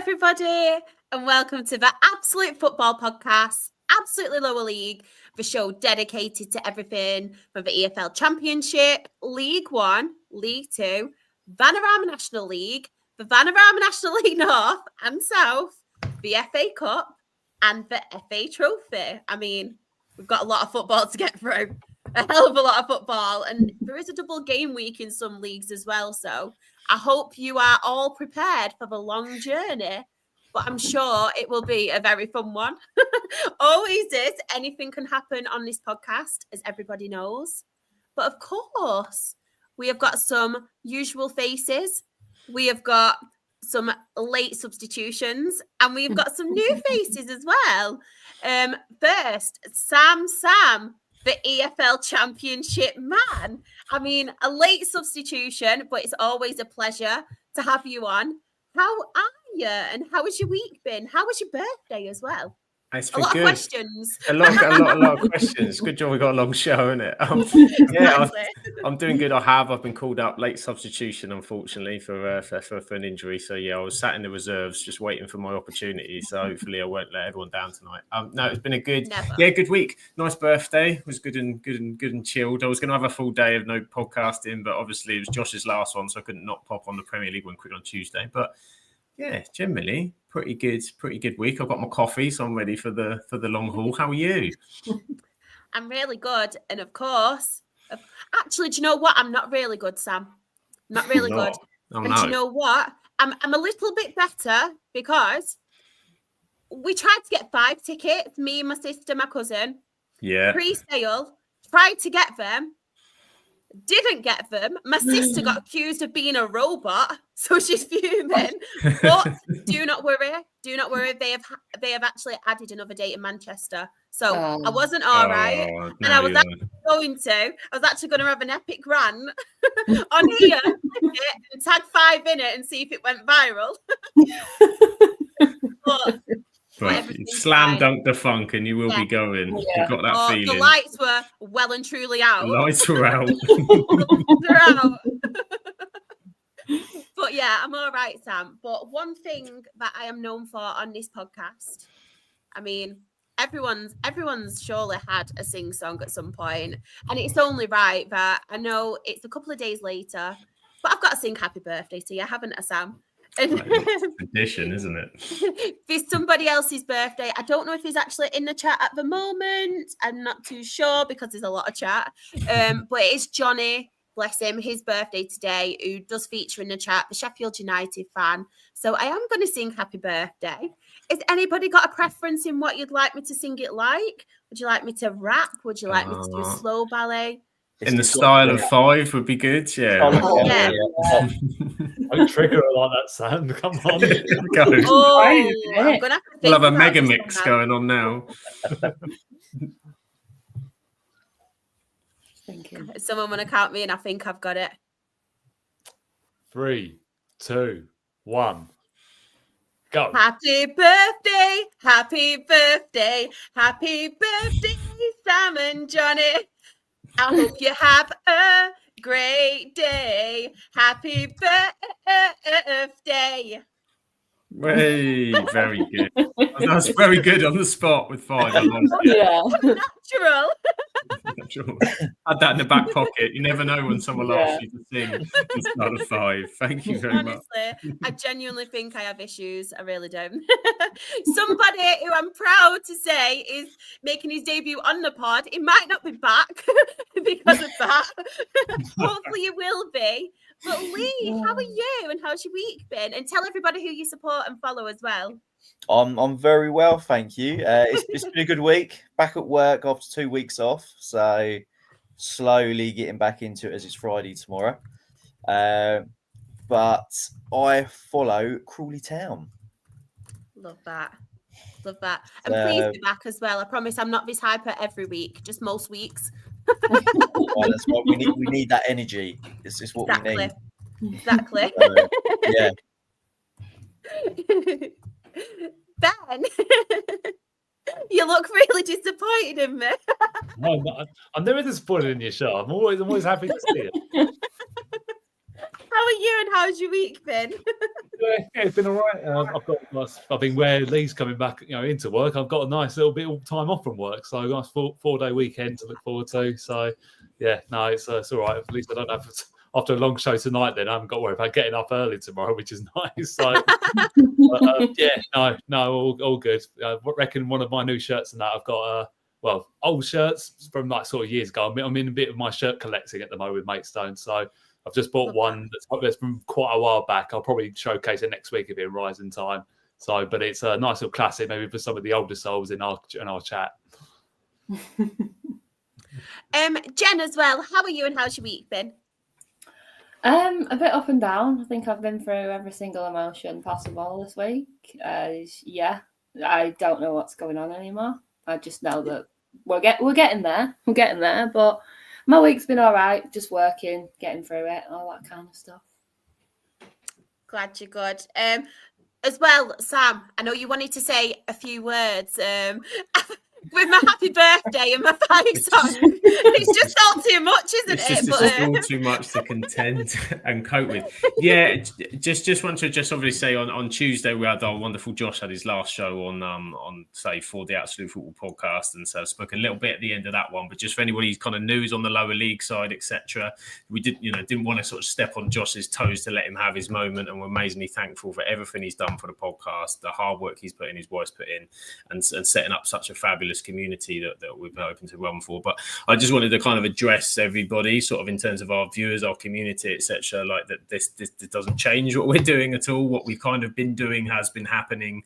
everybody, and welcome to the Absolute Football Podcast, Absolutely Lower League, the show dedicated to everything from the EFL Championship, League One, League Two, Vanarama National League, the Vanarama National League North and South, the FA Cup, and the FA Trophy. I mean, we've got a lot of football to get through, a hell of a lot of football, and there is a double game week in some leagues as well, so I hope you are all prepared for the long journey, but I'm sure it will be a very fun one. Always is. Anything can happen on this podcast, as everybody knows. But of course, we have got some usual faces. We have got some late substitutions, and we've got some new faces as well. First, Sam, the EFL Championship man. I mean, a late substitution, but it's always a pleasure to have you on. How are you? And how has your week been? How was your birthday as well? It's a lot good. Of questions. A lot of questions. Good job we got a long show, isn't it? I'm doing good. I've been called up late substitution, unfortunately, for an injury. So yeah, I was sat in the reserves just waiting for my opportunity. So hopefully I won't let everyone down tonight. No, it's been a good week. Nice birthday. It was good and chilled. I was going to have a full day of no podcasting, but obviously it was Josh's last one, so I couldn't not pop on the Premier League one quick on Tuesday. But yeah, generally pretty good week. I've got my coffee, so I'm ready for the long haul. How are you? I'm really good, and of course, actually, do you know what? I'm not really good, Sam. Not really good. Oh, and do you know what? I'm a little bit better because we tried to get 5 tickets. Me, my sister, my cousin. Yeah. Pre-sale. Tried to get them. Didn't get them. My sister got accused of being a robot, so she's fuming. But do not worry. They have actually added another date in Manchester, so I wasn't all right. And I was actually going to have an epic rant on here and tag 5 in it and see if it went viral. But slam dunk the funk and you will be going. Yeah. You've got that feeling. The lights were well and truly out. The lights were out. But yeah, I'm all right, Sam. But one thing that I am known for on this podcast, I mean, everyone's surely had a sing song at some point, and it's only right that I know it's a couple of days later, but I've got to sing happy birthday to you, haven't I, Sam? It's tradition, isn't it? It's somebody else's birthday. I don't know if he's actually in the chat at the moment. I'm not too sure because there's a lot of chat. But it's Johnny, bless him, his birthday today, who does feature in the chat, the Sheffield United fan. So I am going to sing happy birthday. Has anybody got a preference in what you'd like me to sing it like? Would you like me to rap? Would you like me to do slow ballet? In the style of 5 would be good, yeah. Don't trigger it like that, Sam. Come on. I'm gonna we'll have a mega mix going on now. Someone want to count me, and I think I've got it. 3, 2, 1. Go. Happy birthday, happy birthday, happy birthday, Sam and Johnny. I hope you have a great day. Happy birthday. Hey, very good. That's very good on the spot with 5. Yeah. Natural. Had that in the back pocket. You never know when someone asks you to sing the start of 5. Thank you very much. Honestly, I genuinely think I have issues. I really don't. Somebody who I'm proud to say is making his debut on the pod. He might not be back because of that. Hopefully he will be. But Lee, how are you and how's your week been? And tell everybody who you support and follow as well. I'm very well, thank you. It's been a good week. Back at work after 2 weeks off, so slowly getting back into it as it's Friday tomorrow. But I follow Crawley Town. Love that. And please be back as well. I promise I'm not this hyper every week, just most weeks. Well, that's what we need. We need that energy. It's just what we need. Exactly. Yeah. Ben, you look really disappointed in me. No, I'm never disappointed in your show. I'm always happy to see it. How are you and how's your week been? Yeah, it's been all right. I've been where Lee's coming back, into work. I've got a nice little bit of time off from work, so a nice 4-day weekend to look forward to. So, yeah, no, it's all right. At least I don't have after a long show tonight. Then I haven't got to worry about getting up early tomorrow, which is nice. So, all good. I reckon one of my new shirts and that I've got. Old shirts from sort of years ago. I'm in a bit of my shirt collecting at the moment with Matchday, so I've just bought one that's from quite a while back. I'll probably showcase it next week if it arrives in time. So, but it's a nice little classic, maybe for some of the older souls in our chat. Jen as well. How are you and how's your week been? A bit up and down. I think I've been through every single emotion possible this week. I don't know what's going on anymore. I just know that we're getting there. We're getting there, but my week's been all right. Just working, getting through it, all that kind of stuff. Glad you're good. As well, Sam, I know you wanted to say a few words. With my happy birthday and my 5 songs. It's just all too much, isn't it? It's just all too much to contend and cope with. Yeah, just want to obviously say on Tuesday we had our wonderful Josh had his last show on for the Absolute Football podcast, and so I spoke a little bit at the end of that one. But just for anybody who's kind of news on the lower league side, etc., we didn't want to sort of step on Josh's toes to let him have his moment, and we're amazingly thankful for everything he's done for the podcast, the hard work he's put in, his wife's put in, and setting up such a fabulous community that we've been open to run for. But I just wanted to kind of address everybody sort of in terms of our viewers, our community, etc., like that this doesn't change what we're doing at all. What we've kind of been doing has been happening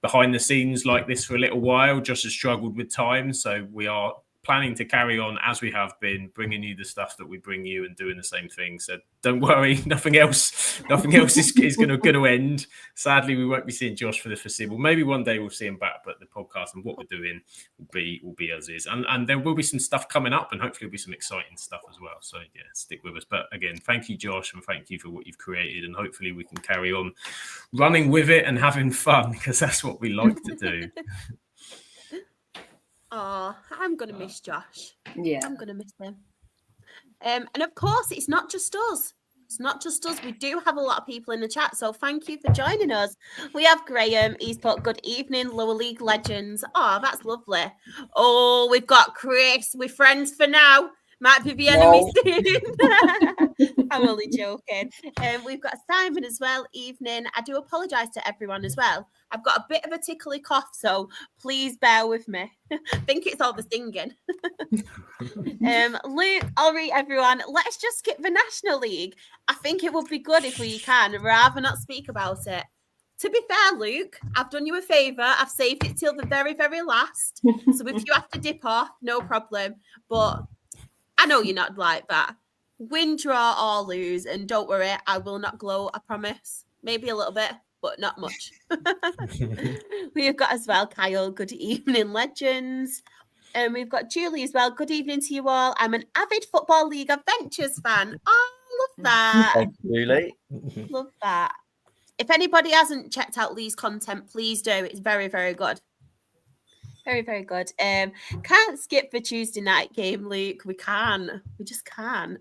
behind the scenes like this for a little while. Just has struggled with time, so we are planning to carry on as we have been, bringing you the stuff that we bring you and doing the same thing. So don't worry, nothing else is going to end. Sadly, we won't be seeing Josh for the foreseeable. Maybe one day we'll see him back, but the podcast and what we're doing will be as is. And there will be some stuff coming up, and hopefully there'll be some exciting stuff as well. So yeah, stick with us. But again, thank you, Josh, and thank you for what you've created. And hopefully we can carry on running with it and having fun, because that's what we like to do. Oh, I'm going to miss Josh. Yeah. I'm going to miss him. And of course, it's not just us. It's not just us. We do have a lot of people in the chat, so thank you for joining us. We have Graham. He's put, good evening, lower league legends. Oh, that's lovely. Oh, we've got Chris. We're friends for now. Might be the enemy soon. I'm only joking. We've got Simon as well. Evening. I do apologise to everyone as well. I've got a bit of a tickly cough, so please bear with me. I think it's all the singing. Luke, I'll read everyone. Let's just skip the National League. I think it would be good if we can, rather not speak about it. To be fair, Luke, I've done you a favour. I've saved it till the very, very last. So if you have to dip off, no problem. But I know you're not like that. Win, draw, or lose. And don't worry, I will not glow, I promise. Maybe a little bit, but not much. We've got as well, Kyle, good evening, legends. And we've got Julie as well. Good evening to you all. I'm an avid Football League Adventures fan. Oh, love that. Thank you, Julie. Love that. If anybody hasn't checked out Lee's content, please do. It's very, very good. Very, very good. Can't skip the Tuesday night game, Luke. We can. We just can.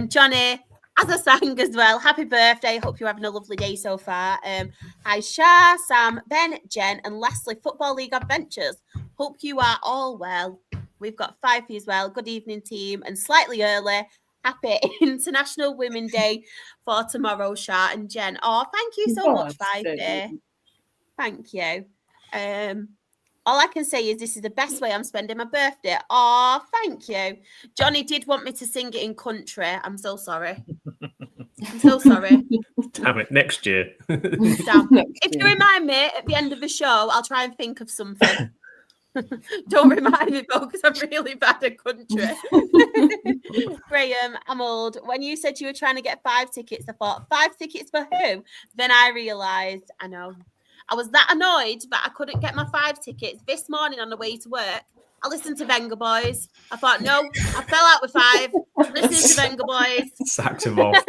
Johnny, as I sang as well, happy birthday. Hope you're having a lovely day so far. Hi, Shah, Sam, Ben, Jen, and Leslie, Football League Adventures. Hope you are all well. We've got Fifey as well. Good evening, team. And slightly early, happy International Women's Day for tomorrow, Shah and Jen. Oh, thank you so much, Fifey. Thank you. All I can say is this is the best way I'm spending my birthday. Oh, thank you. Johnny did want me to sing it in country. I'm so sorry. I'm so sorry. Damn it, next year. If you remind me at the end of the show, I'll try and think of something. Don't remind me, though, because I'm really bad at country. Graham, I'm old. When you said you were trying to get 5 tickets, I thought, 5 tickets for who? Then I realised, I know. I was that annoyed that I couldn't get my 5 tickets this morning on the way to work. I listened to Venga Boys. I thought, no, I fell out with 5. Listening to Venga Boys. Sacked them off.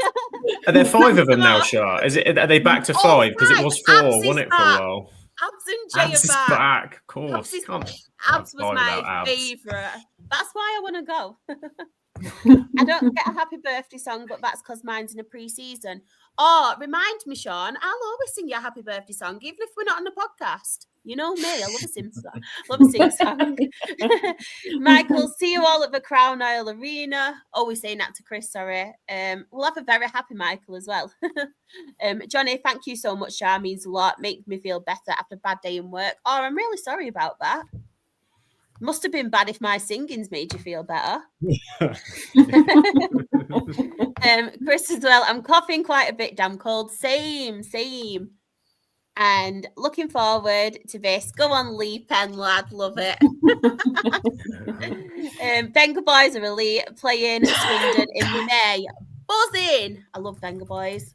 Are there 5 of them now, Shah? Are they back to 5? Because it was 4, wasn't it, for a while? Abs and Jay Abs is are back. Of course. Abs was my favourite. That's why I want to go. I don't get a happy birthday song, but that's because mine's in a pre-season. Oh, remind me, Sean, I'll always sing you a happy birthday song, even if we're not on the podcast. You know me, I love a sing song. Song. Michael, see you all at the Crown Isle Arena. Always saying that to Chris, sorry. We'll have a very happy Michael as well. Johnny, thank you so much, Shah. Means a lot. Makes me feel better after a bad day in work. Oh, I'm really sorry about that. Must have been bad if my singing's made you feel better. Chris as well. I'm coughing quite a bit, damn cold. Same. And looking forward to this. Go on, Lee Penn, lad. Love it. Benga boys are elite. Playing Swindon in May. Buzzing. I love Benga boys.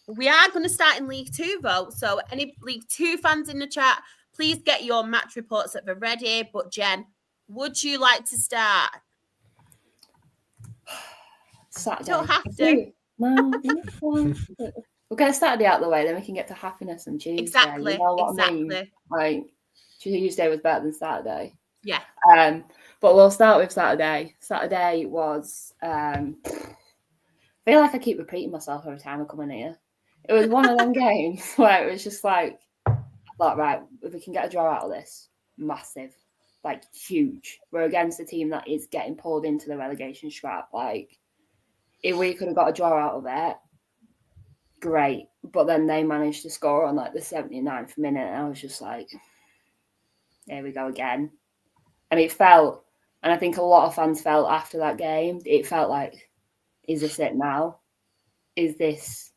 We are going to start in League Two, though. So any League Two fans in the chat, please get your match reports at the ready. But Jen, would you like to start? Saturday. Don't have to. No, we'll get Saturday out of the way, then we can get to happiness on Tuesday. Exactly. You know what I mean? Like Tuesday was better than Saturday. Yeah. But we'll start with Saturday. Saturday was I feel like I keep repeating myself every time I come in here. It was one of them games where it was just like, right, if we can get a draw out of this, massive, like huge. We're against a team that is getting pulled into the relegation scrap. Like, if we could have got a draw out of it, great. But then they managed to score on like the 79th minute, and I was just like, here we go again. And it felt, and I think a lot of fans felt after that game, it felt like, is this it now? Is this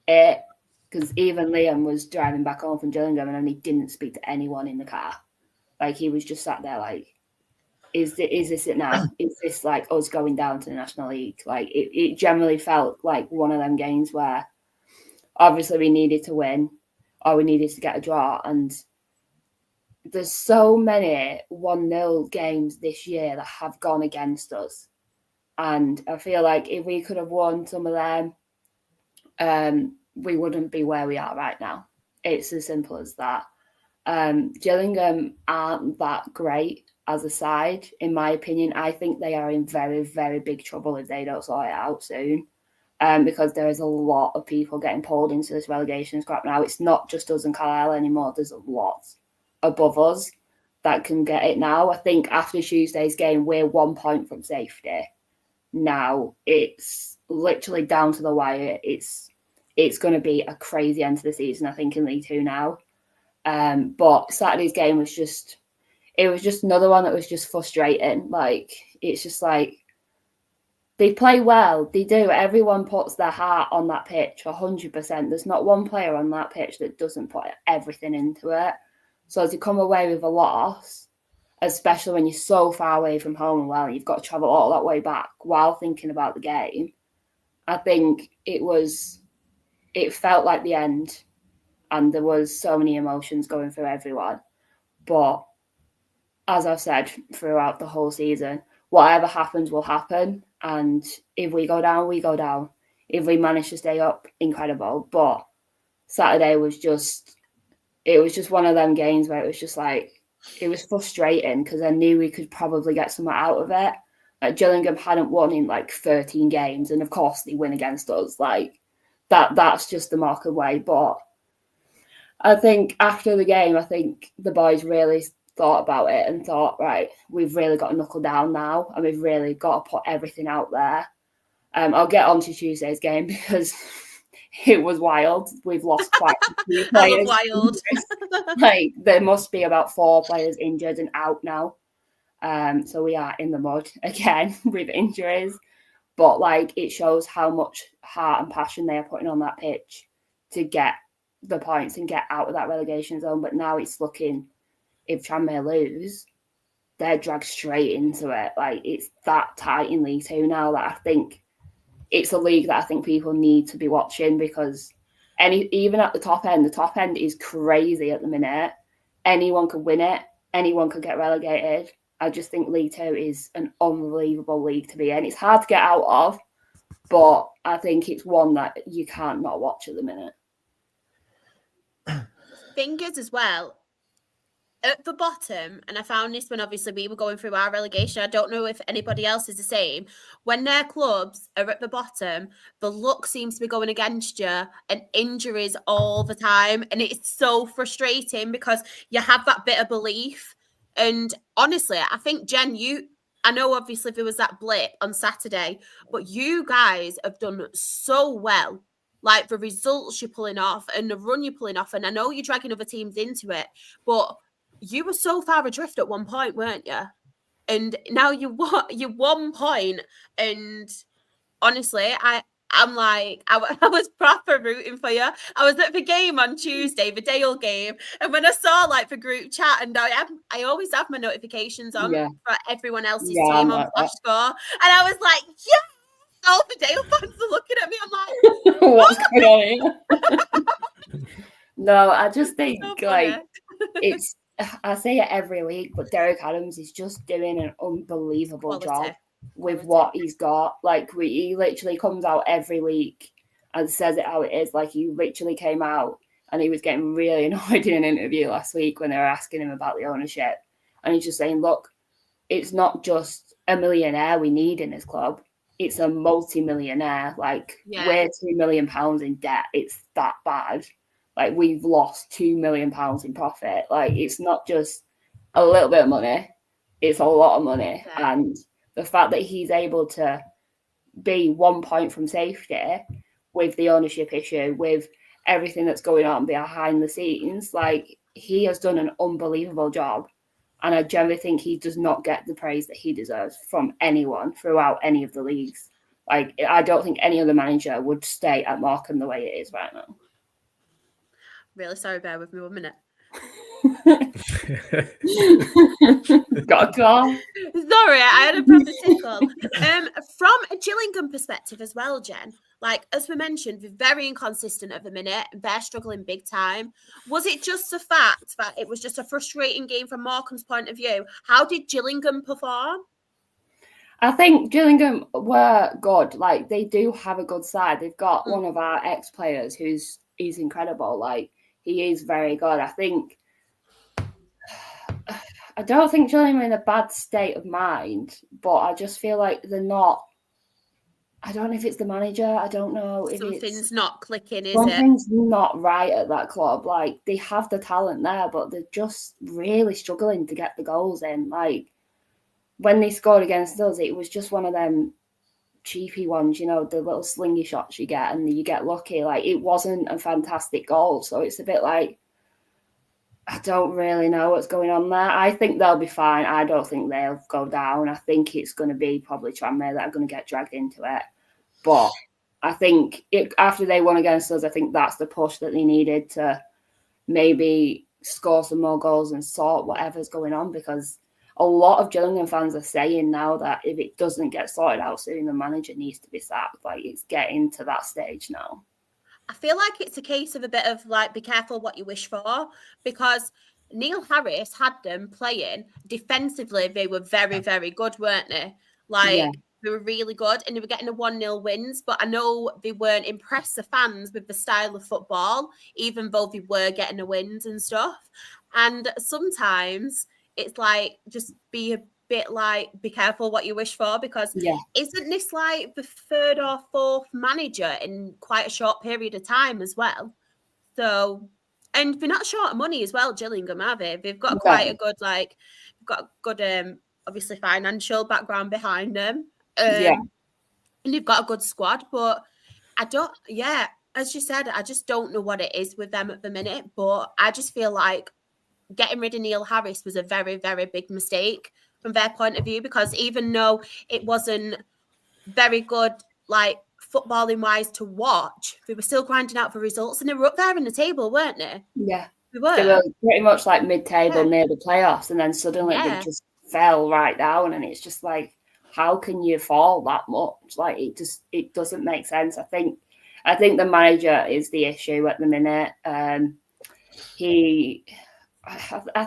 it? Because even Liam was driving back home from Gillingham and he didn't speak to anyone in the car. Like, he was just sat there like, is this it now? Is this like us going down to the National League? Like, it generally felt like one of them games where obviously we needed to win or we needed to get a draw. And there's so many 1-0 games this year that have gone against us. And I feel like if we could have won some of them, we wouldn't be where we are right now. It's as simple as that. Gillingham aren't that great as a side, in my opinion. I think they are in very, very big trouble if they don't sort it out soon. Because there is a lot of people getting pulled into this relegation scrap now. It's not just us and Carlisle anymore. There's a lot above us that can get it now. I think after Tuesday's game, we're 1 point from safety. Now it's literally down to the wire. It's going to be a crazy end to the season, I think, in League Two now. But Saturday's game was just another one that was just frustrating. Like, it's just like, they play well. They do. Everyone puts their heart on that pitch 100%. There's not one player on that pitch that doesn't put everything into it. So as you come away with a loss, especially when you're so far away from home, well, you've got to travel all that way back while thinking about the game. I think it felt like the end, and there was so many emotions going through everyone. But as I've said throughout the whole season, whatever happens will happen. And if we go down, we go down. If we manage to stay up, incredible. But Saturday was just one of them games where it was just like, it was frustrating because I knew we could probably get something out of it. Like, Gillingham hadn't won in like 13 games, and of course they win against us. Like, that's just the mark of way. But I think after the game, I think the boys really thought about it and thought, right, we've really got to knuckle down now, and we've really got to put everything out there. I'll get on to Tuesday's game because it was wild. We've lost quite a few players. Wild. Like, there must be about 4 players injured and out now. So we are in the mud again with injuries. But like, it shows how much heart and passion they are putting on that pitch to get the points and get out of that relegation zone. But now it's looking, if Tranmere lose, they're dragged straight into it. Like, it's that tight in League Two now that I think it's a league that I think people need to be watching, because even at the top end is crazy at the minute. Anyone could win it. Anyone could get relegated. I just think League Two is an unbelievable league to be in. It's hard to get out of, but I think it's one that you can't not watch at the minute. Thing is as well, at the bottom, and I found this when obviously we were going through our relegation. I don't know if anybody else is the same. When their clubs are at the bottom, the luck seems to be going against you and injuries all the time. And it's so frustrating because you have that bit of belief. And honestly, I think, Jen, I know obviously there was that blip on Saturday, but you guys have done so well. Like the results you're pulling off and the run you're pulling off. And I know you're dragging other teams into it, but you were so far adrift at one point, weren't you? And now you're 1 point. And honestly, I'm like, I was proper rooting for you. I was at the game on Tuesday, the Dale game. And when I saw like the group chat, and I always have my notifications on for everyone else's team on Flash Score. And I was like, yeah. All the Dale fans are looking at me. I'm like, what's going on here? No, I just think it's. I say it every week, but Derek Adams is just doing an unbelievable job with what he's got. Like he literally comes out every week and says it how it is. Like he literally came out and he was getting really annoyed in an interview last week when they were asking him about the ownership, and he's just saying, "Look, it's not just a millionaire we need in this club. It's a multi-millionaire. Like we're £2 million in debt. It's that bad. Like we've lost £2 million in profit. Like it's not just a little bit of money. It's a lot of money." Yeah. And the fact that he's able to be 1 point from safety with the ownership issue, with everything that's going on behind the scenes, like he has done an unbelievable job. And I generally think he does not get the praise that he deserves from anyone throughout any of the leagues. Like, I don't think any other manager would stay at Morecambe the way it is right now. Really sorry, bear with me 1 minute. Got a call? Sorry, I had a proper tickle. From a Gillingham perspective as well, Jen, like as we mentioned, we're very inconsistent at the minute. They're struggling big time. Was it just the fact that it was just a frustrating game from Morecambe's point of view? How did Gillingham perform? I think Gillingham were good. Like they do have a good side. They've got one of our ex-players he's incredible. Like he is very good. I don't think Gillingham are in a bad state of mind, but I just feel like they're not. I don't know if it's the manager. I don't know if something's not clicking, is it? Something's not right at that club. Like they have the talent there, but they're just really struggling to get the goals in. Like when they scored against us, it was just one of them cheapy ones, you know, the little slingy shots you get and you get lucky. Like it wasn't a fantastic goal, so it's a bit like I don't really know what's going on there. I think they'll be fine. I don't think they'll go down. I think it's going to be probably Tranmere that are going to get dragged into it. But I think after they won against us, I think that's the push that they needed to maybe score some more goals and sort whatever's going on, because a lot of Gillingham fans are saying now that if it doesn't get sorted out soon, the manager needs to be sacked. Like it's getting to that stage now. I feel like it's a case of a bit of like, be careful what you wish for, because Neil Harris had them playing defensively. They were very, very good, weren't they? Like they were really good and they were getting a 1-0 wins, but I know they weren't impressed the fans with the style of football, even though they were getting the wins and stuff. And sometimes it's like, just be a bit like, be careful what you wish for, because isn't this like the third or fourth manager in quite a short period of time as well? So, and they're not short of money as well, Gillingham, are they? They've got quite a good, like, got a good, obviously financial background behind them. And they've got a good squad, but as you said, I just don't know what it is with them at the minute, but I just feel like getting rid of Neil Harris was a very, very big mistake from their point of view, because even though it wasn't very good, like footballing wise to watch, they were still grinding out for results and they were up there in the table, weren't they? Yeah. They were pretty much like mid-table near the playoffs, and then suddenly they just fell right down, and it's just like, how can you fall that much? Like it doesn't make sense. I think the manager is the issue at the minute. I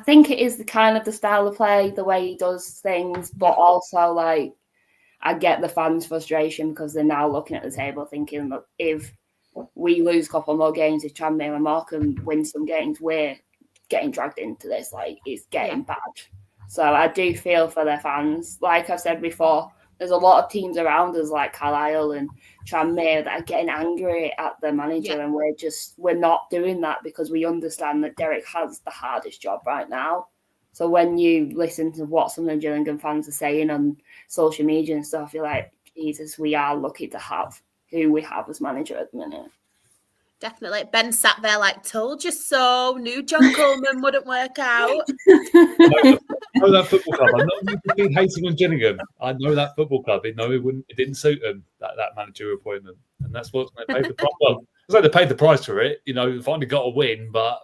think it is the kind of the style of play, the way he does things, but also like I get the fans' frustration because they're now looking at the table thinking, look, if we lose a couple more games, if Tranmere and Morecambe win some games, we're getting dragged into this. Like, it's getting bad. So I do feel for their fans. Like I've said before, there's a lot of teams around us like Carlisle and Tranmere that are getting angry at the manager, and we're not doing that because we understand that Derek has the hardest job right now. So when you listen to what some of the Gillingham fans are saying on social media and stuff, you're like, Jesus, we are lucky to have who we have as manager at the minute. Definitely. Ben sat there like, told you so. Knew John Coleman wouldn't work out. I know that football club. I'm not being hating on Gillingham. I know that football club. It didn't suit them, that managerial appointment. And that's what they paid the price. Well, it's like they paid the price for it. You know, finally got a win, but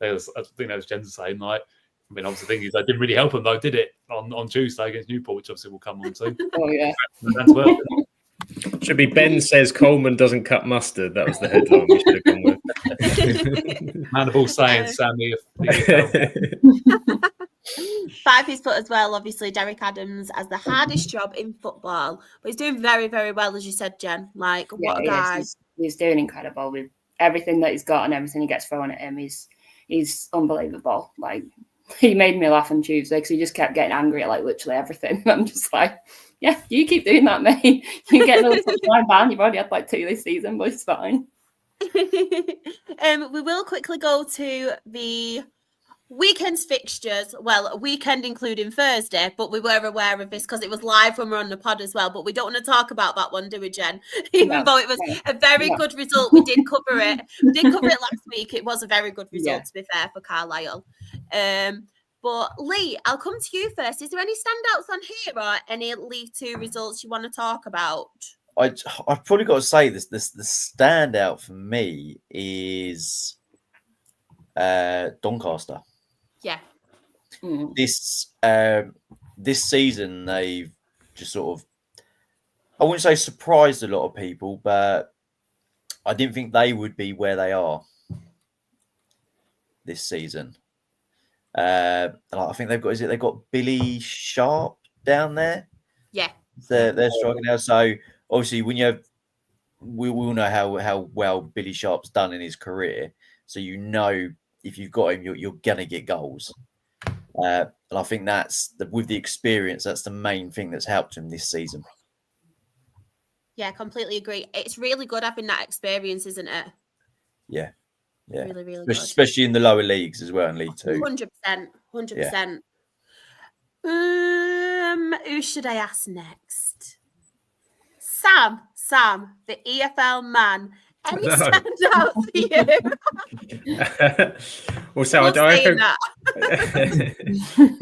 I think that was Jen's saying, like, I mean, obviously, the thing is, that didn't really help them, though, did it? On Tuesday against Newport, which obviously we'll come on to. Oh, yeah. That's worth it. Should be Ben says Coleman doesn't cut mustard. That was the headline we should have gone with. Man of all saying, Sammy. Five he's put as well, obviously, Derek Adams as the hardest job in football. But he's doing very, very well, as you said, Jen. Like, what a guy. He's doing incredible with everything that he's got and everything he gets thrown at him. He's unbelievable. Like, he made me laugh on Tuesday because he just kept getting angry at, like, literally everything. I'm just like, yeah, you keep doing that, mate. You get another touchline ban. You've already had like 2 this season, but it's fine. We will quickly go to the weekend's fixtures. Well, a weekend including Thursday, but we were aware of this because it was live when we were on the pod as well. But we don't want to talk about that one, do we, Jen? Even though it was a very good result, we did cover it. We did cover it last week. It was a very good result, to be fair, for Carlisle. But Lee, I'll come to you first. Is there any standouts on here or any League Two results you want to talk about? I've probably got to say this. The standout for me is Doncaster. Yeah. This season they've just sort of, I wouldn't say surprised a lot of people, but I didn't think they would be where they are this season. I think they've got Billy Sharp down there. Yeah, they're struggling now. So obviously, when you have, we all know how well Billy Sharp's done in his career. So you know if you've got him, you're gonna get goals. And I think with the experience, that's the main thing that's helped him this season. Yeah, completely agree. It's really good having that experience, isn't it? Yeah. Yeah, really, really good. Especially in the lower leagues as well in League Two. 100%. Who should I ask next? Sam, the EFL man. Any standout for you? Well, so I think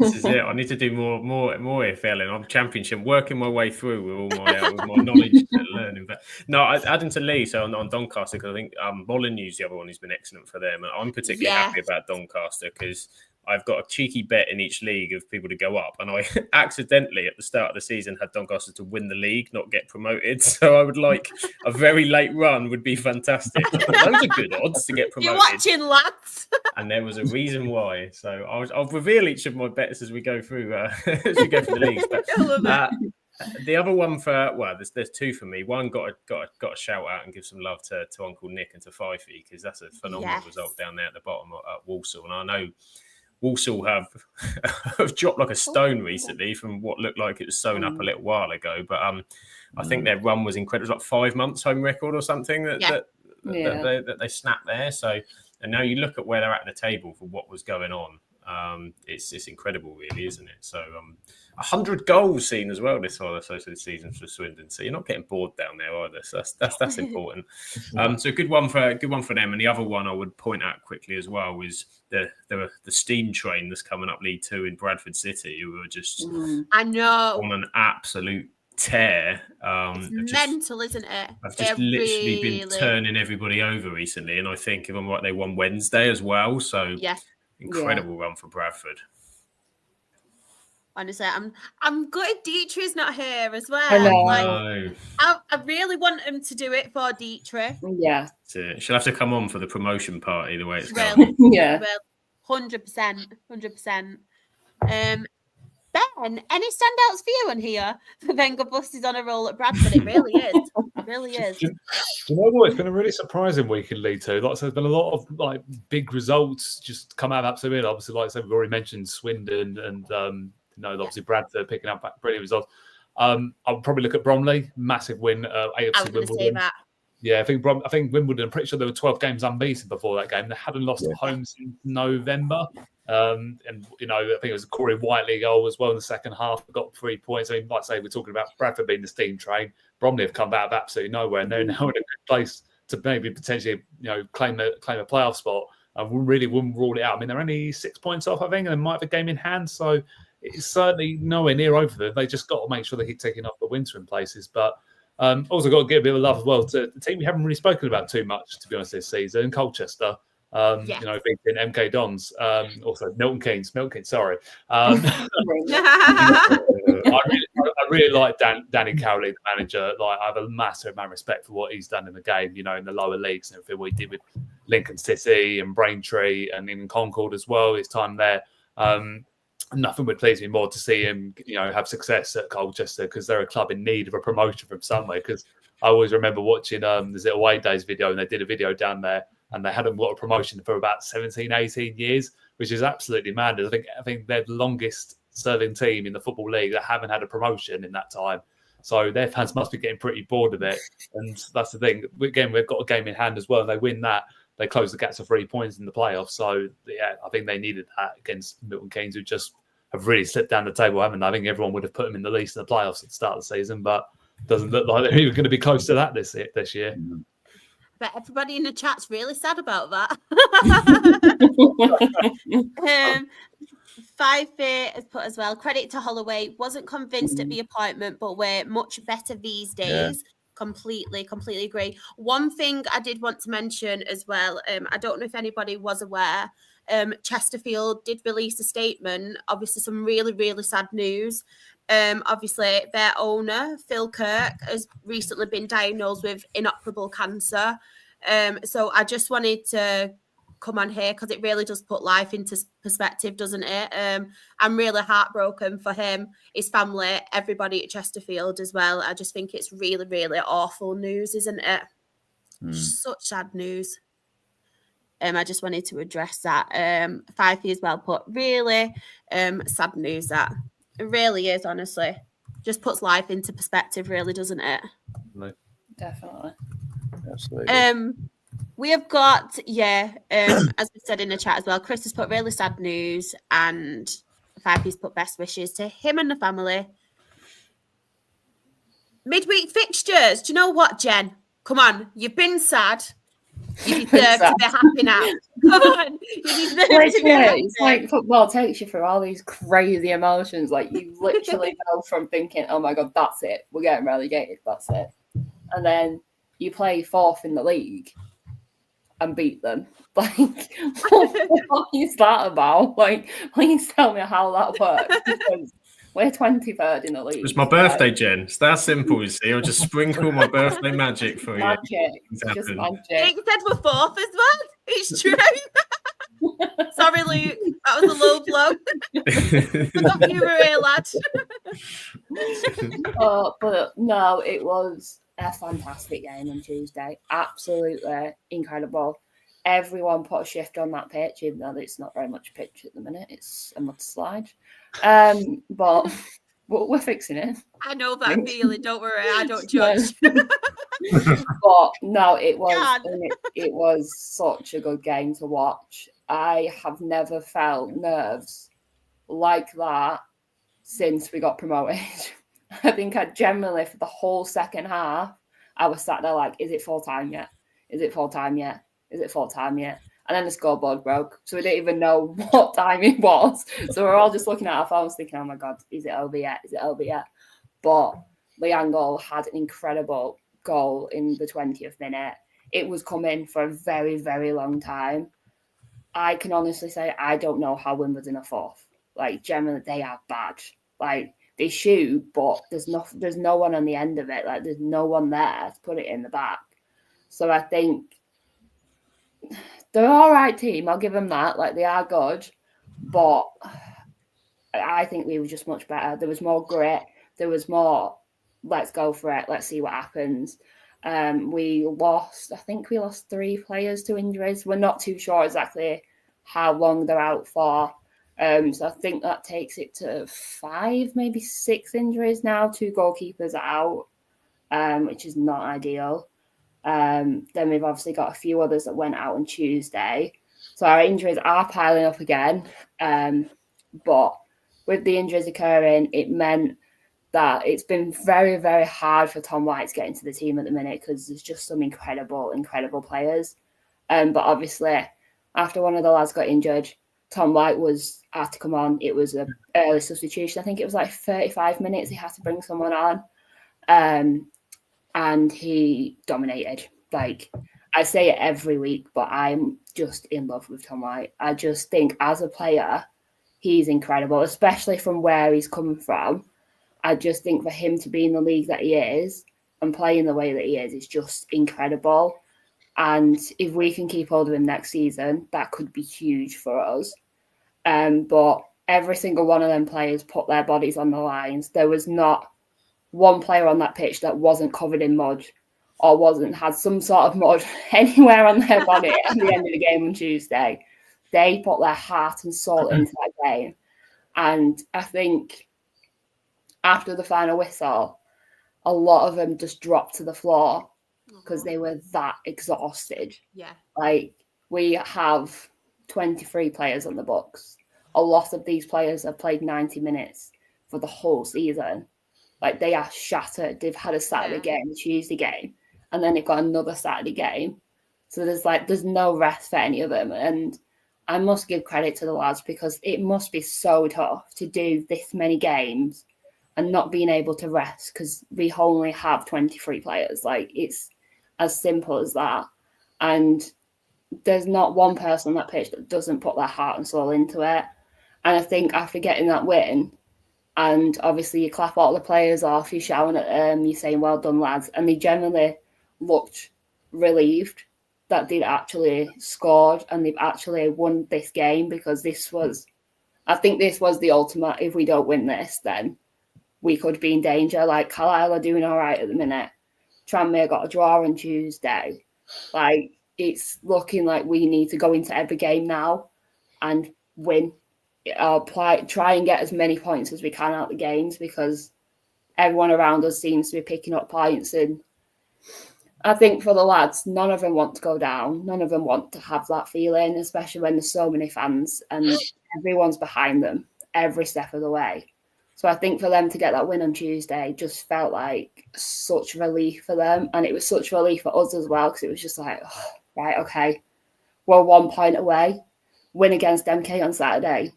this is it. I need to do more EFL, and I'm Championship, working my way through with all my knowledge and learning. But no, adding to Lee, so on Doncaster, because I think Molyneux's the other one who's been excellent for them, and I'm particularly happy about Doncaster because I've got a cheeky bet in each league of people to go up, and I accidentally at the start of the season had Doncaster to win the league, not get promoted. So I would like a very late run would be fantastic. Those are good odds to get promoted. You're watching, lads. And there was a reason why. So I'll reveal each of my bets as we go through as we go through the leagues. But the other one there's two for me. One got a shout out and give some love to Uncle Nick and to Fifey because that's a phenomenal result down there at the bottom at Walsall, and I know Walsall have dropped like a stone recently from what looked like it was sewn up a little while ago. But I think their run was incredible. It was like 5 months home record or something that they snapped there. So, and now you look at where they're at in the table for what was going on. It's incredible, really, isn't it? So 100 goals seen as well this season for Swindon. So you're not getting bored down there either. So that's important. So good one for them. And the other one I would point out quickly as well was the steam train that's coming up League Two in Bradford City, who were just I know on an absolute tear. It's mental, isn't it? I've just literally been turning everybody over recently, and I think if I'm right, they won Wednesday as well. So incredible run for Bradford. Honestly, I'm gutted Dietrich's not here as well. I know. Like, I really want him to do it for Dietrich. Yeah. She'll have to come on for the promotion party the way it's going. Yeah. 100%. Ben, any standouts for you on here? Wenger Bust is on a roll at Bradford. It really is. really is. Do you know what? It's been a really surprising week in League Two. Like I said, there's been a lot of like big results just come out of Absolutely. Obviously, like I said, we've already mentioned Swindon and obviously Bradford picking up brilliant results. I'll probably look at Bromley, massive win. I was going to say that. Yeah, I think Wimbledon. I'm pretty sure there were 12 games unbeaten before that game. They hadn't lost at home since November. And I think it was a Corey Whiteley goal as well in the second half. Got 3 points. I mean, like I say, we're talking about Bradford being the steam train. Bromley have come out of absolutely nowhere, and they're now in a good place to maybe potentially, claim a playoff spot. We really wouldn't rule it out. I mean, they're only 6 points off, I think, and they might have a game in hand. So it's certainly nowhere near over them. They just got to make sure they keep taking off the winter in places. But also got to give a bit of love as well to the team we haven't really spoken about too much, to be honest, this season, Colchester. Beating MK Dons, also Milton Keynes, sorry. I really like Danny Cowley, the manager. Like, I have a massive amount of respect for what he's done in the game, in the lower leagues and everything what he did with Lincoln City and Braintree and in Concord as well, his time there. Nothing would please me more to see him, have success at Colchester, because they're a club in need of a promotion from somewhere. Because I always remember watching the Away Days video, and they did a video down there, and they hadn't got a promotion for about 17, 18 years, which is absolutely mad. I think they're the longest serving team in the Football League that haven't had a promotion in that time. So their fans must be getting pretty bored of it. And that's the thing. Again, we've got a game in hand as well, and they win that. They close the gap to 3 points in the playoffs. So, yeah, I think they needed that against Milton Keynes, who just have really slipped down the table, haven't they? I think everyone would have put them in the least in the playoffs at the start of the season, but it doesn't look like they're even going to be close to that this year. But everybody in the chat's really sad about that. 5 Feet has put as well, credit to Holloway, wasn't convinced at the appointment, but we're much better these days. Yeah. Completely agree. One thing I did want to mention as well, I don't know if anybody was aware, Chesterfield did release a statement. Obviously, some really, really sad news. Obviously, their owner, Phil Kirk, has recently been diagnosed with inoperable cancer. So I just wanted to come on here because it really does put life into perspective, doesn't it? I'm really heartbroken for him, his family, everybody at Chesterfield as well. I just think it's really, really awful news, isn't it? Such sad news. I just wanted to address that. 5 years well put. Really sad news that. It really is, honestly. Just puts life into perspective, really, doesn't it? Definitely. Absolutely. We have got, as we said in the chat as well, Chris has put really sad news, and 5 P's put best wishes to him and the family. Midweek fixtures. Do you know what, Jen? Come on, you've been sad. You deserve to be happy now. Come on, you deserve to be happy. It's like football takes you through all these crazy emotions. Like, you literally go from thinking, oh my God, that's it. We're getting relegated. That's it. And then you play 4th in the league and beat them. Like, what is that about? Like, please tell me how that works. Because we're 23rd in the league. It's my birthday, Jen. It's that simple, you see. I'll just sprinkle my birthday magic for magic. you. Just magic. It said we're 4th as well. It's true. Sorry, Luke. That was a low blow. Forgot you were here, lad. But no, it was a fantastic game on Tuesday. Absolutely incredible. Everyone put a shift on that pitch, even though it's not very much pitch at the minute. It's a mudslide. But we're fixing it. I know that feeling. Don't worry. I don't judge. But no, it was such a good game to watch. I have never felt nerves like that since we got promoted. I think I generally, for the whole second half, I was sat there like, is it full time yet? Is it full time yet? Is it full time yet? And then the scoreboard broke. So we didn't even know what time it was. So we're all just looking at our phones thinking, oh my God, is it over yet? Is it over yet? But Liango had an incredible goal in the 20th minute. It was coming for a very, very long time. I can honestly say I don't know how Wimbledon are 4th. Like, generally, they are bad. Like, they shoot, but there's no one on the end of it. Like, there's no one there to put it in the back. So I think they're an all right team. I'll give them that. Like, they are good. But I think we were just much better. There was more grit. There was more, let's go for it. Let's see what happens. We lost 3 players to injuries. We're not too sure exactly how long they're out for. So I think that takes it to 5, maybe 6 injuries now. 2 goalkeepers are out, which is not ideal. Then we've obviously got a few others that went out on Tuesday. So our injuries are piling up again. But with the injuries occurring, it meant that it's been very, very hard for Tom White to get into the team at the minute because there's just some incredible, incredible players. But obviously, after one of the lads got injured, Tom White had to come on. It was an early substitution. I think it was like 35 minutes. He had to bring someone on. And he dominated. Like, I say it every week, but I'm just in love with Tom White. I just think as a player, he's incredible, especially from where he's come from. I just think for him to be in the league that he is and playing the way that he is just incredible. And if we can keep hold of him next season, that could be huge for us. But every single one of them players put their bodies on the lines. There was not one player on that pitch that wasn't covered in mud or had some sort of mud anywhere on their body at the end of the game on Tuesday. They put their heart and soul into that game. And I think after the final whistle, a lot of them just dropped to the floor because they were that exhausted. Yeah. Like, we have 23 players on the books. A lot of these players have played 90 minutes for the whole season. Like, they are shattered. They've had a Saturday game, a Tuesday game, and then they've got another Saturday game. So there's no rest for any of them. And I must give credit to the lads because it must be so tough to do this many games and not being able to rest because we only have 23 players. Like, it's as simple as that. And there's not one person on that pitch that doesn't put their heart and soul into it. And I think after getting that win, and obviously you clap all the players off, you're shouting at them, you're saying, well done, lads. And they generally looked relieved that they'd actually scored and they've actually won this game because I think this was the ultimate. If we don't win this, then we could be in danger. Like, Carlisle are doing all right at the minute. Tranmere got a draw on Tuesday. Like, it's looking like we need to go into every game now and win. Try and get as many points as we can out of the games because everyone around us seems to be picking up points. And I think for the lads, none of them want to go down. None of them want to have that feeling, especially when there's so many fans and everyone's behind them every step of the way. So I think for them to get that win on Tuesday just felt like such relief for them. And it was such relief for us as well because it was just like, oh, right, okay, we're 1 point away. Win against MK on Saturday,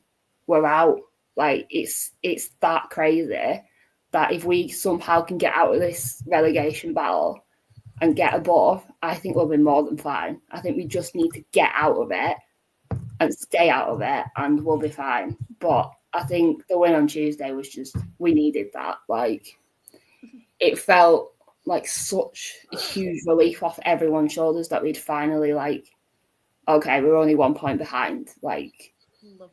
we're out. Like, it's that crazy that if we somehow can get out of this relegation battle and get above, I think we'll be more than fine. I think we just need to get out of it and stay out of it and we'll be fine. But I think the win on Tuesday was just, we needed that. Like, it felt like such a huge relief off everyone's shoulders that we'd finally, like, okay, we're only 1 point behind. Like,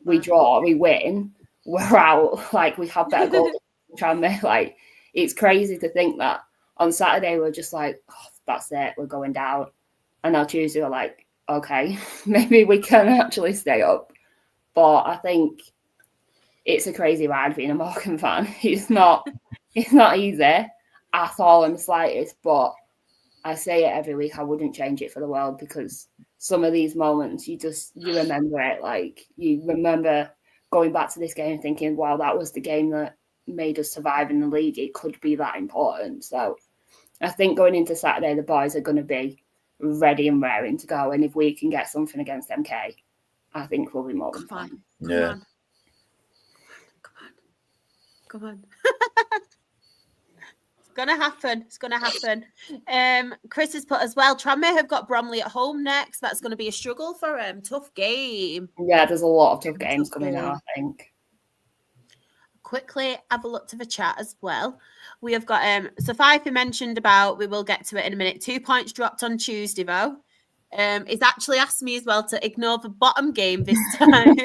we draw, we win, we're out. Like, we have better goals than Tranmere. Like, it's crazy to think that on Saturday we're just like, oh, that's it, we're going down. And now Tuesday we're like, okay, maybe we can actually stay up. But I think it's a crazy ride being a Morecambe fan. It's not easy at all in the slightest, but I say it every week, I wouldn't change it for the world because some of these moments, you remember it. Like, you remember going back to this game and thinking, wow, that was the game that made us survive in the league. It could be that important. So I think going into Saturday, the boys are going to be ready and raring to go. And if we can get something against MK, I think we'll be more than fine. Yeah. Come on. It's gonna happen. Chris has put as well, Tranmere have got Bromley at home next. That's going to be a struggle for him. Tough game. Yeah, there's a lot of tough games coming now, I think. Quickly have a look to the chat as well. We have got so Fife mentioned about, we will get to it in a minute. 2 points dropped on Tuesday though. He's actually asked me as well to ignore the bottom game this time.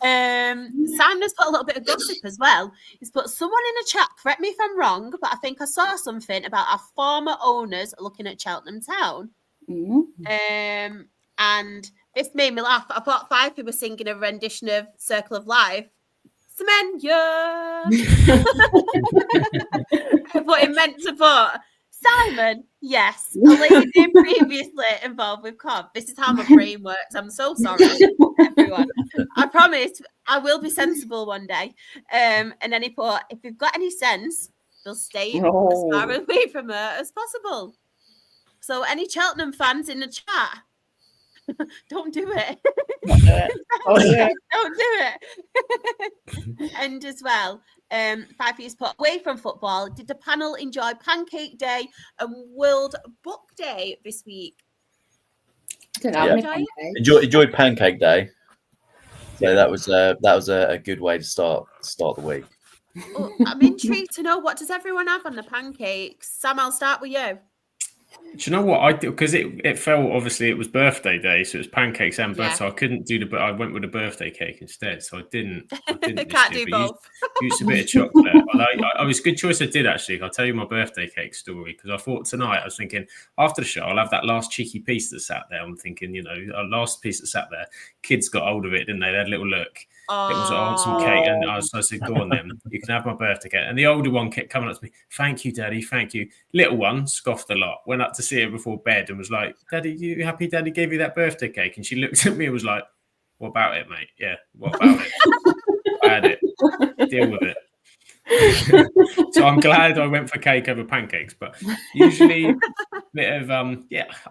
Simon has put a little bit of gossip as well. He's put someone in a chat, correct me if I'm wrong, but I think I saw something about our former owners looking at Cheltenham Town. And this made me laugh. I thought Fifey was singing a rendition of Circle of Life. Semenya! But it meant to put Simon, yes, a lady previously involved with Cov. This is how my brain works. I'm so sorry, everyone. I promise I will be sensible one day. And then he put, if you've got any sense, they'll stay as far away from her as possible. So any Cheltenham fans in the chat, don't do it. Don't do it. And as well, Fifey's put away from football. Did the panel enjoy Pancake Day and World Book Day this week? Enjoyed Pancake Day. So that was a good way to start the week. Oh, I'm intrigued to know, what does everyone have on the pancakes? Sam, I'll start with you. Do you know what I did? Because it fell, obviously, it was birthday day, so it was pancakes and birthday. So I couldn't do I went with a birthday cake instead. So I didn't Can't do both. Used a bit of chocolate. I was a good choice. I did actually. I'll tell you my birthday cake story, because I thought tonight, I was thinking after the show I'll have that last cheeky piece that sat there. I'm thinking, a last piece that sat there. Kids got hold of it, didn't they? They had a little look. It was on some cake, and I said, go on then, you can have my birthday cake. And the older one kept coming up to me, thank you, Daddy, thank you. Little one scoffed a lot, went up to see her before bed and was like, Daddy, you happy Daddy gave you that birthday cake? And she looked at me and was like, what about it, mate? Yeah, what about it? I had it. Deal with it. So I'm glad I went for cake over pancakes, but usually a bit of I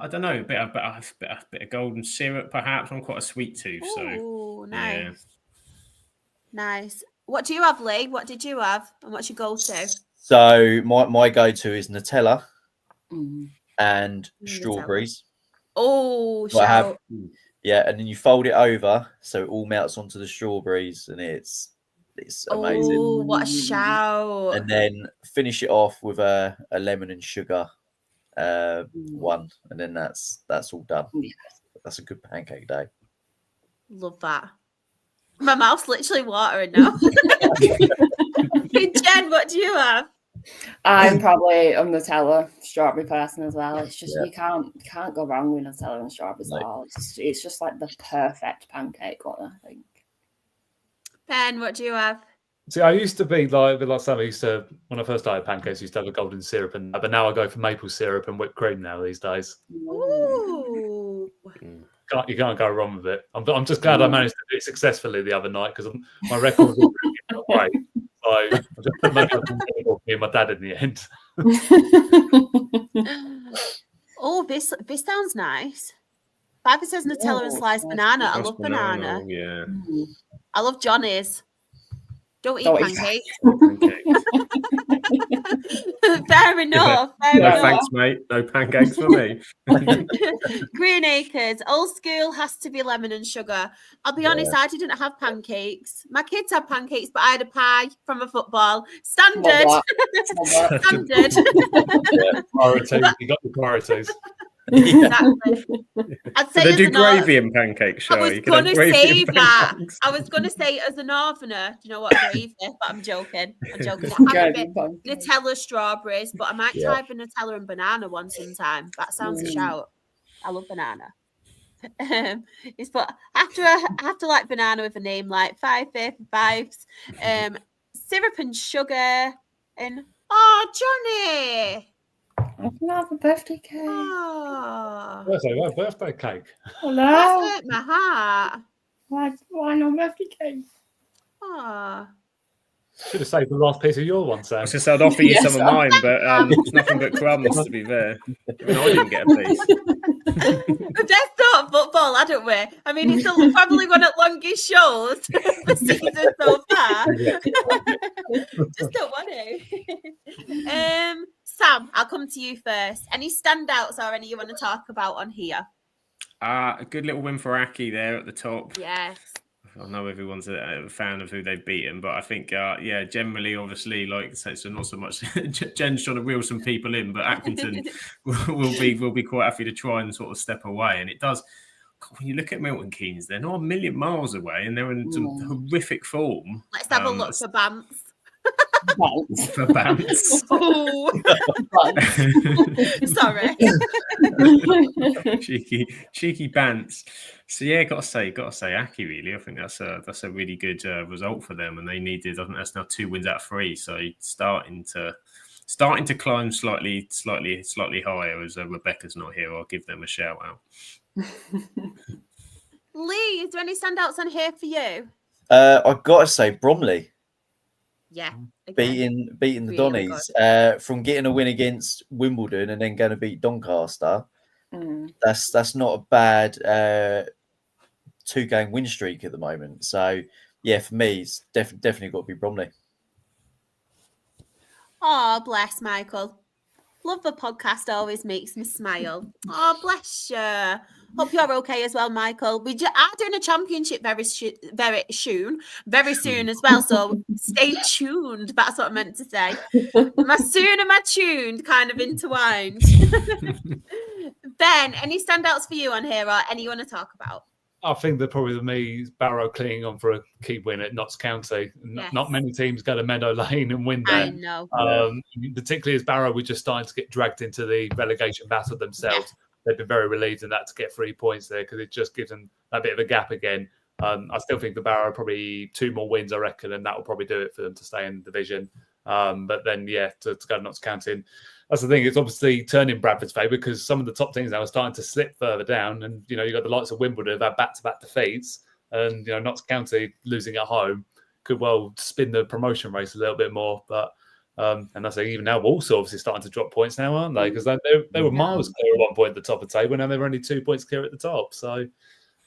don't know, a bit of golden syrup perhaps. I'm quite a sweet tooth, so nice. Yeah. Nice. What do you have, Lee? What did you have? And what's your go-to? So my go-to is Nutella and strawberries. Oh, so and then you fold it over so it all melts onto the strawberries, and it's amazing. Oh, what a shout! And then finish it off with a lemon and sugar one, and then that's all done. That's a good pancake day. Love that. My mouth's literally watering now. Jen, what do you have? I'm probably a Nutella strawberry person as well. It's just you can't go wrong with Nutella and strawberries at all. It's just like the perfect pancake one, I think. Ben, what do you have? See, I used to be like Sam. I used to, when I first started pancakes, I used to have a golden syrup, but now I go for maple syrup and whipped cream now these days. Ooh. You can't go wrong with it. I'm just glad I managed to do it successfully the other night, because my record was not great. So I just put me and my dad in the end. Oh, this sounds nice. Fivey says Nutella and sliced banana. I love banana. Yeah. I love Johnny's. Don't eat pancakes. Fair enough. Thanks, mate. No pancakes for me. Green Acres. Old school has to be lemon and sugar. I'll be honest, I didn't have pancakes. My kids had pancakes, but I had a pie from a football. Standard. Standard. Priorities. You got the priorities. Exactly. I'd say they do gravy and pancakes. I was going to say that. I was going to say as a northerner, do you know what gravy? But I'm joking. I have a bit Nutella strawberries, but I might try the Nutella and banana one sometime. That sounds a shout. I love banana. It's but after like banana with a name like Fives, syrup and sugar, and Johnny. I can have a birthday cake. Oh. Birthday cake. Hello. That's hurt my heart. Why no birthday cake? Oh. Should have saved the last piece of your one, Sam. I was just I'd offer you some of mine, but it's nothing but crumbs, to be fair. I didn't get a piece. Let's talk football, hadn't we? I mean, it's probably one of the longest shows the season so far. Just don't want to. Sam, I'll come to you first. Any standouts or any you want to talk about on here? A good little win for Aki there at the top. Yes. I know everyone's a fan of who they've beaten, but I think, generally, obviously, like so not so much. Jen's trying to reel some people in, but Accrington will be quite happy to try and sort of step away. And it does. God, when you look at Milton Keynes, they're not a million miles away, and they're in some horrific form. Let's have a look for Bants. For Bants. Oh, sorry. cheeky Bants. So yeah, gotta say, Aki really. I think that's a really good result for them, and they needed. I think that's now 2 wins out of 3, so starting to climb slightly higher. As Rebecca's not here, I'll give them a shout out. Lee, is there any standouts on here for you? I've got to say Bromley. Yeah, beating the really Donnies from getting a win against Wimbledon and then going to beat Doncaster. That's not a bad 2-game win streak at the moment. So yeah, for me, it's definitely got to be Bromley. Oh, bless Michael. Love the podcast. Always makes me smile. Oh, bless you. Hope you're okay as well, Michael. We are doing a championship very soon as well. So stay tuned. That's what I meant to say. My soon and my tuned kind of intertwined. Ben, any standouts for you on here or any you want to talk about? I think that probably me, Barrow clinging on for a key win at Notts County. Yes. Not many teams go to Meadow Lane and win there. I know. Particularly as Barrow were just starting to get dragged into the relegation battle themselves. They've been very relieved in that to get 3 points there because it just gives them a bit of a gap again. I still think the Barrow probably 2 more wins, I reckon, and that will probably do it for them to stay in the division. But then, to go to Notts County. That's the thing. It's obviously turning Bradford's favour because some of the top teams now are starting to slip further down. And, you've got the likes of Wimbledon who've had back-to-back defeats. And, Notts County losing at home could well spin the promotion race a little bit more. But and that's like even now Walsall obviously starting to drop points now, aren't they? Because they were miles clear at one point at the top of the table. Now they're only 2 points clear at the top. So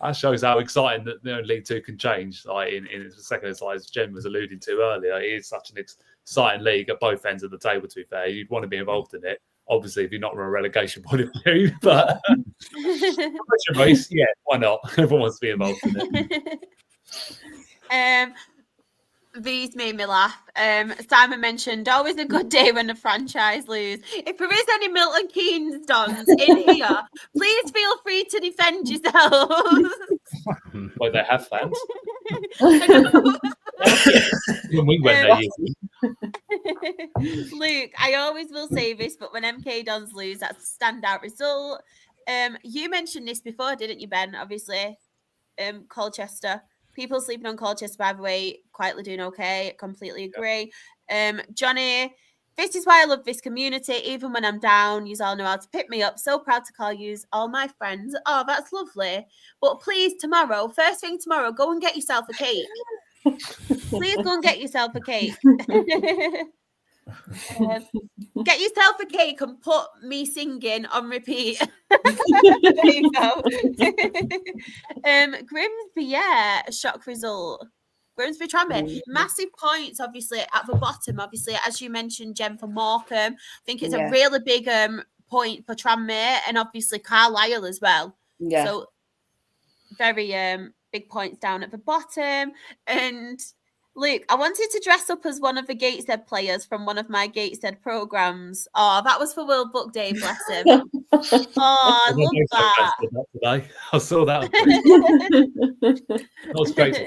that shows how exciting that League Two can change. Like in the second, as Jen was alluding to earlier, it is such an exciting league at both ends of the table. To be fair, you'd want to be involved in it. Obviously, if you're not from a relegation point of view, but promotion race, yeah, why not? Everyone wants to be involved in it. These made me laugh. Simon mentioned always a good day when the franchise lose. If there is any Milton Keynes dons in here, please feel free to defend yourselves. Well, they have fans. When we went there, Luke, I always will say this, but when MK dons lose, that's a standout result. You mentioned this before, didn't you, Ben? Obviously, Colchester. People sleeping on Colchester, by the way, quietly doing okay. Completely agree. Johnny, this is why I love this community. Even when I'm down, you all know how to pick me up. So proud to call you all my friends. Oh, that's lovely. But please, first thing tomorrow, go and get yourself a cake. Please go and get yourself a cake. Get yourself a cake and put me singing on repeat. There you go. Grimsby, yeah, a shock result. Grimsby Tranmere, massive points, obviously, at the bottom. Obviously, as you mentioned, Jen, for Morecambe. I think it's a really big point for Tranmere and obviously Carlisle as well. Yeah. So very big points down at the bottom. And Luke, I wanted to dress up as one of the Gateshead players from one of my Gateshead programs. Oh, that was for World Book Day, bless him. Oh, I love that. Today. I saw that. That was great.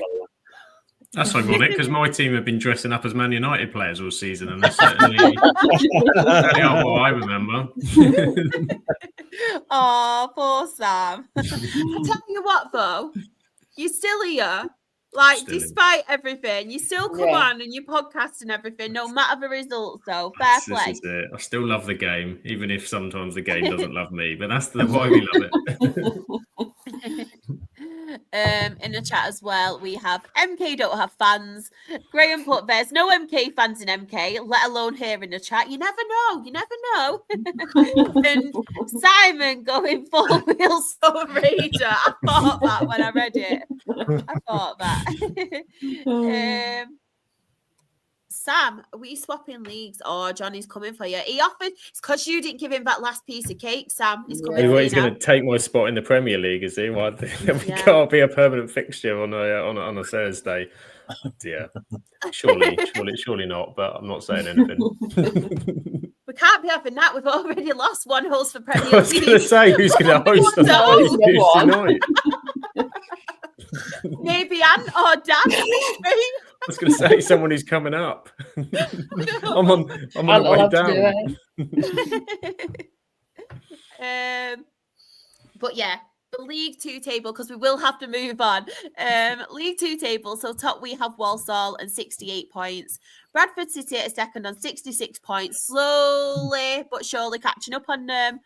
That's ironic because my team have been dressing up as Man United players all season, and that's certainly not what I remember. Oh, poor Sam. I'll tell you what, though, you're still here. Like, despite everything, you still come on and you podcast and everything, no matter the results, though. Fair play. This is it. I still love the game, even if sometimes the game doesn't love me. But that's why we love it. In the chat as well, we have MK don't have fans. Graham put there's no MK fans in MK, let alone here in the chat. You never know. And Simon going full wheel Stone Raider. I thought that when I read it. Sam, are we swapping leagues or Johnny's coming for you? He offered, it's because you didn't give him that last piece of cake, Sam. He's coming for you He's going to take my spot in the Premier League, is he? Well, we can't be a permanent fixture on a Thursday. Yeah, surely not. But I'm not saying anything. We can't be having that. We've already lost one host for Premier League. I was going to say, who's going to host tonight? Maybe Anne or Dan. I was going to say someone who's coming up. I'm on the way down. But yeah, the League 2 table, because we will have to move on. League 2 table. So top we have Walsall and 68 points. Bradford City at second on 66 points, slowly but surely catching up on them.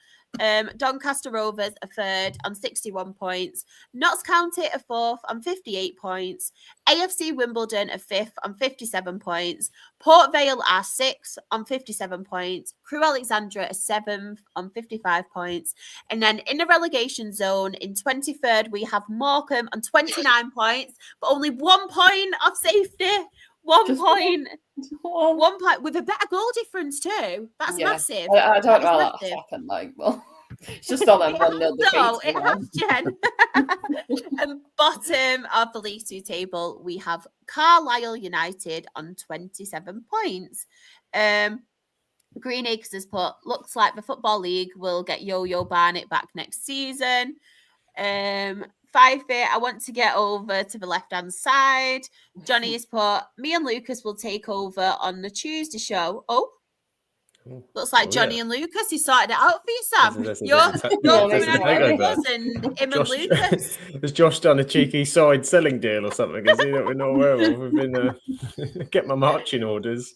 Doncaster Rovers are third on 61 points. Notts County are fourth on 58 points. AFC Wimbledon are fifth on 57 points. Port Vale are sixth on 57 points. Crewe Alexandra are seventh on 55 points. And then in the relegation zone in 23rd, we have Morecambe on 29 points, but only 1 point of safety. 1 point. 1 point with a better goal difference too. That's massive. I don't know how that happened. Like, well, it's just on them 1-0 defeats. No, it has, Jen. And bottom of the League 2 table, we have Carlisle United on 27 points. Green Acres has put, looks like the Football League will get Yo-Yo Barnett back next season. 5-8, I want to get over to the left-hand side. Johnny has put, me and Lucas will take over on the Tuesday show. Oh, looks like Johnny and Lucas. He sorted it out for you, Sam. You're coming on us and him and Lucas. Has Josh done a cheeky side selling deal or something? Is he that we're not aware of? We've been get my marching orders.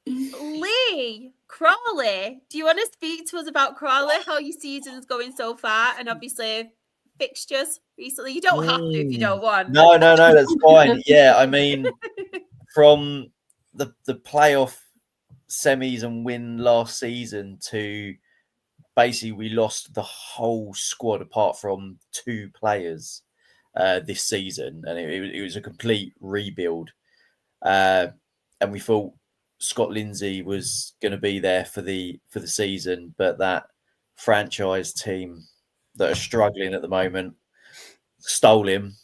Lee, Crawley, do you want to speak to us about Crawley, how your season's going so far, and obviously fixtures recently? You don't have to if you don't want. No, that's fine. Yeah, I mean, from the playoff semis and win last season to basically we lost the whole squad apart from 2 players this season, and it was a complete rebuild. And we thought Scott Lindsay was going to be there for the season, but that franchise team that are struggling at the moment stole him.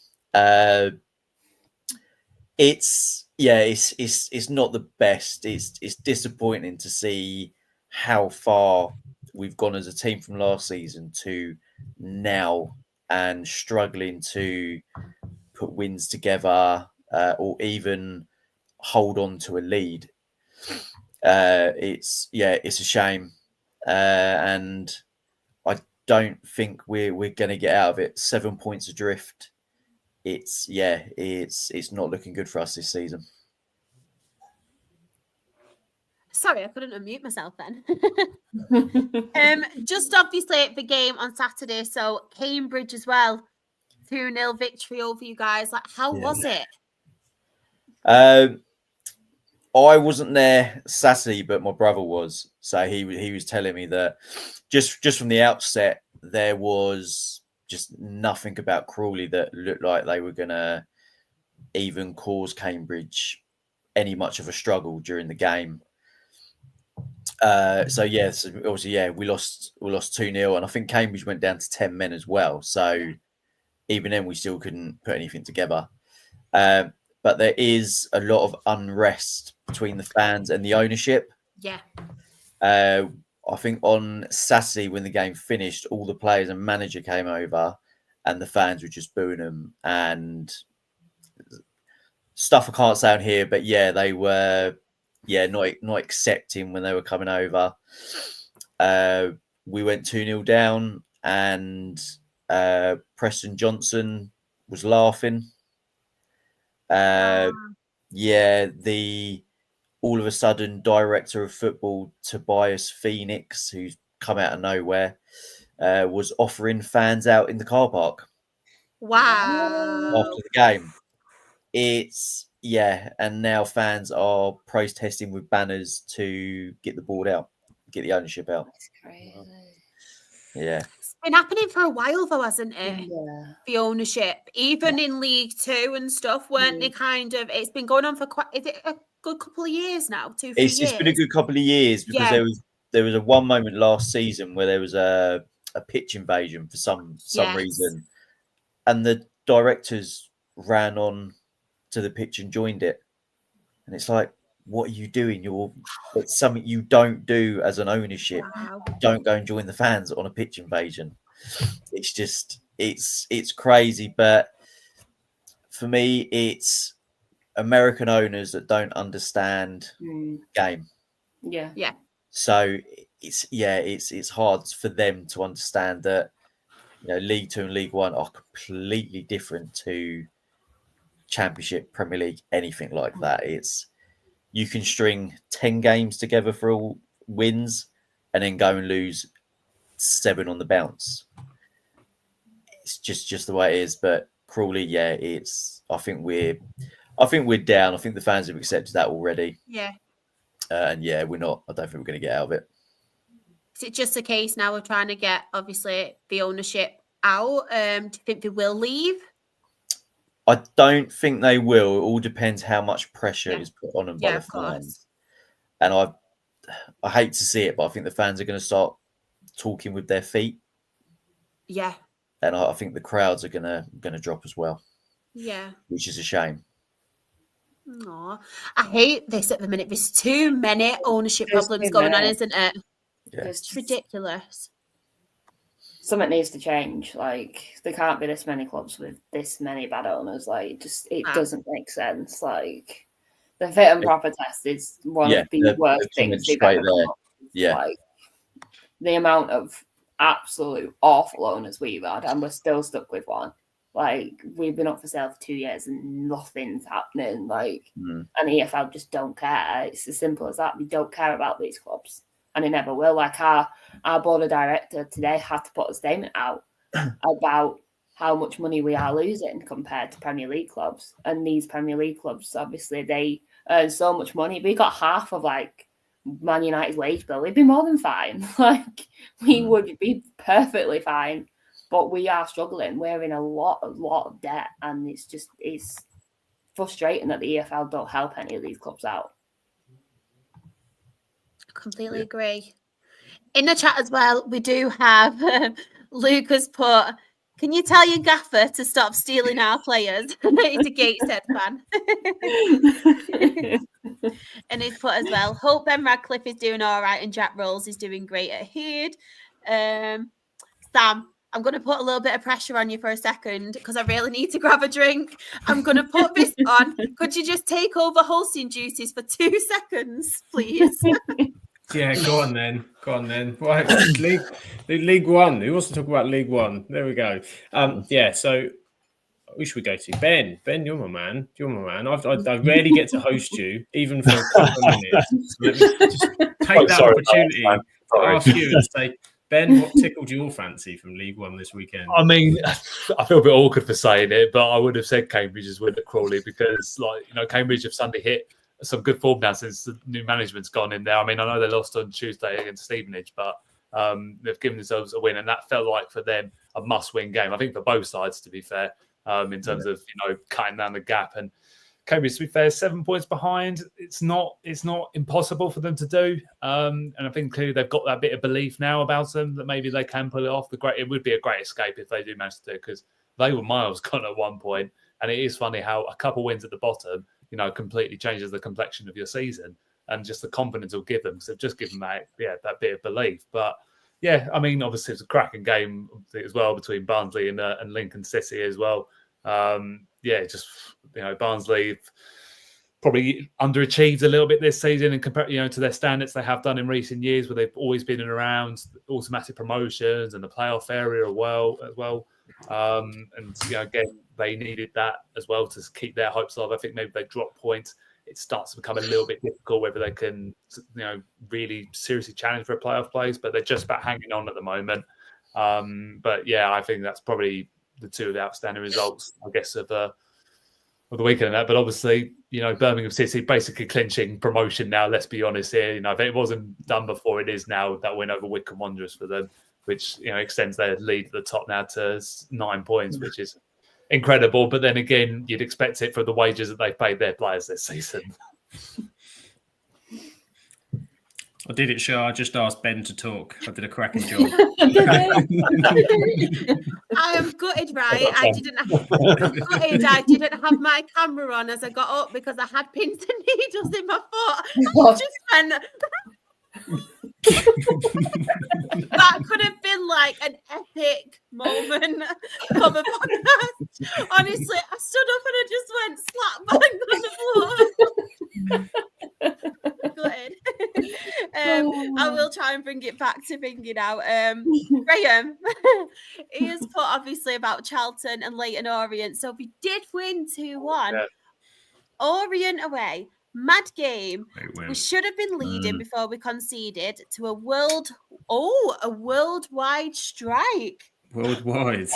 It's not the best. It's disappointing to see how far we've gone as a team from last season to now, and struggling to put wins together or even hold on to a lead. It's a shame, and I don't think we're going to get out of it. 7 points adrift. It's not looking good for us this season. Sorry, I couldn't unmute myself then. Just obviously the game on Saturday, so Cambridge as well. 2-0 victory over you guys. Like, how was it? I wasn't there Saturday, but my brother was. So he was telling me that just from the outset, there was just nothing about Crawley that looked like they were going to even cause Cambridge any much of a struggle during the game. So obviously, we lost 2-0, and I think Cambridge went down to 10 men as well. So even then, we still couldn't put anything together. But there is a lot of unrest between the fans and the ownership. Yeah. I think on Saturday, when the game finished, all the players and manager came over and the fans were just booing them and stuff I can't say on here. But yeah, they were not accepting when they were coming over. We went 2-0 down, and Preston Johnson was laughing. The all of a sudden director of football Tobias Phoenix, who's come out of nowhere, was offering fans out in the car park. Wow! After the game, and now fans are protesting with banners to get the board out, get the ownership out. That's crazy. Yeah. been happening for a while, though, hasn't it? Yeah. The ownership, even in League Two and stuff, weren't they kind of? It's been going on for quite. Is it a good couple of years now? 2-3 years. It's been a good couple of years because there was a one moment last season where there was a pitch invasion for some reason, and the directors ran on to the pitch and joined it, and it's like, what are you doing? It's something you don't do as an ownership. Wow. Don't go and join the fans on a pitch invasion. It's just it's crazy. But for me, it's American owners that don't understand game. Yeah. So it's hard for them to understand that, you know, League Two and League One are completely different to Championship, Premier League, anything like that. You can string 10 games together for all wins and then go and lose 7 on the bounce. It's just the way it is. But Crawley, I think we're down. I think the fans have accepted that already. Yeah. And we're not. I don't think we're going to get out of it. Is it just a case now of trying to get, obviously, the ownership out? Do you think they will leave? I don't think they will. It all depends how much pressure is put on them by the fans. And I hate to see it, but I think the fans are going to start talking with their feet. Yeah. And I think the crowds are going to drop as well. Yeah. Which is a shame. Aw, I hate this at the minute. There's too many ownership problems going on, isn't it? Yeah. It's ridiculous. Something needs to change. Like, there can't be this many clubs with this many bad owners. Like, it doesn't make sense. Like, the fit and proper test is one of the worst things you've ever done. Yeah. Like, the amount of absolute awful owners we've had, and we're still stuck with one. Like, we've been up for sale for 2 years and nothing's happening. Like, and EFL just don't care. It's as simple as that. We don't care about these clubs. And it never will. Like, our board of director today had to put a statement out about how much money we are losing compared to Premier League clubs. And these Premier League clubs, obviously, they earn so much money. We got half of, like, Man United's wage bill. We'd be more than fine. Like, we would be perfectly fine. But we are struggling. We're in a lot of debt. And it's frustrating that the EFL don't help any of these clubs out. Completely agree. In the chat as well, we do have Lucas put, can you tell your gaffer to stop stealing our players? He's a Gateshead fan. And he's put as well, hope Ben Radcliffe is doing all right and Jack Rolls is doing great at Heard. Sam, I'm going to put a little bit of pressure on you for a second because I really need to grab a drink. I'm going to put this on. Could you just take over hosting duties for 2 seconds, please? Yeah, go on then. Right, League One. Who wants to talk about League One? There we go. So who should we go to? Ben, you're my man. I rarely get to host you, even for a couple of minutes. So let me just take that opportunity to ask you and say, Ben, what tickled your fancy from League One this weekend? I mean, I feel a bit awkward for saying it, but I would have said Cambridge's win at Crawley because, Cambridge have suddenly hit some good form now since the new management's gone in there. I mean, I know they lost on Tuesday against Stevenage, but they've given themselves a win, and that felt like for them a must-win game. I think for both sides, to be fair, in terms of cutting down the gap. And Cambridge, to be fair, 7 points behind. It's not impossible for them to do. And I think clearly they've got that bit of belief now about them that maybe they can pull it off. It would be a great escape if they do manage to do it because they were miles gone at one point. And it is funny how a couple wins at the bottom, completely changes the complexion of your season and just the confidence it'll give them. So just give them that bit of belief. But yeah, I mean, obviously it's a cracking game as well between Barnsley and Lincoln City as well. Barnsley probably underachieved a little bit this season and compared, to their standards they have done in recent years, where they've always been in around automatic promotions and the playoff area as well. Again, they needed that as well to keep their hopes alive. I think maybe they drop points. It starts to become a little bit difficult whether they can, really seriously challenge for a playoff place. But they're just about hanging on at the moment. I think that's probably the two of the outstanding results, I guess, of the weekend. But obviously, Birmingham City basically clinching promotion now. Let's be honest here. If it wasn't done before, it is now, that win over Wycombe Wanderers for them. which extends their lead at the top now to 9 points, which is incredible. But then again, you'd expect it for the wages that they've paid their players this season. I did it, Shah. I just asked Ben to talk. I did a cracking job. I am gutted, right? I didn't have my camera on as I got up because I had pins and needles in my foot. I just went... That could have been like an epic moment of a podcast. Honestly, I stood up and I just went slap bang on the floor. Good. I will try and bring it back to thinking out. Graham, he has put obviously about Charlton and Leyton Orient. So we did win 2-1. Yeah. Orient away. Mad game. We should have been leading before we conceded to a worldwide strike. Worldwide.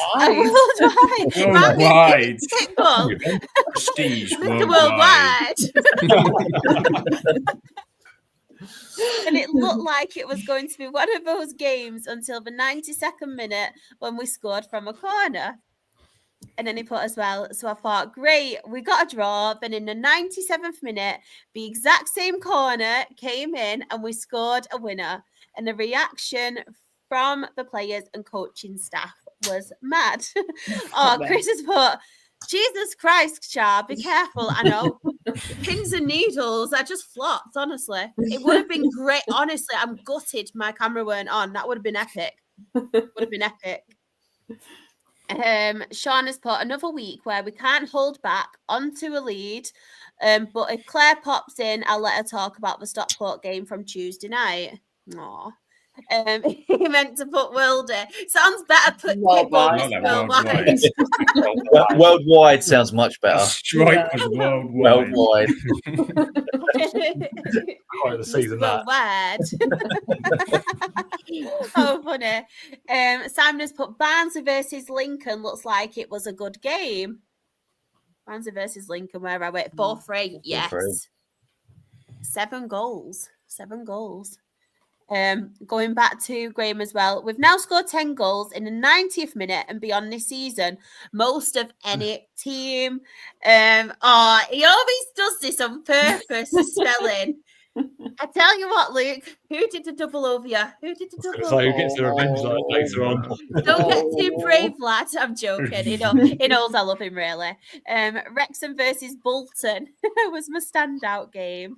Worldwide. Prestige. Worldwide. And it looked like it was going to be one of those games until the 92nd minute when we scored from a corner. And then he put as well. So I thought, great, we got a draw. Then in the 97th minute, the exact same corner came in and we scored a winner. And the reaction from the players and coaching staff was mad. Chris has put, Jesus Christ, Char, be careful. I know. Pins and needles, I just flopped, honestly. It would have been great. Honestly, I'm gutted my camera weren't on. That would have been epic. Sean has put another week where we can't hold back onto a lead. But if Claire pops in, I'll let her talk about the Stockport game from Tuesday night. Aww. He meant to put Wilder. Sounds better. Put worldwide. Worldwide sounds much better. Strike was worldwide. Quite the season worldwide. Oh, funny. Simon has put Barnsley versus Lincoln. Looks like it was a good game. Barnsley versus Lincoln, where I went 4-3. Yes. 4-3. 7 goals. Going back to Graham as well, we've now scored 10 goals in the 90th minute and beyond this season, most of any team. He always does this on purpose, spelling. I tell you what, Luke, who did the double over you? Who gets the revenge later on? Don't get too brave, lad. I'm joking. He knows I love him, really. Wrexham versus Bolton was my standout game.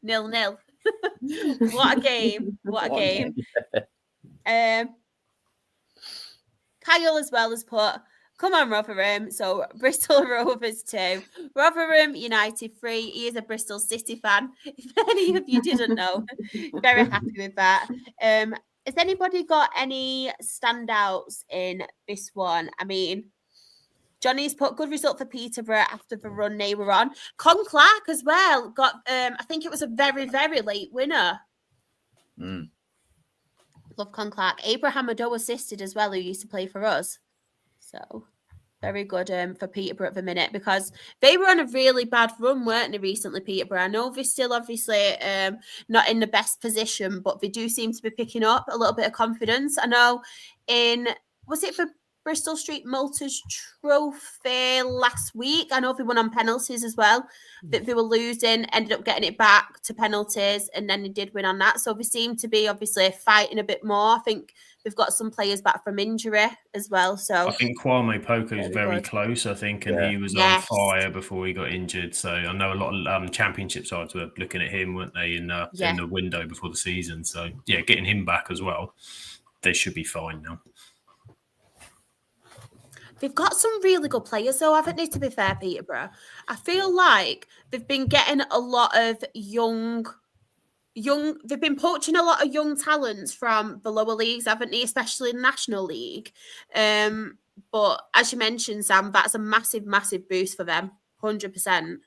0-0. What a game. Kyle as well has put, come on, Rotherham. So Bristol Rovers 2. Rotherham United 3. He is a Bristol City fan. If any of you didn't know, very happy with that. Has anybody got any standouts in this one? I mean, Johnny's put good result for Peterborough after the run they were on. Con Clark as well got, I think it was a very, very late winner. Love Con Clark. Abraham Ado assisted as well, who used to play for us. So very good for Peterborough at the minute, because they were on a really bad run, weren't they, recently, Peterborough? I know they're still obviously not in the best position, but they do seem to be picking up a little bit of confidence. I know was it for Bristol Street Malters Trophy last week? I know they won on penalties as well. That they were losing, ended up getting it back to penalties, and then they did win on that. So they seem to be obviously fighting a bit more. I think they've got some players back from injury as well. So I think Kwame Poku is very close, I think, and he was on fire before he got injured. So I know a lot of championship sides were looking at him, weren't they, in the window before the season. So yeah, getting him back as well, they should be fine now. They've got some really good players, though, haven't they, to be fair, Peterborough? I feel like they've been getting a lot of young, they've been poaching a lot of young talents from the lower leagues, haven't they, especially in the National League. But as you mentioned, Sam, that's a massive, massive boost for them, 100%.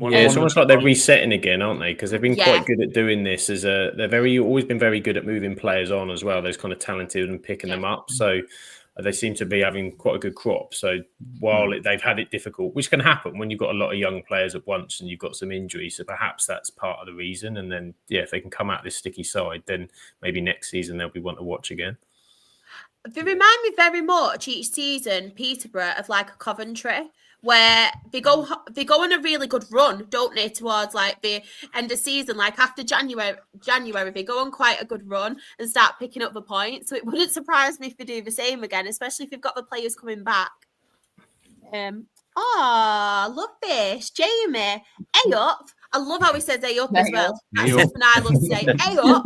It's almost like they're resetting again, aren't they? Because they've been quite good at doing this. They're always been very good at moving players on as well. Those kind of talented and picking them up. So they seem to be having quite a good crop. So while they've had it difficult, which can happen when you've got a lot of young players at once and you've got some injuries, so perhaps that's part of the reason. And then, if they can come out this sticky side, then maybe next season they'll be one to watch again. They remind me very much each season, Peterborough, of like a Coventry, where they go on a really good run, don't they, towards like the end of season. Like after January, they go on quite a good run and start picking up the points. So it wouldn't surprise me if they do the same again, especially if you've got the players coming back. Love this. Jamie, hey up. I love how he says hey up as well. That's something I love to say. Hey up.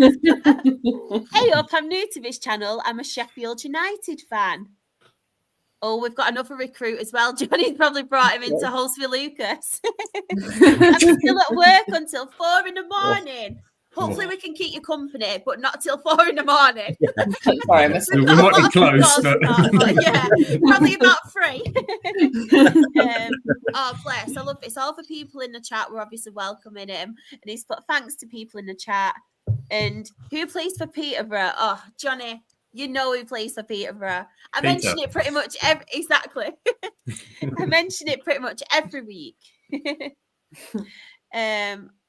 Hey up, I'm new to this channel. I'm a Sheffield United fan. Oh, we've got another recruit as well. Johnny's probably brought him into Holsby Lucas. I'm still at work until 4 a.m. Hopefully we can keep you company, but not till 4 a.m. Sorry, we might be close, but yeah, probably about 3. Oh, bless! I love this. All the people in the chat were obviously welcoming him, and he's put thanks to people in the chat. And who plays for Peterborough? Oh, Johnny, you know who plays for Peterborough. I mention it pretty much exactly. I mention it pretty much every week.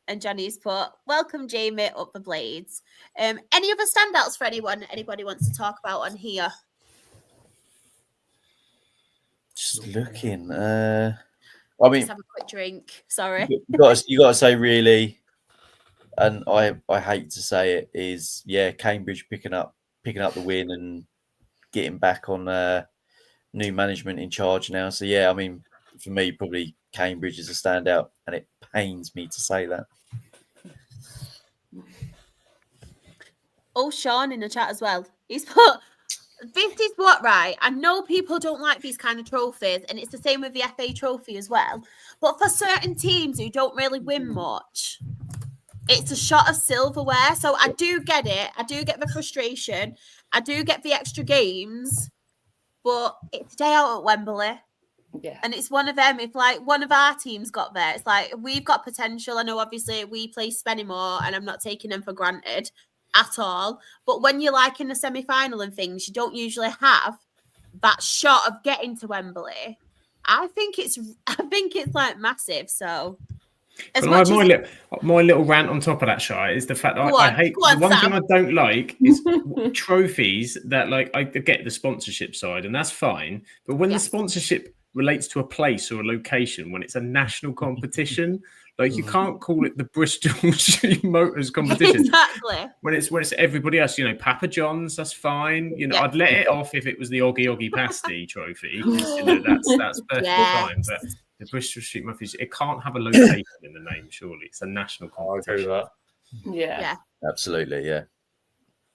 And Johnny's put, welcome, Jamie, up the Blades. Any other standouts for anyone? Anybody wants to talk about on here? Just looking. I mean, just have a quick drink. Sorry. You got to say really, and I hate to say it, is Cambridge picking up the win and getting back on new management in charge now. So I mean, for me, probably Cambridge is a standout, and it pains me to say that. Oh, Sean in the chat as well. He's put, this is what, right? I know people don't like these kind of trophies, and it's the same with the FA trophy as well. But for certain teams who don't really win much, it's a shot of silverware. So I do get it. I do get the frustration. I do get the extra games. But it's a day out at Wembley. Yeah. And it's one of them. If like one of our teams got there, it's like we've got potential. I know obviously we play Spennymoor and I'm not taking them for granted at all. But when you're like in the semi-final and things, you don't usually have that shot of getting to Wembley. I think it's like massive. So my little rant on top of that, Shai, is the fact that I hate the one thing I don't like is trophies that like I get the sponsorship side and that's fine. But when the sponsorship relates to a place or a location, when it's a national competition, like you can't call it the Bristol Motors competition. Exactly. When it's everybody else, Papa John's, that's fine. I'd let it off if it was the Oggy Pasty trophy. That's perfectly fine. But the Bristol Street Muffins, it can't have a location in the name, surely. It's a national competition. I agree with that. Yeah. Absolutely, yeah.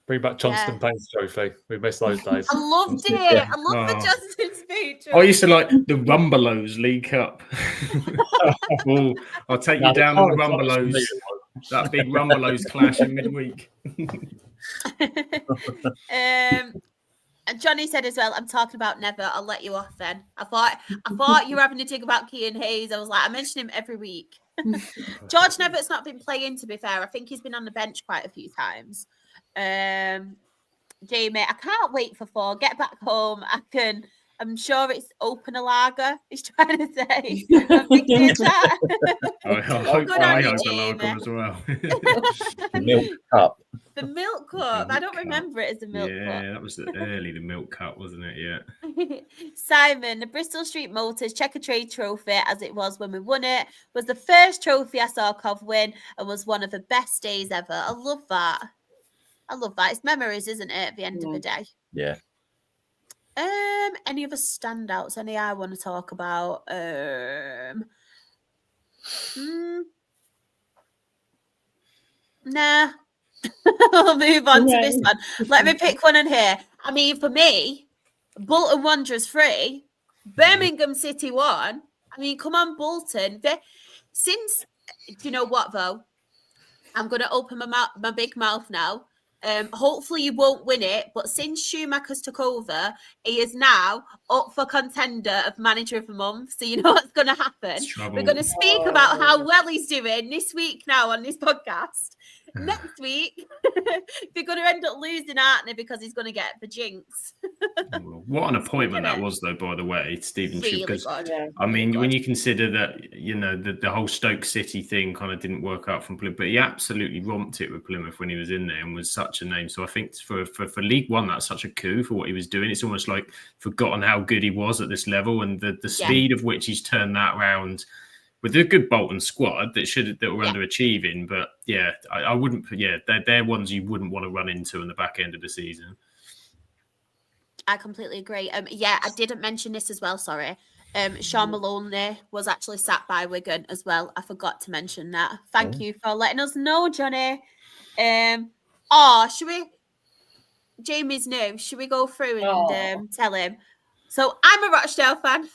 Bring back Johnston Paints trophy. We missed those days. I loved it. I love the Johnston speech. I used to like the Rumbelows League Cup. I'll take you down on the Rumbelows. That big Rumbelows clash in midweek. And Johnny said as well, I'm talking about Never. I'll let you off then. I thought you were having to think about Kean Hayes. I was like, I mention him every week. George Nevert's not been playing, to be fair. I think he's been on the bench quite a few times. Jamie, I can't wait for 4. Get back home. I'm sure it's open a lager. He's trying to say. I'm thinking that. I hope a lager as well. The milk cup. The milk cup. I don't remember it as the milk cup. Yeah, that was the milk cup, wasn't it? Yeah. Simon, the Bristol Street Motors Checker Trade Trophy, as it was when we won it, was the first trophy I saw Cov win and was one of the best days ever. I love that. It's memories, isn't it, at the end of the day? Yeah. Any other standouts? Any I want to talk about? Nah. I'll move on to this one. Let me pick one in here. I mean, for me, Bolton Wanderers 3, Birmingham City 1. I mean, come on, Bolton. Do you know what, though? I'm going to open my big mouth now. Hopefully you won't win it, but since Schumacher's took over, he is now up for contender of Manager of the Month. So you know what's going to happen. We're going to speak about how well he's doing this week now on this podcast. Next week, they're going to end up losing, aren't they? Because he's going to get the jinx. What an appointment that was, though, by the way, Stephen Chu. Really Because, good. I mean, Really when good. you consider that, you know, the whole Stoke City thing kind of didn't work out from Plymouth, but he absolutely romped it with Plymouth when he was in there and was such a name. So I think for League One, that's such a coup for what he was doing. It's almost like forgotten how good he was at this level and the speed of which he's turned that around with a good Bolton squad that were underachieving. But yeah, I wouldn't put, they're ones you wouldn't want to run into in the back end of the season. I completely agree. I didn't mention this as well, sorry. Sean Maloney was actually sat by Wigan as well. I forgot to mention that. Thank you for letting us know, Johnny. Should we? Jamie's new. Should we go through and tell him? So I'm a Rochdale fan.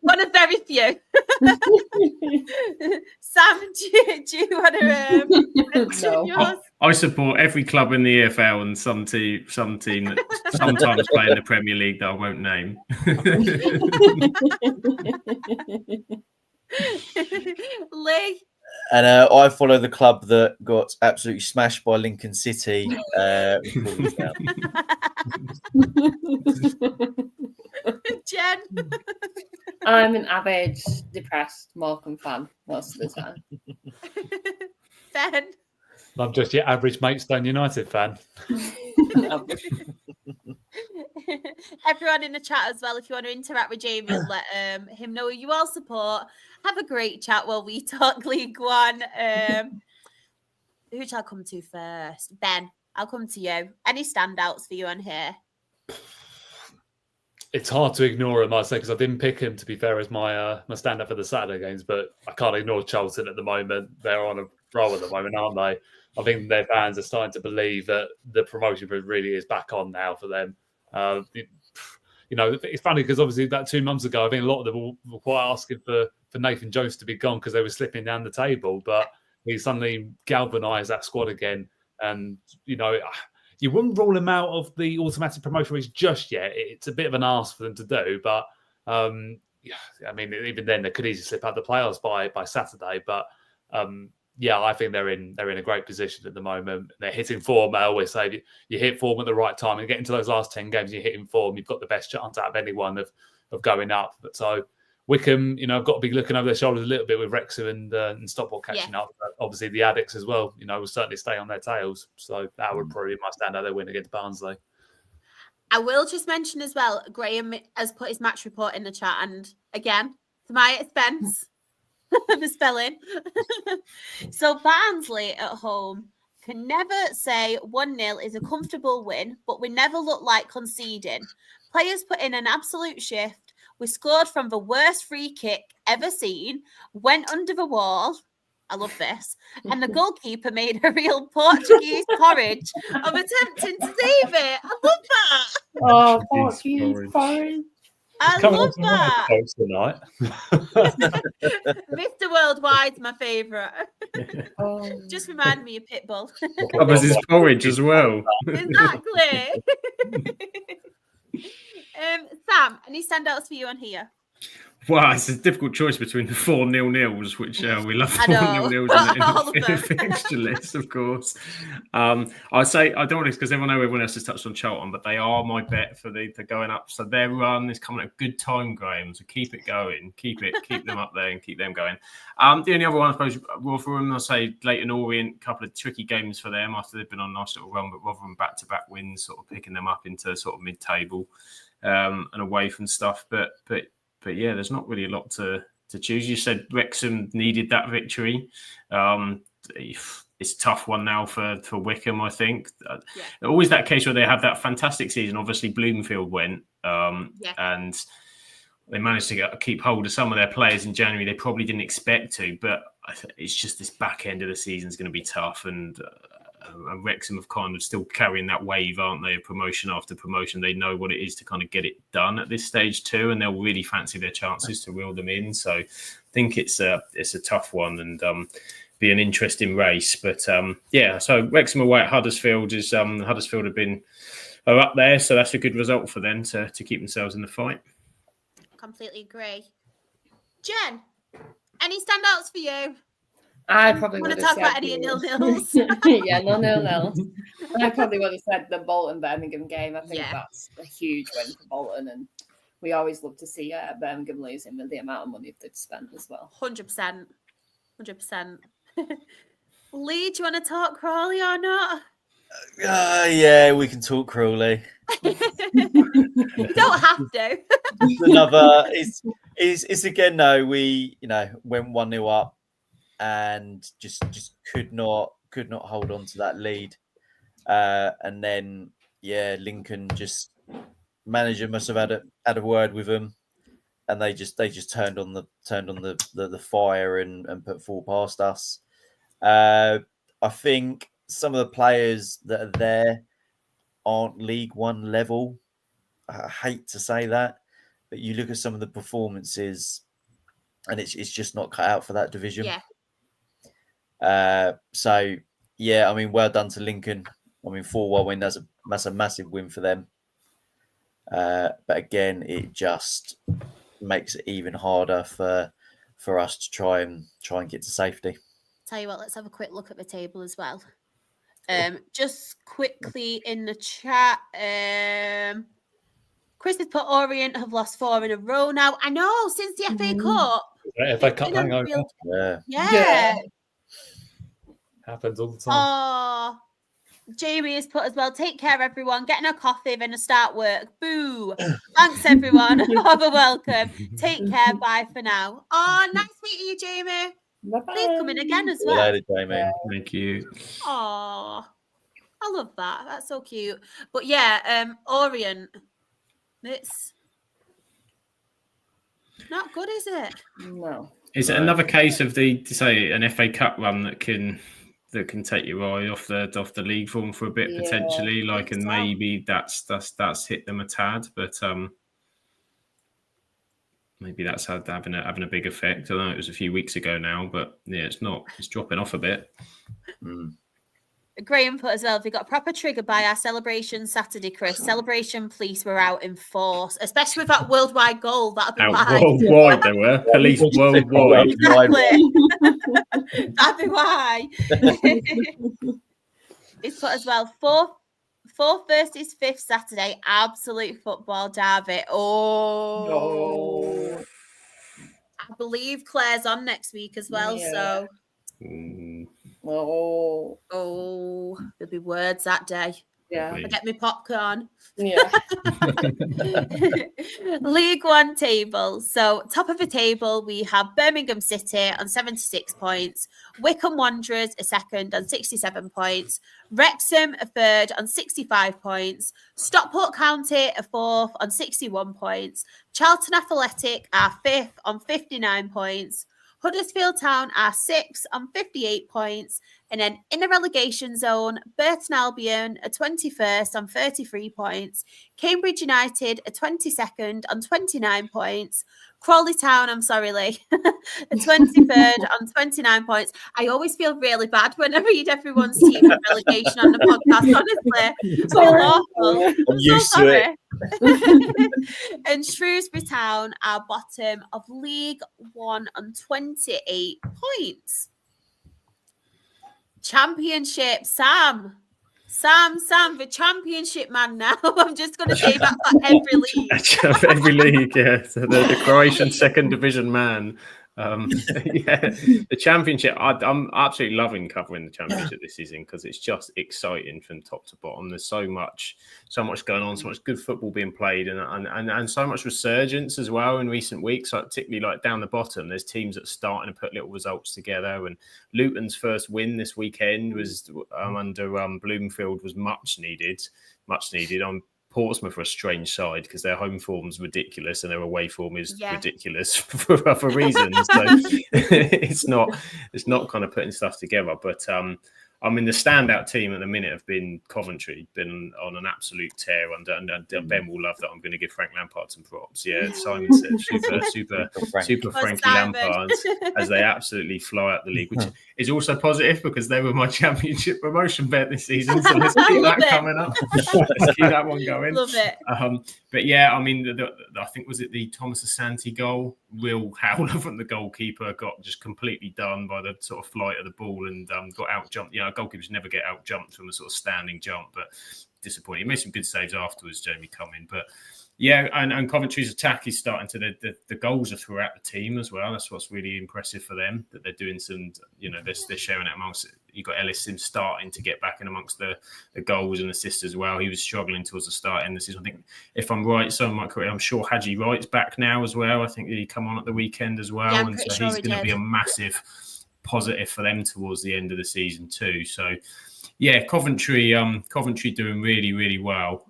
one of very few. Sam, do you want to mention yours? I support every club in the EFL and some team that sometimes play in the Premier League that I won't name. Lee? And I follow the club that got absolutely smashed by Lincoln City. Jen? I'm an average, depressed Morecambe fan most of the time. Ben? I'm just your average Maidstone United fan. Everyone in the chat as well, if you want to interact with Jamie and let him know who you all support, have a great chat while we talk League One. Who shall I come to first? Ben, I'll come to you. Any standouts for you on here? It's hard to ignore him, I'd say, because I didn't pick him, to be fair, as my standout for the Saturday games, but I can't ignore Charlton at the moment. They're on a roll at the moment, aren't they? I think their fans are starting to believe that the promotion really is back on now for them. It's funny because obviously that 2 months ago, I think a lot of them were quite asking for Nathan Jones to be gone because they were slipping down the table, but he suddenly galvanised that squad again. And, you wouldn't rule him out of the automatic promotion race just yet. It's a bit of an ask for them to do, but even then they could easily slip out the playoffs by Saturday. But I think they're in a great position at the moment. They're hitting form. I always say you hit form at the right time and get into those last 10 games. You're hitting form. You've got the best chance out of anyone of going up. But so Wickham, I've got to be looking over their shoulders a little bit with Wrexham and Stockport catching up. But obviously the Addicts as well, will certainly stay on their tails. So that would probably be my standout. They win against Barnsley. I will just mention as well, Graham has put his match report in the chat, and again, to my expense, the spelling. So Barnsley at home can never say 1-0 is a comfortable win, but we never look like conceding. Players put in an absolute shift. We scored from the worst free kick ever seen, went under the wall. I love this. And the goalkeeper made a real Portuguese porridge of attempting to save it. I love that. Oh, Portuguese porridge. I love that. Tonight. Mr. Worldwide's my favourite. Just remind me of Pitbull. Covers his porridge as well. Exactly. Sam, any standouts for you on here? Well, it's a difficult choice between the 4 0-0s, which we love 4 0-0s in the fixture list, of course. I'd say, I don't want to, because everyone else has touched on Charlton, but they are my bet for going up. So their run is coming at a good time, Graham. So keep it going, keep them up there and keep them going. The only other one, I suppose, Rotherham, I'll say Leyton Orient, couple of tricky games for them after they've been on a nice little run, but Rotherham back-to-back wins, sort of picking them up into sort of mid-table and away from stuff. But yeah, there's not really a lot to choose. You said Wrexham needed that victory. It's a tough one now for Wickham, I think. Always that case where they have that fantastic season. Obviously, Bloomfield went and they managed to keep hold of some of their players in January. They probably didn't expect to, but it's just this back end of the season is going to be tough. And Wrexham have kind of still carrying that wave, aren't they? Promotion after promotion. They know what it is to kind of get it done at this stage too, and they'll really fancy their chances to reel them in. So I think it's a tough one and be an interesting race. But so Wrexham away at Huddersfield is Huddersfield are up there, so that's a good result for them to keep themselves in the fight. Completely agree. Jen, any standouts for you? I probably want would to have talk about said any nil-nils? Yeah, no nil-nils. I probably would have said the Bolton-Birmingham game. I think that's a huge win for Bolton, and we always love to see Birmingham losing with the amount of money they've spent as well. 100%. 100%. Lee, do you want to talk Crawley or not? Yeah, we can talk Crawley. You don't have to. It's again though, we went 1-0 up and just could not hold on to that lead. And then Lincoln manager must have had a word with them, and they just turned on the fire and put 4 past us. I think some of the players that are there aren't League One level. I hate to say that, but you look at some of the performances, and it's just not cut out for that division. Yeah. So I mean, well done to Lincoln. I mean, 4-1 win. That's a massive win for them. But again, it just makes it even harder for us to try and get to safety. Tell you what, let's have a quick look at the table as well. Just quickly in the chat, Chris has put Orient have lost 4 in a row now. I know, since the FA Cup. FA Cup hangover. Yeah. Happens all the time. Oh, Jamie has put as well, take care, everyone. Getting a coffee, then a start work. Boo. Thanks, everyone. Have a welcome. Take care. Bye for now. Oh, nice meeting you, Jamie. Bye-bye. Please come in again as well. Later, Jamie. Thank you. Oh, I love that. That's so cute. But yeah, Orient, it's not good, is it? No. Is it another case of an FA Cup run that can take your eye off the league form for a bit potentially? And maybe that's hit them a tad, but maybe that's having a big effect. I know it was a few weeks ago now, but it's dropping off a bit. Graham put as well, we got proper triggered by our celebration Saturday, Chris. Celebration police were out in force, especially with that worldwide goal. That'll be why. Worldwide, there were police worldwide. Exactly. That'd be why. It's put as well, fourth versus 5th Saturday, absolute football derby. Oh. I believe Claire's on next week as well, so. Oh, there'll be words that day. Yeah. I get me popcorn. Yeah. League One table. So top of the table, we have Birmingham City on 76 points. Wycombe Wanderers a second on 67 points. Wrexham a third on 65 points. Stockport County a fourth on 61 points. Charlton Athletic are 5th on 59 points. Huddersfield Town are 6th on 58 points. And then in the relegation zone, Burton Albion are 21st on 33 points. Cambridge United are 22nd on 29 points. Crawley Town, I'm sorry, Lee, are 23rd on 29 points. I always feel really bad when I read everyone's team in relegation on the podcast, honestly. It's awful. I'm used to it. And Shrewsbury Town are bottom of League One on 28 points. Championship, Sam, the championship man now. I'm just going to say that for every league. Every league, yeah. So the Croatian second division man. The championship. I'm absolutely loving covering the championship this season because it's just exciting from top to bottom. There's so much going on, so much good football being played, and so much resurgence as well in recent weeks. Like particularly down the bottom, there's teams that are starting to put little results together. And Luton's first win this weekend was under Bloomfield was much needed. Portsmouth are a strange side because their home form is ridiculous and their away form is ridiculous for other reasons. So it's not kind of putting stuff together. But I mean, the standout team at the minute have been Coventry, been on an absolute tear. And Ben will love that. I'm going to give Frank Lampard some props. Yeah, Simon said super Frankie Lampard as they absolutely fly out the league, which is also positive because they were my championship promotion bet this season. So let's keep that coming up. Let's keep that one going. Love it. But yeah, I mean, I think was it the Thomas Asante goal real howler from the goalkeeper. Got just completely done by the sort of flight of the ball and got out jumped. Goalkeepers never get out jumped from a sort of standing jump, but disappointing. He made some good saves afterwards, Jamie Cumming, but. Yeah, and Coventry's attack is starting to the goals are throughout the team as well. That's what's really impressive for them, that they're doing some, they're sharing it amongst. You got Ellis Sims starting to get back in amongst the goals and assists as well. He was struggling towards the start in the season. I think, if I'm right, someone might correct. I'm sure Haji Wright's back now as well. I think he come on at the weekend as well, and so he's going to be a massive positive for them towards the end of the season too. So, yeah, Coventry doing really, really well.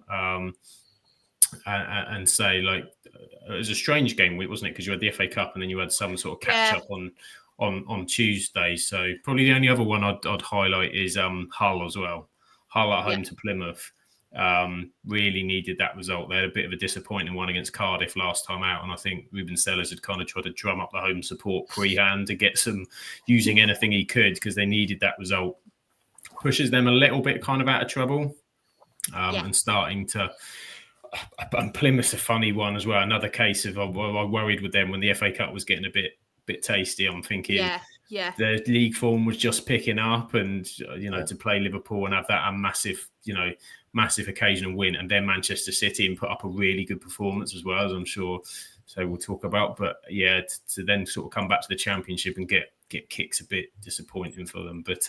And say, like, it was a strange game week, wasn't it? Because you had the FA Cup and then you had some sort of catch up on Tuesday. So probably the only other one I'd highlight is Hull as well. Hull at home to Plymouth. Really needed that result. They had a bit of a disappointing one against Cardiff last time out, and I think Ruben Sellers had kind of tried to drum up the home support pre-hand to get some using anything he could, because they needed that result. Pushes them a little bit kind of out of trouble, and starting to. And Plymouth's a funny one as well. Another case of I worried with them when the FA Cup was getting a bit tasty. I'm thinking the league form was just picking up, and to play Liverpool and have that massive occasional win, and then Manchester City and put up a really good performance as well, as I'm sure we'll talk about. But yeah, to then sort of come back to the Championship and get kicks a bit disappointing for them. But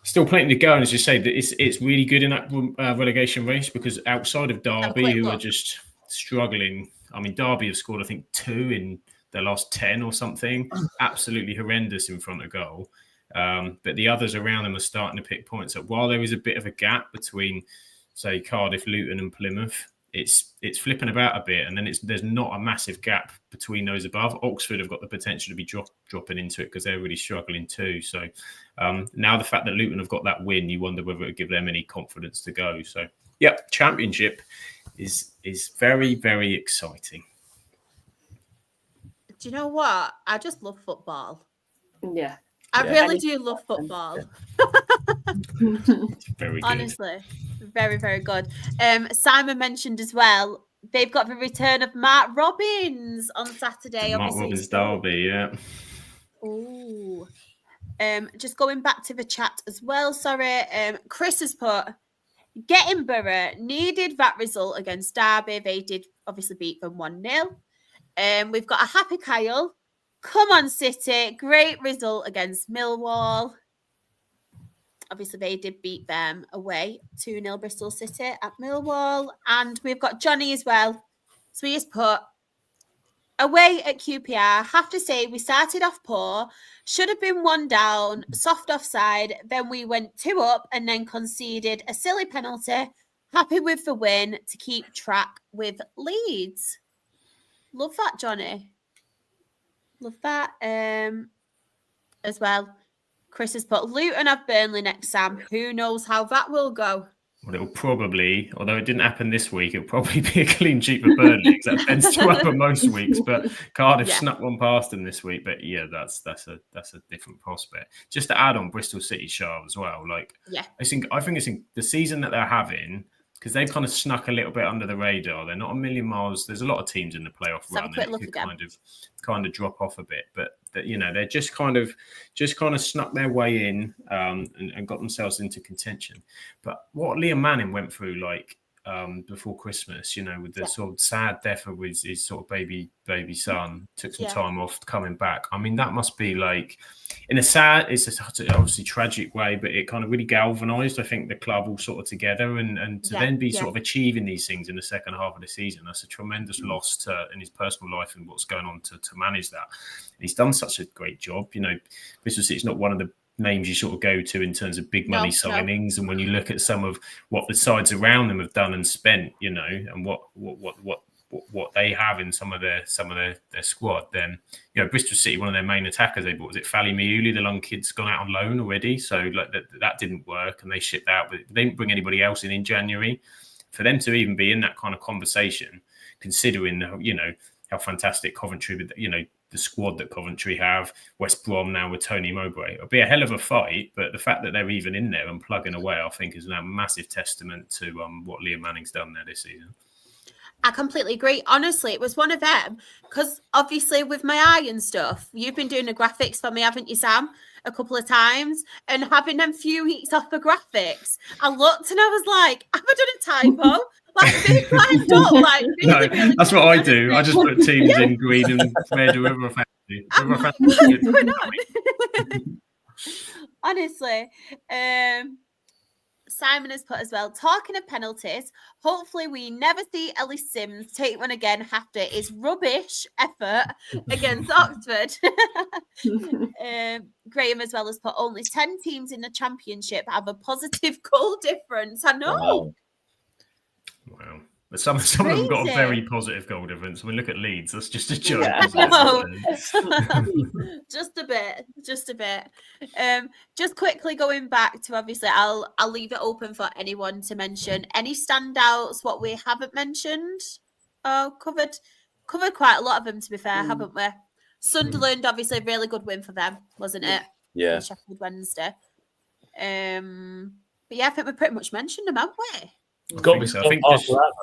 still plenty to go, and as you say, that it's really good in that relegation race, because outside of Derby, who are just struggling. I mean, Derby have scored, I think, 2 in their last 10 or something. Absolutely horrendous in front of goal. But the others around them are starting to pick points up. While there is a bit of a gap between, say, Cardiff, Luton and Plymouth, it's flipping about a bit, and then there's not a massive gap between those above. Oxford have got the potential to be dropping into it, because they're really struggling too. So now the fact that Luton have got that win, you wonder whether it would give them any confidence to go. So yeah, Championship is very, very exciting. Do you know what? I just love football. Yeah. I really do love football. Very good. Honestly, very, very good. Simon mentioned as well, they've got the return of Mark Robbins on Saturday. Mark Robbins derby, yeah. Ooh. Just going back to the chat as well, sorry. Chris has put, getting Borough needed that result against Derby. They did obviously beat them 1-0. We've got a happy Kyle. Come on, City. Great result against Millwall. Obviously, they did beat them away 2-0 Bristol City at Millwall. And we've got Johnny as well. So he has put, away at QPR, have to say we started off poor. Should have been 1 down, soft offside. Then we went 2 up and then conceded a silly penalty. Happy with the win to keep track with Leeds. Love that, Johnny. Love that as well. Chris has put, Luton have Burnley next, Sam. Who knows how that will go? Well, it'll probably, although it didn't happen this week, it'll probably be a clean sheet for Burnley, because that tends to happen most weeks. But Cardiff snuck one past them this week. But yeah, that's a different prospect. Just to add on Bristol City, Sharp as well. I think it's in the season that they're having, because they've kind of snuck a little bit under the radar. They're not a million miles. There's a lot of teams in the playoff run that could kind of drop off a bit, but they're just kind of snuck their way in and got themselves into contention. But what Liam Manning went through, before Christmas, with the sort of sad death of his sort of baby son, took some time off, coming back. I mean, that must be it's obviously tragic way, but it kind of really galvanised, I think, the club all sort of together, and to then be sort of achieving these things in the second half of the season, that's a tremendous loss in his personal life and what's going on to manage that. And he's done such a great job. Bristol City's not one of the names you sort of go to in terms of big money signings, and when you look at some of what the sides around them have done and spent, and what they have in some of their squad, then Bristol City, one of their main attackers they bought, was it Fally Miuli, the young kid's gone out on loan already, so that didn't work, and they shipped out, but they didn't bring anybody else in January. For them to even be in that kind of conversation, considering how fantastic Coventry, the squad that Coventry have, West Brom now with Tony Mowbray. It'll be a hell of a fight, but the fact that they're even in there and plugging away, I think, is a massive testament to what Liam Manning's done there this season. I completely agree. Honestly, it was one of them because obviously with my eye and stuff, you've been doing the graphics for me, haven't you, Sam? A couple of times, and having them few weeks off the graphics, I looked and I was like, have I done a typo? Like being lined up, like really, really that's what I do. I just put teams in green and red whoever I fancy. What's going on? Honestly, Simon has put as well, talking of penalties, hopefully we never see Ellis Sims take one again after his rubbish effort against Oxford. Graham as well has put, only 10 teams in the Championship have a positive goal difference. I know. Wow. But some of them got a very positive goal difference. I mean, look at Leeds. That's just a joke. Yeah. Just a bit. Just quickly going back to, obviously, I'll leave it open for anyone to mention any standouts. What we haven't mentioned. Covered quite a lot of them, to be fair, haven't we? Sunderland, obviously, a really good win for them, wasn't it? Yeah. Sheffield Wednesday. But yeah, I think we pretty much mentioned them, haven't we? It's got to be so. I think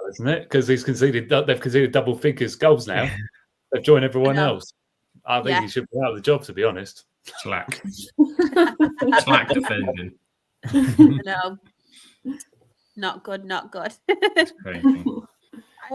isn't it? Because they've conceded double figures goals now. They've joined everyone else. I think he should be out of the job, to be honest. Slack defending. No, not good.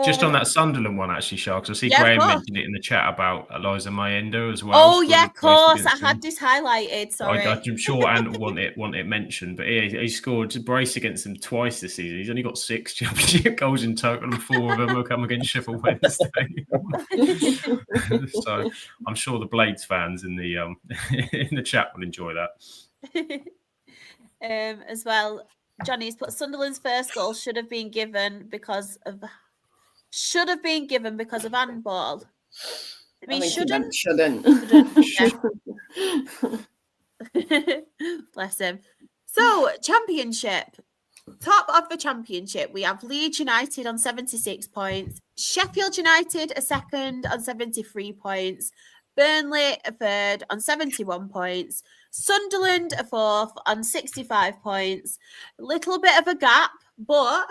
Just on that Sunderland one, actually, Sharks. I see Graham mentioned it in the chat about Eliza Mayendo as well. Oh yeah, of course. I had this highlighted. Sorry, I'm sure Ant want it mentioned, but he scored a brace against them twice this season. He's only got 6 Championship goals in total, and 4 of them will come against Sheffield Wednesday. So I'm sure the Blades fans in the chat will enjoy that. As well, Johnny's put Sunderland's first goal should have been given because of handball. I mean, shouldn't. Bless him. So, Championship. Top of the Championship, we have Leeds United on 76 points. Sheffield United a second on 73 points. Burnley a third on 71 points. Sunderland a fourth on 65 points. A little bit of a gap, but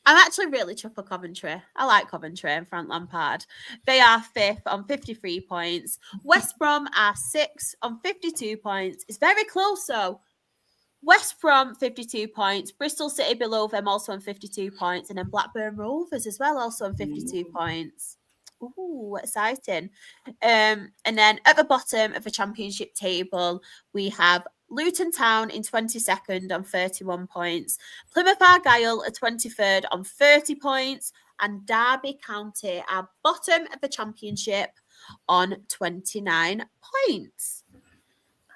I'm actually really chuffed for Coventry. I like Coventry and Frank Lampard. They are 5th on 53 points. West Brom are 6th on 52 points. It's very close, though. West Brom, 52 points. Bristol City below them, also on 52 points. And then Blackburn Rovers as well, also on 52 points. Ooh, exciting. And then at the bottom of the Championship table, we have Luton Town in 22nd on 31 points. Plymouth Argyle are 23rd on 30 points. And Derby County are bottom of the Championship on 29 points.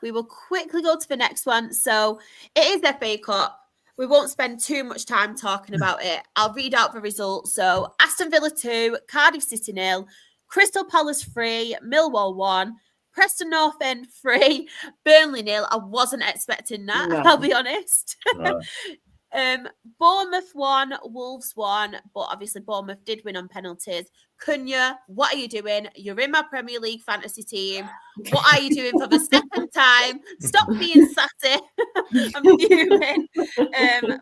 We will quickly go to the next one. So it is FA Cup. We won't spend too much time talking about it. I'll read out the results. So Aston Villa 2, Cardiff City 0, Crystal Palace 3, Millwall 1, Preston North End 3, Burnley 0. I wasn't expecting that, I'll be honest. Bournemouth 1, Wolves 1, but obviously Bournemouth did win on penalties. Cunha, what are you doing? You're in my Premier League fantasy team. What are you doing for the second time? Stop being sassy. I'm fuming.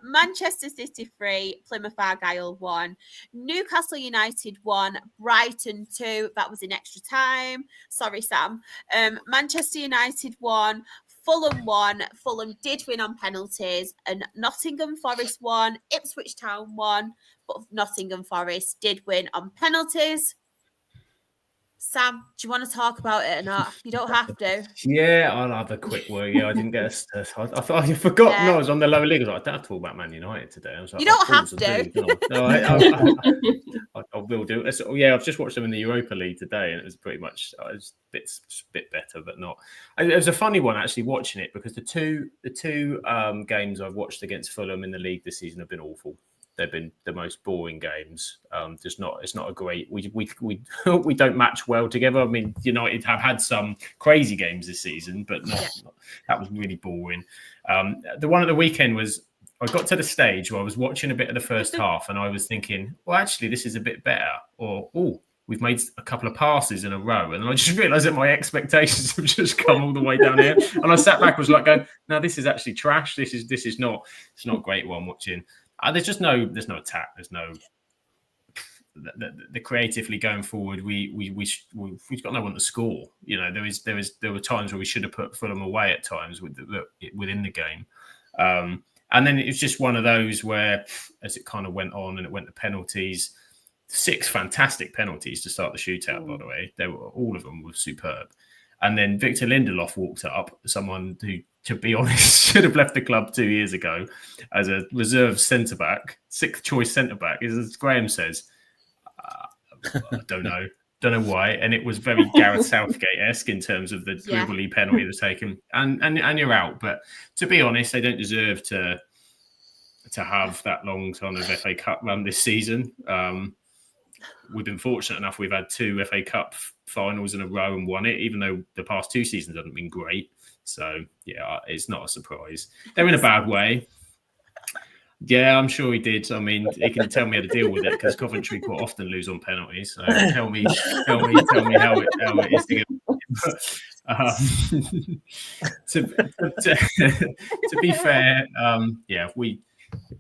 Manchester City 3, Plymouth Argyle 1, Newcastle United 1, Brighton 2. That was in extra time. Sorry, Sam. Manchester United 1, Fulham 1. Fulham did win on penalties. And Nottingham Forest 1, Ipswich Town 1. But Nottingham Forest did win on penalties. Sam, do you want to talk about it or not? You don't have to. Yeah, I'll have a quick word. Yeah, I didn't get a... I thought I forgot. Yeah. No, I was on the lower league. I was like, I don't have to talk about Man United today. I was like, you don't have to. I will do. So, yeah, I've just watched them in the Europa League today, and it was pretty much a bit better, but not. It was a funny one actually watching it because the two games I've watched against Fulham in the league this season have been awful. They've been the most boring games. It's not a great. We don't match well together. I mean, United have had some crazy games this season, but that was really boring. The one at the weekend was I got to the stage where I was watching a bit of the first half, and I was thinking, well, actually, this is a bit better. Or we've made a couple of passes in a row, and I just realised that my expectations have just come all the way down here. And I sat back, was like, going, no, this is actually trash. This is not. It's not great. What I'm watching. There's no attack. There's no the creatively going forward, we've got no one to score. You know, there were times where we should have put Fulham away at times within the game. And then it was just one of those where, as it kind of went on and it went to penalties, 6 fantastic penalties to start the shootout, by the way. All of them were superb. And then Victor Lindelof walked up, someone who, to be honest, should have left the club 2 years ago as a reserve centre-back, 6th choice centre-back, as Graham says. I don't know why. And it was very Gareth Southgate-esque in terms of the dribbly penalty that was taken. And you're out. But to be honest, they don't deserve to have that long kind of FA Cup run this season. We've been fortunate enough. We've had 2 FA Cup finals in a row and won it, even though the past 2 seasons haven't been great. So, yeah, it's not a surprise. They're in a bad way. Yeah, I'm sure he did. I mean, he can tell me how to deal with it because Coventry quite often lose on penalties. So tell me how it is to be fair,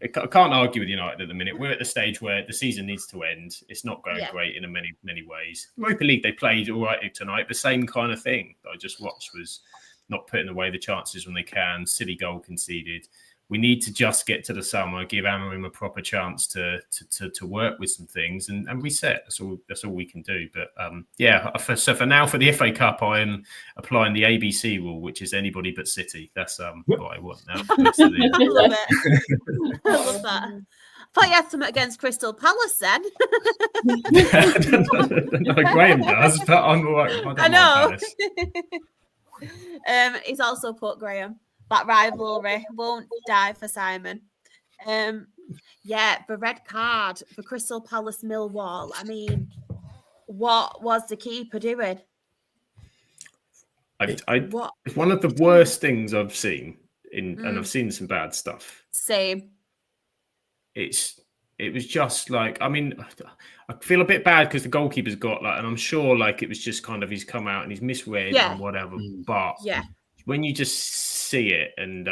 I can't argue with United at the minute. We're at the stage where the season needs to end. It's not going great in many ways. Europa League, they played all right tonight. The same kind of thing that I just watched was not putting away the chances when they can. Silly goal conceded. We need to just get to the summer, give Amorim a proper chance to work with some things and reset. That's all we can do. But so for now, for the FA Cup, I am applying the ABC rule, which is anybody but City. That's what I want now. I love it. I love that. I thought you had something against Crystal Palace then. No, Graham does, but I'm all right. I know. He's also put Graham. That rivalry won't die for Simon. The red card for Crystal Palace Millwall. I mean, what was the keeper doing? It's one of the worst things I've seen and I've seen some bad stuff. Same. It was just like, I mean, I feel a bit bad because the goalkeeper's got and I'm sure it was just kind of he's come out and he's misread and whatever. But when you just see it and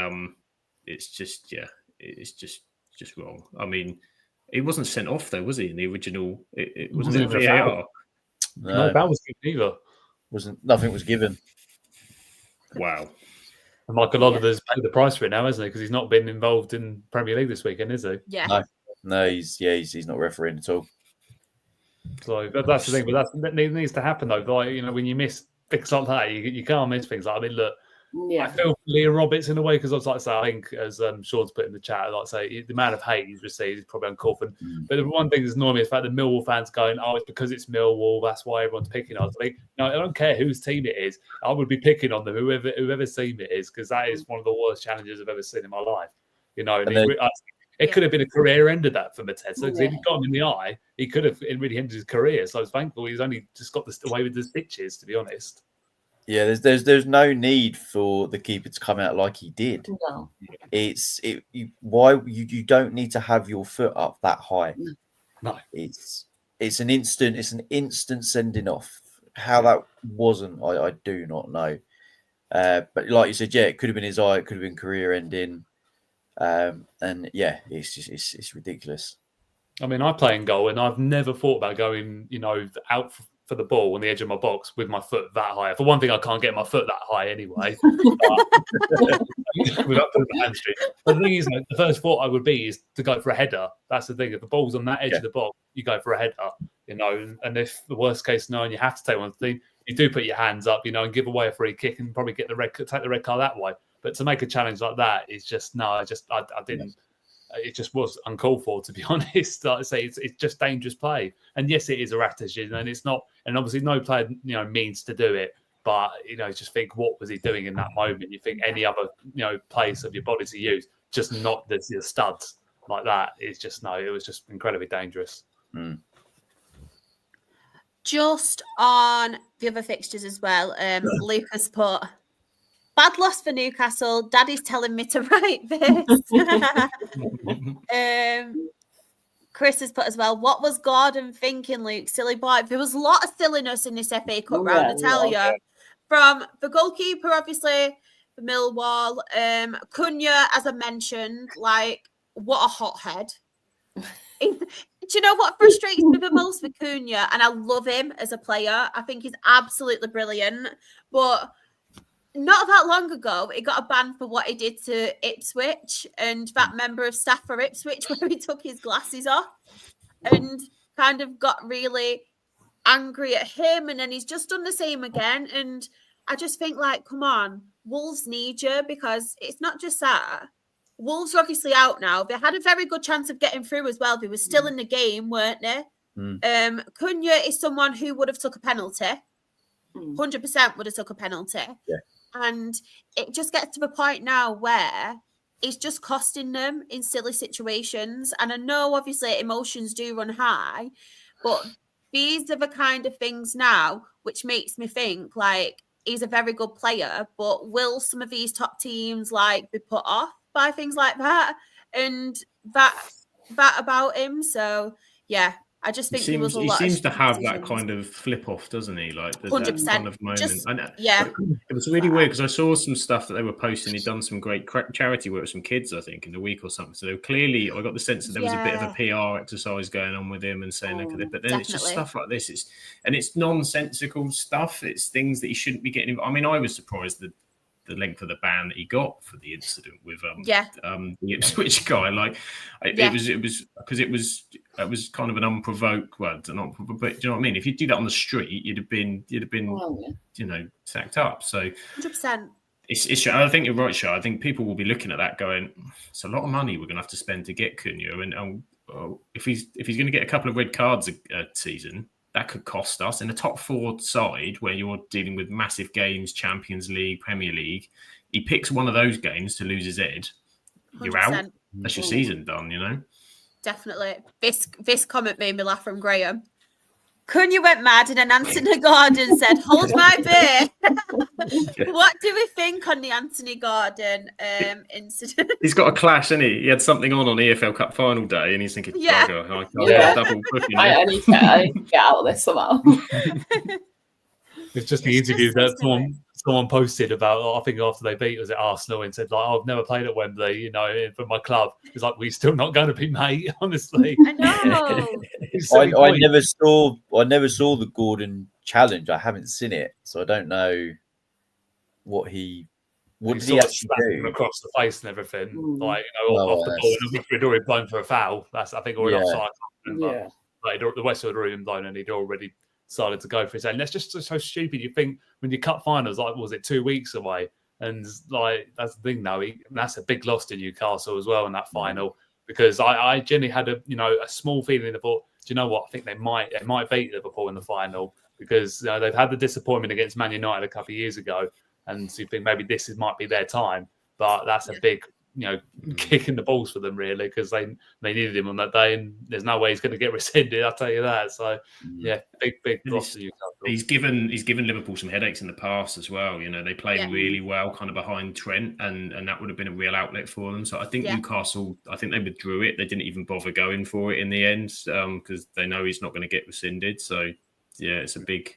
it's just wrong. I mean, he wasn't sent off though, was he? In the original, it wasn't in VAR. No, that was good either. Nothing was given. Wow. And Michael Oliver's paid the price for it now, hasn't he? Because he's not been involved in Premier League this weekend, is he? Yeah. No, he's not refereeing at all. So that's the thing, but that needs to happen though. When you miss things like that, you can't miss things like. I mean, look. I feel for Leah Roberts in a way because I was like, I think as Sean's put in the chat, the amount of hate he's received is probably uncalled for. But the one thing that's annoying me is the fact that Millwall fans going, "Oh, it's because it's Millwall. That's why everyone's picking on us." No, I don't care whose team it is. I would be picking on them, whoever's team it is, because that is one of the worst challenges I've ever seen in my life. It could have been a career ender that for Mateta. Because if he got him in the eye, he could have really ended his career. So I was thankful he's only just got away with the stitches, to be honest. Yeah, there's no need for the keeper to come out like he did. No. You don't need to have your foot up that high. No. It's an instant sending off. How that wasn't, I do not know. But like you said, it could have been his eye, it could have been career ending. It's ridiculous. I mean, I play in goal and I've never thought about going, out for the ball on the edge of my box with my foot that high. For one thing, I can't get my foot that high anyway. Without putting the hamstring. But the thing is, the first thought I would be is to go for a header. That's the thing. If the ball's on that edge of the box, you go for a header, and if the worst case scenario, you have to take one thing, you do put your hands up, and give away a free kick and probably take the red card that way. But to make a challenge like that is just, I didn't. It just was uncalled for, to be honest. Like I say, it's just dangerous play. And yes, it is a erratation, and it's not. And obviously, no player means to do it. But just think, what was he doing in that moment? You think any other place of your body to use, just not the studs like that. It's just it was just incredibly dangerous. Just on the other fixtures as well, Lucas put. Bad loss for Newcastle. Daddy's telling me to write this. Chris has put as well, what was Gordon thinking, Luke? Silly boy. There was a lot of silliness in this FA Cup round, I tell you. From the goalkeeper, obviously, for Millwall. Cunha, as I mentioned, what a hothead. Do you know what frustrates me the most with Cunha? And I love him as a player. I think he's absolutely brilliant. But not that long ago, he got a ban for what he did to Ipswich and that member of staff for Ipswich where he took his glasses off and kind of got really angry at him. And then he's just done the same again. And I just think, like, come on, Wolves need you, because it's not just that. Wolves are obviously out now. They had a very good chance of getting through as well. They were still in the game, weren't they? Cunha is someone who would have took a penalty. 100% would have took a penalty. Yeah. And it just gets to the point now where it's just costing them in silly situations. And I know, obviously, emotions do run high, but these are the kind of things now which makes me think, like, he's a very good player, but will some of these top teams, like, be put off by things like that and that about him? So yeah, I just think he seems to have that kind of flip off, doesn't he? Like 100%. That kind of moment. It was really weird because I saw some stuff that they were posting. He'd done some great charity work with some kids, I think, in the week or something. So clearly, I got the sense that there was a bit of a PR exercise going on with him and saying, but then it's just stuff like this. It's nonsensical stuff. It's things that he shouldn't be getting. I mean, I was surprised that the length of the ban that he got for the incident with the Ipswich guy, like it was because it was kind of an unprovoked. Well, not, but do you know what I mean? If you do that on the street, you'd have been sacked up. So 100%. I think you're right, Shah. I think people will be looking at that going, it's a lot of money we're going to have to spend to get Cunha, and if he's going to get a couple of red cards a season, that could cost us. In a top four side where you're dealing with massive games, Champions League, Premier League, he picks one of those games to lose his head, you're 100%. out. That's your season done, you know? Definitely. This comment made me laugh from Graham. Cunha went mad and then Anthony Gordon said, hold my beer. What do we think on the Anthony Gordon incident? He's got a clash, hasn't he? He had something on EFL Cup final day and he's thinking, yeah. Double booking. I need to get out of this somehow. It's just the interview that someone posted about, I think after they beat, was it Arsenal, and said, like, I've never played at Wembley, you know, for my club. It's like, we're still not going to be, mate, honestly. I know. I never saw the Gordon challenge. I haven't seen it, so I don't know what did he actually do across the face and everything, like, you know, off the ball, and we'd already blown for a foul. That's, I think, already offside. Yeah. Like, the West had already been blown, and he'd already started to go for it. And that's just so stupid. You think when you cut finals, like, was it 2 weeks away? And like, that's the thing now. That's a big loss to Newcastle as well in that final, because I genuinely had a small feeling that, do you know what? I think they might beat Liverpool in the final, because they've had the disappointment against Man United a couple of years ago, and so you think maybe might be their time. But that's a big, kick in the balls for them, really, because they needed him on that day, and there's no way he's going to get rescinded. I'll tell you that. So big loss to Newcastle. He's given Liverpool some headaches in the past as well. You know, they played really well, kind of behind Trent, and that would have been a real outlet for them. So I think Newcastle, I think they withdrew it. They didn't even bother going for it in the end, because they know he's not going to get rescinded. So yeah, it's a big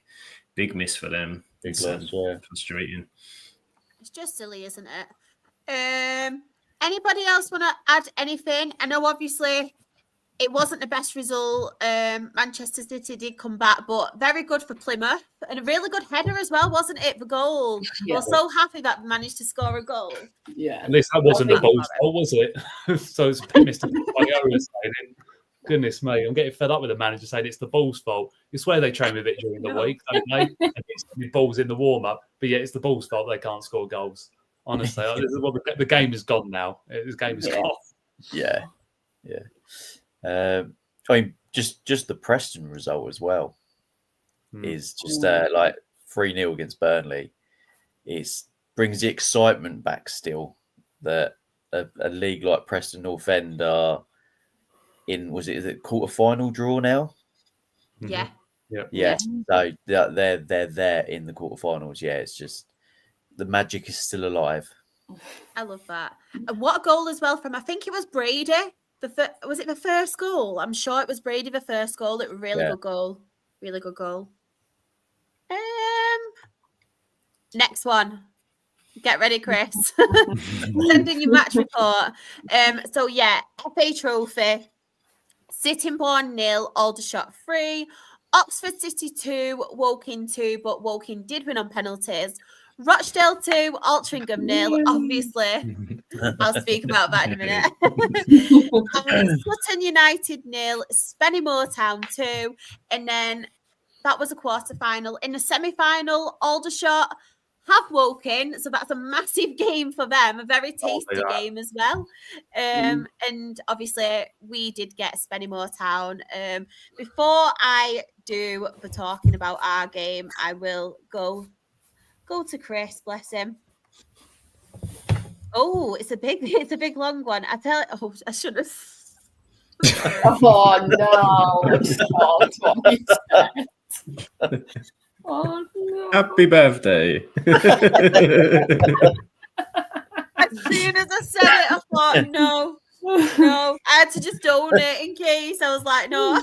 miss for them. It's frustrating. It's just silly, isn't it? Anybody else want to add anything? I know, obviously, it wasn't the best result. Manchester City did come back, but very good for Plymouth. And a really good header as well, wasn't it? The goal. Yeah. We're so happy that we managed to score a goal. Yeah. At least that wasn't the ball's fault, was it? So it's a missed by Owen saying, goodness me, I'm getting fed up with the manager saying it's the ball's fault. You swear they train with it during the week, don't they? And it's the balls in the warm-up, but yeah, it's the ball's fault they can't score goals. Honestly, the game is gone now. This game is gone. Yeah. I mean, just the Preston result as well is just like 3-0 against Burnley. It brings the excitement back still that a league like Preston North End are in. Is it quarter-final draw now? Yeah. Yeah. So they're there in the quarterfinals. Yeah, it's just. The magic is still alive. I love that. And what a goal as well from, I think it was Brady. Was it the first goal? I'm sure it was Brady, the first goal. It was a really good goal. Really good goal. Next one. Get ready, Chris. Send in your match report. So, FA Trophy. Sittingbourne 0, Aldershot 3, Oxford City 2, Woking 2, but Woking did win on penalties. Rochdale 2, Altrincham 0. Obviously, I'll speak about that in a minute. And Sutton United 0, Spennymoor Town 2, and then that was a quarter-final. In the semi-final, Aldershot have Woking, so that's a massive game for them, a very tasty game as well. And obviously, we did get Spennymoor Town. Before I do the talking about our game, I will go to Chris, bless him. Oh, it's a big long one. I should have. Oh no! Oh no! Happy birthday! As soon as I said it, I thought, no. I had to just own it in case. I was like, no.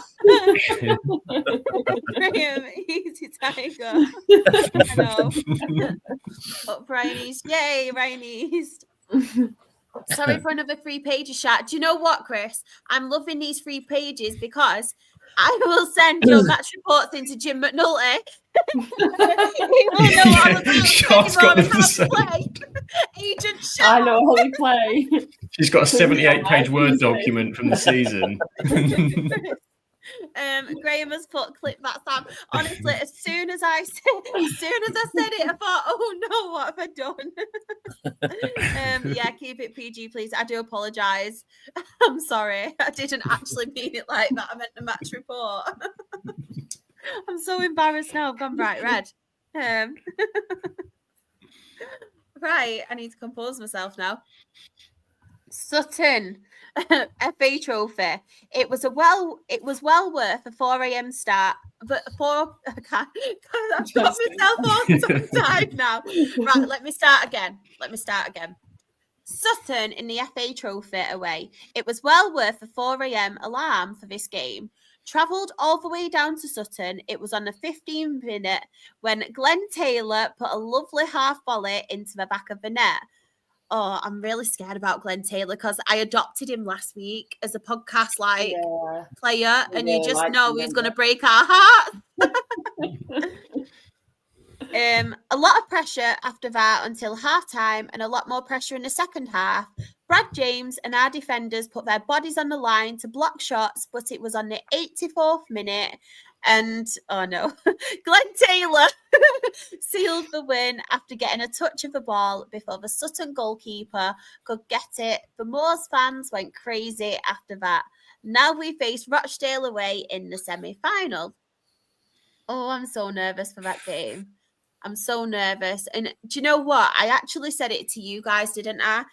Graham, easy tiger. I know. Up Ryan East. Yay, Ryan East. Sorry for another 3 pages chat. Do you know what, Chris? I'm loving these 3 pages because I will send your match reports into Jim McNulty. He will know all about play. Agent Shaw. I know how we play. She's got a 78-page Word document from the season. Graham has put clip that Sam. Honestly, as soon as I said it, I thought, oh no, what have I done? Yeah, keep it PG, please. I do apologise. I'm sorry. I didn't actually mean it like that. I meant the match report. I'm so embarrassed now. I've gone bright red. Right, I need to compose myself now. Sutton FA Trophy. It was well worth a 4 a.m. start, but I've got myself all tongue-tied now. Right, let me start again. Sutton in the FA Trophy away. It was well worth a 4 a.m. alarm for this game. Travelled all the way down to Sutton. It was on the 15th minute when Glenn Taylor put a lovely half volley into the back of the net. Oh, I'm really scared about Glenn Taylor because I adopted him last week as a podcast player, and you just know he's going to break our hearts. A lot of pressure after that until half time, and a lot more pressure in the second half. Brad James and our defenders put their bodies on the line to block shots, but it was on the 84th minute. And, oh no, Glenn Taylor sealed the win after getting a touch of the ball before the Sutton goalkeeper could get it. The Moors fans went crazy after that. Now we face Rochdale away in the semi-final. Oh, I'm so nervous for that game. I'm so nervous. And do you know what? I actually said it to you guys, didn't I?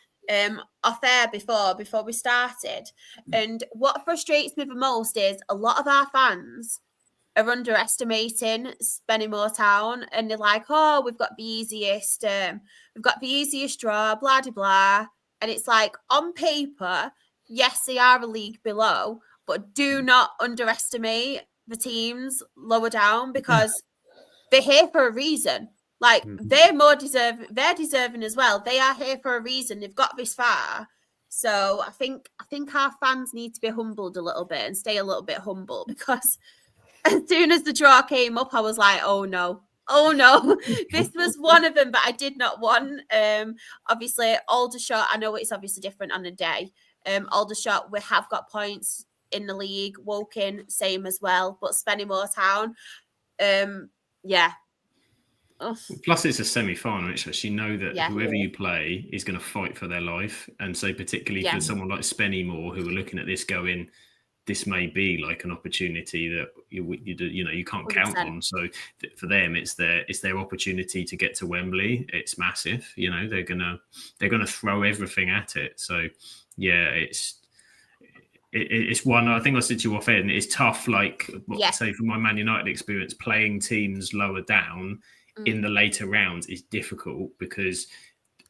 Off air before we started. And what frustrates me the most is a lot of our fans are underestimating Spennymoor Town, and they're like, oh, we've got the easiest draw, blah blah blah. And it's like, on paper, yes, they are a league below, but do not underestimate the teams lower down because they're here for a reason. Like, they're more deserving. They're deserving as well. They are here for a reason. They've got this far. So I think our fans need to be humbled a little bit and stay a little bit humble, because as soon as the draw came up, I was like, oh no. This was one of them, but I did not want. Obviously, Aldershot, I know it's obviously different on the day. Aldershot, we have got points in the league. Woking, same as well. But Spennymoor Town, yeah. Ugh. Plus, it's a semi-final, so you know that whoever you play is going to fight for their life. And so particularly for someone like Spennymoor, who are looking at this going, this may be like an opportunity that you can't 100%. Count on. So for them, it's their opportunity to get to Wembley. It's massive. You know, they're gonna throw everything at it. So yeah, it's one. I think I said to you off air, and it's tough. Like say from my Man United experience, playing teams lower down in the later rounds is difficult because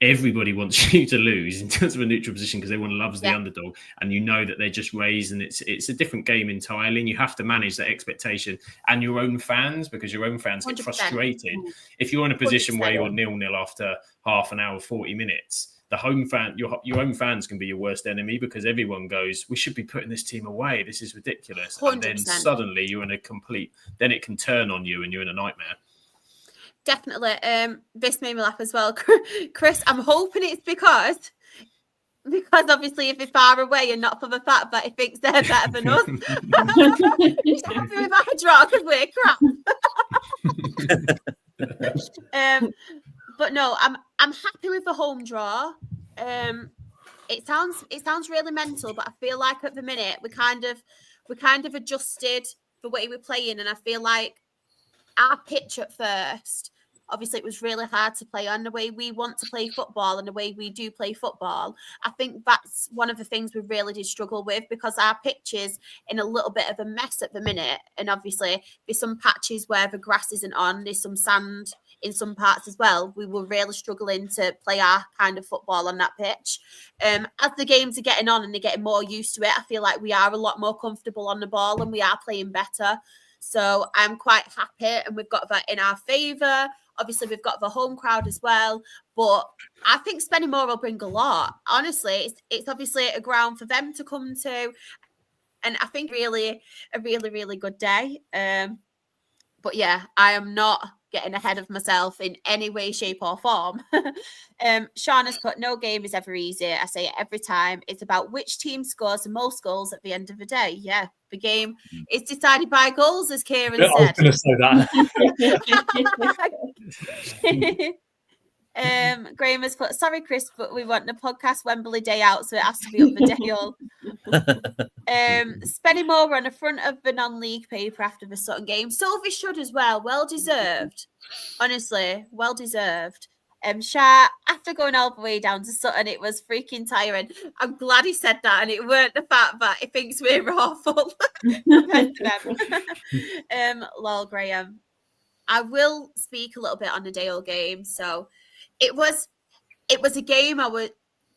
everybody wants you to lose in terms of a neutral position because everyone loves the underdog, and you know that they're just raised, and it's a different game entirely, and you have to manage that expectation and your own fans, because your own fans get 100%. Frustrated if you're in a position 100%. Where you're 0-0 after half an hour, 40 minutes. the home fan, your own fans can be your worst enemy, because everyone goes, we should be putting this team away. This is ridiculous. 100%. And then suddenly you're in a then it can turn on you and you're in a nightmare. Definitely. This made me laugh as well. Chris, I'm hoping it's because obviously if they're far away and not for the fact that he thinks they're better than us. He's happy with our draw because we're crap. But no, I'm happy with the home draw. It sounds really mental, but I feel like at the minute we kind of adjusted the way we're playing, and I feel like our pitch at first, obviously it was really hard to play on the way we want to play football and the way we do play football. I think that's one of the things we really did struggle with, because our pitch is in a little bit of a mess at the minute. And obviously there's some patches where the grass isn't on, there's some sand in some parts as well. We were really struggling to play our kind of football on that pitch. As the games are getting on and they're getting more used to it, I feel like we are a lot more comfortable on the ball and we are playing better. So I'm quite happy, and we've got that in our favour. Obviously, we've got the home crowd as well, but I think Spennymoor will bring a lot. Honestly, it's obviously a ground for them to come to, and I think really a really good day. But yeah, I am not getting ahead of myself in any way, shape or form. Sean has put, no game is ever easy. I say it every time. It's about which team scores the most goals at the end of the day. Yeah, the game is decided by goals, as Kieran said. I was going to say that. Graham has put, sorry, Chris, but we want the podcast Wembley day out, so it has to be up the day all. Spennymoor were on the front of the non-league paper after the Sutton game. So they should as well. Well deserved. Honestly, well deserved. Shah, after going all the way down to Sutton, it was freaking tiring. I'm glad he said that, and it weren't the fact that he thinks we're awful. Lol, Graham. I will speak a little bit on the Dale game. So it was a game I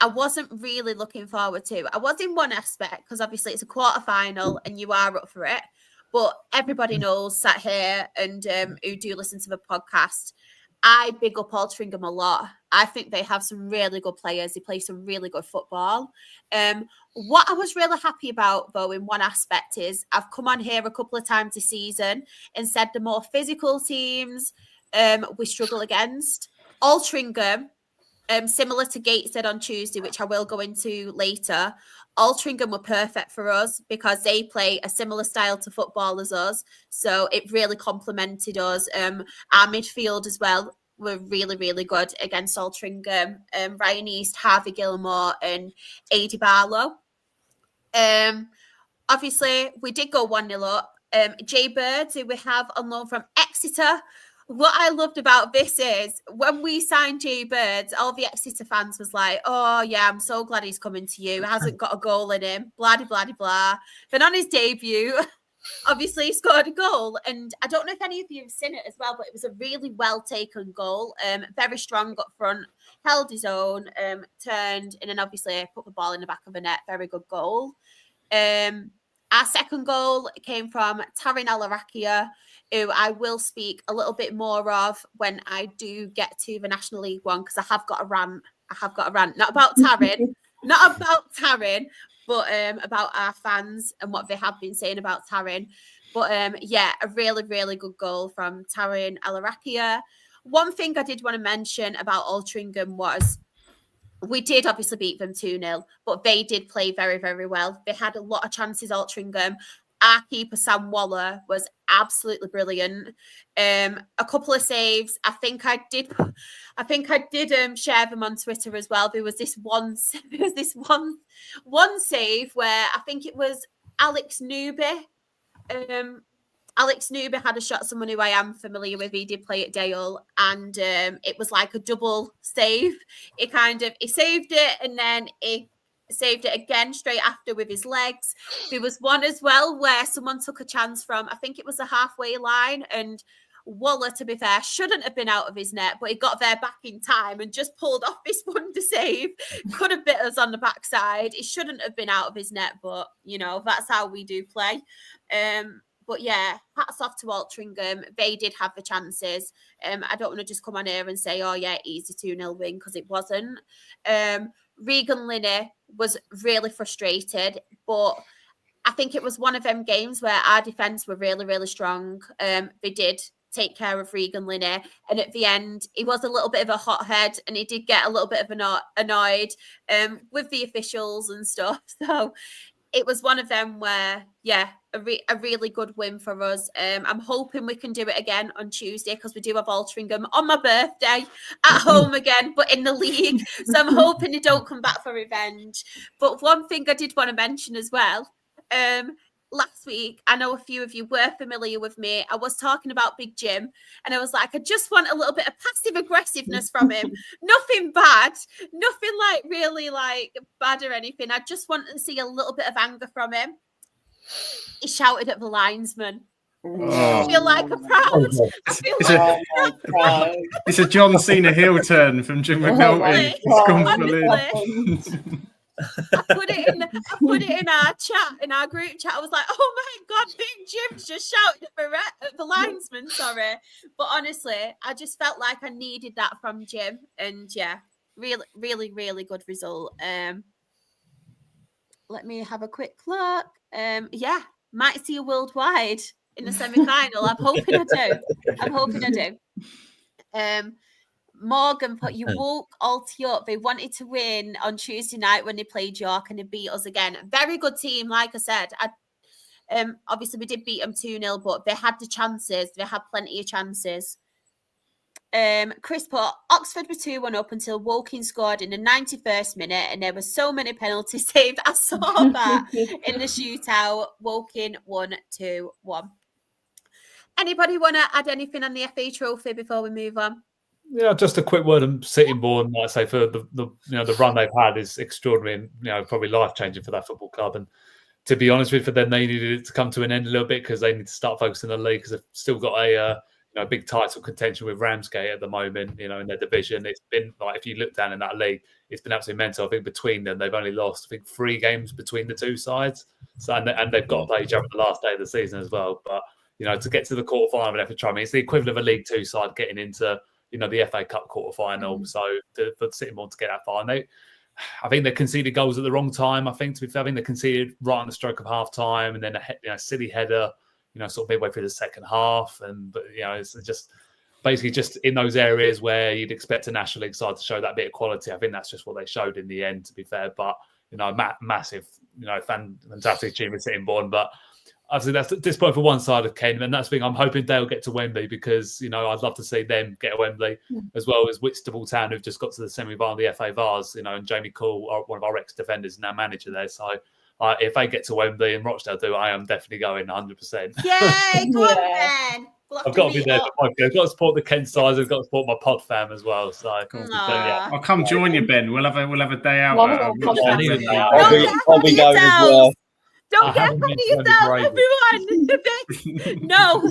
wasn't really looking forward to. I was in one aspect, because obviously it's a quarter-final and you are up for it. But everybody knows, sat here and who do listen to the podcast, I big up Altrincham a lot. I think they have some really good players. They play some really good football. What I was really happy about, though, in one aspect is I've come on here a couple of times this season and said the more physical teams we struggle against. Altrincham, similar to Gates said on Tuesday, which I will go into later, Altrincham were perfect for us because they play a similar style to football as us. So it really complemented us. Our midfield as well were really good against Altrincham. Ryan East, Harvey Gilmore and Adi Barlow. Obviously, we did go 1-0 up. Jay Bird, who we have on loan from Exeter. What I loved about this is when we signed Jay Bird, all the Exeter fans was like, oh, yeah, I'm so glad he's coming to you. Hasn't got a goal in him. Blah, blah, blah, blah. Then on his debut, obviously he scored a goal. And I don't know if any of you have seen it as well, but it was a really well-taken goal. Very strong up front, held his own, turned, and then obviously put the ball in the back of the net. Very good goal. Our second goal came from Taryn Alarakia, who I will speak a little bit more of when I do get to the National League one, because I have got a rant. Not about Taryn, but about our fans and what they have been saying about Taryn. But yeah, a really good goal from Taryn Alarakia. One thing I did want to mention about Altrincham was we did obviously beat them 2-0, but they did play very well. They had a lot of chances, Altrincham. Our keeper, Sam Waller, was absolutely brilliant. A couple of saves. I think I did share them on Twitter as well. There was this one save where I think it was Alex Newby. Alex Newby had a shot, someone who I am familiar with. He did play at Dale, and it was like a double save. He saved it, and then he saved it again straight after with his legs. There was one as well where someone took a chance from, I think it was the halfway line, and Waller, to be fair, shouldn't have been out of his net, but he got there back in time and just pulled off this wonder save. Could have bit us on the backside. It shouldn't have been out of his net, but, you know, that's how we do play. But yeah, hats off to Altrincham. They did have the chances. I don't want to just come on here and say, oh yeah, easy 2-0 win, because it wasn't. Regan Linney was really frustrated, but I think it was one of them games where our defence were really, really strong. They did take care of Regan Linney, and at the end he was a little bit of a hothead, and he did get a little bit of annoyed with the officials and stuff. So it was one of them where, yeah, a really good win for us. I'm hoping we can do it again on Tuesday, because we do have Altrincham on my birthday at home again, but in the league. So I'm hoping they don't come back for revenge. But one thing I did want to mention as well, last week, I know a few of you were familiar with me. I was talking about Big Jim, and I was like, I just want a little bit of passive aggressiveness from him. Nothing bad, nothing like really like bad or anything. I just want to see a little bit of anger from him. He shouted at the linesman. Oh. I feel like a proud. It's a John Cena heel turn from Jim McNulty. I put it in our chat, in our group chat. I was like, oh my God, Big Jim's just shouted at the linesman, sorry. But honestly, I just felt like I needed that from Jim. And yeah, really, really, really good result. Let me have a quick look. Yeah, might see you worldwide in the semi-final. I'm hoping I do. Morgan put, you woke Alty up. They wanted to win on Tuesday night when they played York, and they beat us again. Very good team, like I said. Obviously, we did beat them 2-0, but they had the chances. They had plenty of chances. Chris put, Oxford were 2-1 up until Woking scored in the 91st minute, and there were so many penalties saved. I saw that in the shootout. Woking 1-2-1. Anybody want to add anything on the FA Trophy before we move on? Yeah, just a quick word on Sittingbourne. Like I say, for the run they've had is extraordinary, and probably life changing for that football club. And to be honest with you, for them, they needed it to come to an end a little bit, because they need to start focusing on the league, because they've still got a big title contention with Ramsgate at the moment. In their division, it's been like, if you look down in that league, it's been absolutely mental. I think between them, they've only lost 3 games between the two sides. So and they've got to play each other the last day of the season as well. But to get to the quarterfinal of FA, it's the equivalent of a League Two side getting into the FA Cup quarterfinal. So for Sittingbourne to get that far, and I think they conceded goals at the wrong time. I think they conceded right on the stroke of half time, and then a silly header, sort of midway through the second half. But it's just basically just in those areas where you'd expect a National League side to show that bit of quality. I think that's just what they showed in the end, to be fair. But massive, fantastic achievement Sittingbourne. But obviously that's at this point for one side of Ken, and that's the thing. I'm hoping they'll get to Wembley, because I'd love to see them get to Wembley, as well as Whitstable Town, who've just got to the semi-final of the FA Vars. And Jamie Cool, one of our ex-defenders, is now manager there. So if they get to Wembley and Rochdale do, I am definitely going 100%. Yay, go on then. I've got to be there. I've got to support the Kent sides. I've got to support my pod fam as well. So I'll come join you, Ben. We'll have a day out. I'll be going as well. Don't get ahead of yourself, everyone. No,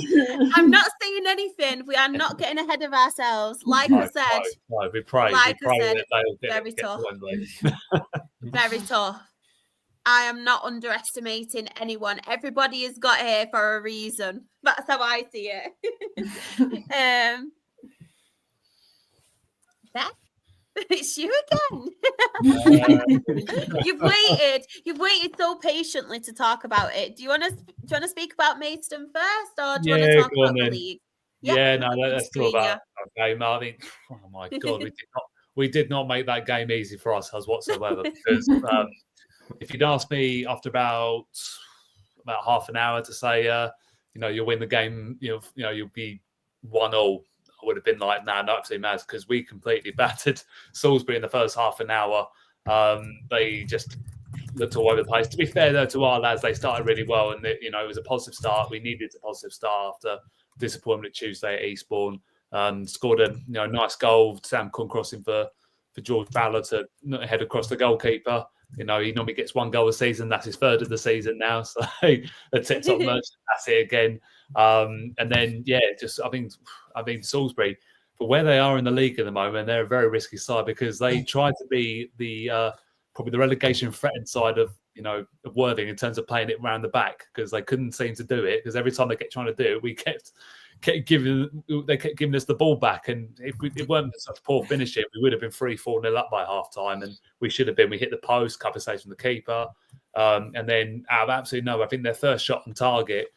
I'm not saying anything. We are not getting ahead of ourselves. Like I said, we pray that they'll very get tough. to Very tough. I am not underestimating anyone. Everybody has got here for a reason. That's how I see it. Beth? It's you again. You've waited so patiently to talk about it. Do you want to speak about Maidstone first, or do you want to talk about the league? Let's talk about that game. I think, oh my God, we did not make that game easy for ourselves whatsoever. Because if you'd asked me after about half an hour to say, you'll win the game, you'll be 1-0. I would have been like, no, absolutely mad, because we completely battered Salisbury in the first half an hour. They just looked all over the place. To be fair, though, to our lads, they started really well, and it was a positive start. We needed a positive start after disappointment Tuesday at Eastbourne. Scored a nice goal. Sam Kuhn crossing for George Fowler to head across the goalkeeper. He normally gets 1 goal a season. That's his 3rd of the season now. So a tip-top merchant. That's it again. And then, I think Salisbury, for where they are in the league at the moment, they're a very risky side, because they tried to be the probably the relegation threatened side of Worthing in terms of playing it round the back, because they couldn't seem to do it, because every time they kept trying to do it, we kept giving us the ball back, and if it weren't such poor finishing, we would have been 3-4-0 up by half time, and we should have been. We hit the post, couple of saves from the keeper, and then out of absolutely no, I think their first shot on target,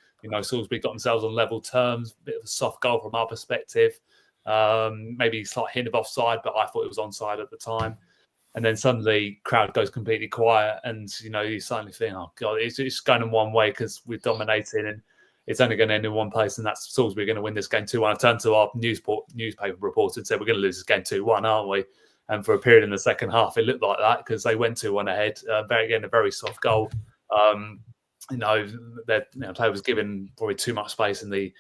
Salisbury got themselves on level terms, bit of a soft goal from our perspective, maybe a slight hint of offside, but I thought it was onside at the time. And then suddenly, crowd goes completely quiet, and you suddenly think, "Oh God, it's going in one way because we're dominating, and it's only going to end in one place, and that's Salisbury going to win this game 2-1." I turned to our newspaper reporter and said, "We're going to lose this game 2-1, aren't we?" And for a period in the second half, it looked like that, because they went 2-1 ahead. A very soft goal. Their player was given probably too much space in the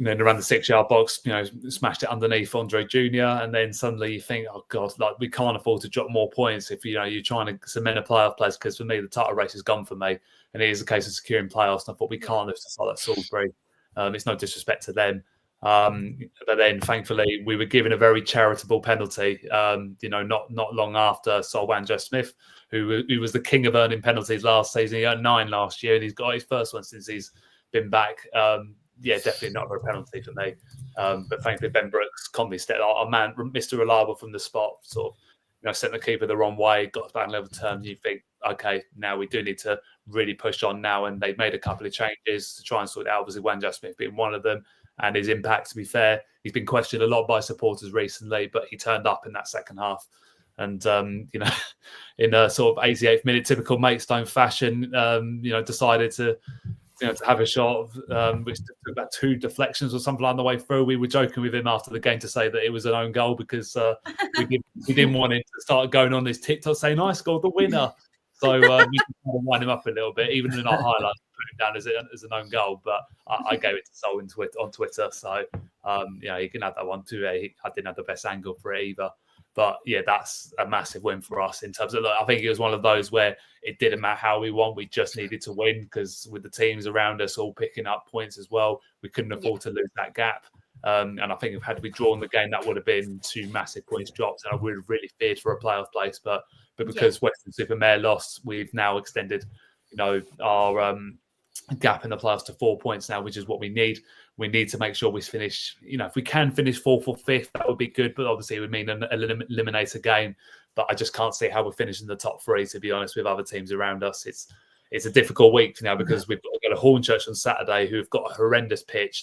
around the 6-yard box, smashed it underneath Andre Jr. And then suddenly you think, oh God, like we can't afford to drop more points if you're trying to cement a playoff place. Because for me, the title race is gone for me, and it is a case of securing playoffs. And I thought we can't lose to like Salisbury. It's no disrespect to them, but then thankfully we were given a very charitable penalty. Not long after Solwanja Smith, who was the king of earning penalties last season. He earned 9 last year, and he's got his first one since he's been back. Definitely not a penalty for me. But thankfully, Ben Brooks calmly stepped out. Our man, Mr. Reliable from the spot, sort of, sent the keeper the wrong way, got us back in level terms. You think, okay, now we do need to really push on now. And they've made a couple of changes to try and sort it out. Obviously, Wanja Smith being one of them. And his impact, to be fair, he's been questioned a lot by supporters recently, but he turned up in that second half. And, in a sort of 88th minute, typical Maidstone fashion, decided to have a shot, which took about 2 deflections or something on the way through. We were joking with him after the game to say that it was an own goal, because we didn't want him to start going on this TikTok saying, "I scored the winner." So we kind of wind him up a little bit, even in our highlights, put him down as an own goal. But I gave it to Sol on Twitter, so he can have that one too. I didn't have the best angle for it either. But yeah, that's a massive win for us in terms of, I think it was one of those where it didn't matter how we won, we just needed to win, because with the teams around us all picking up points as well, we couldn't afford to lose that gap. And I think if had we drawn the game, that would have been 2 massive points dropped, and I would have really feared for a playoff place. But because Western-super-Mare lost, we've now extended, our gap in the playoffs to 4 points now, which is what we need. We need to make sure we finish, if we can finish 4th or 5th, that would be good. But obviously it would mean an eliminator game. But I just can't see how we're finishing the top 3, to be honest, with other teams around us. It's a difficult week now, because we've got a Hornchurch on Saturday who've got a horrendous pitch.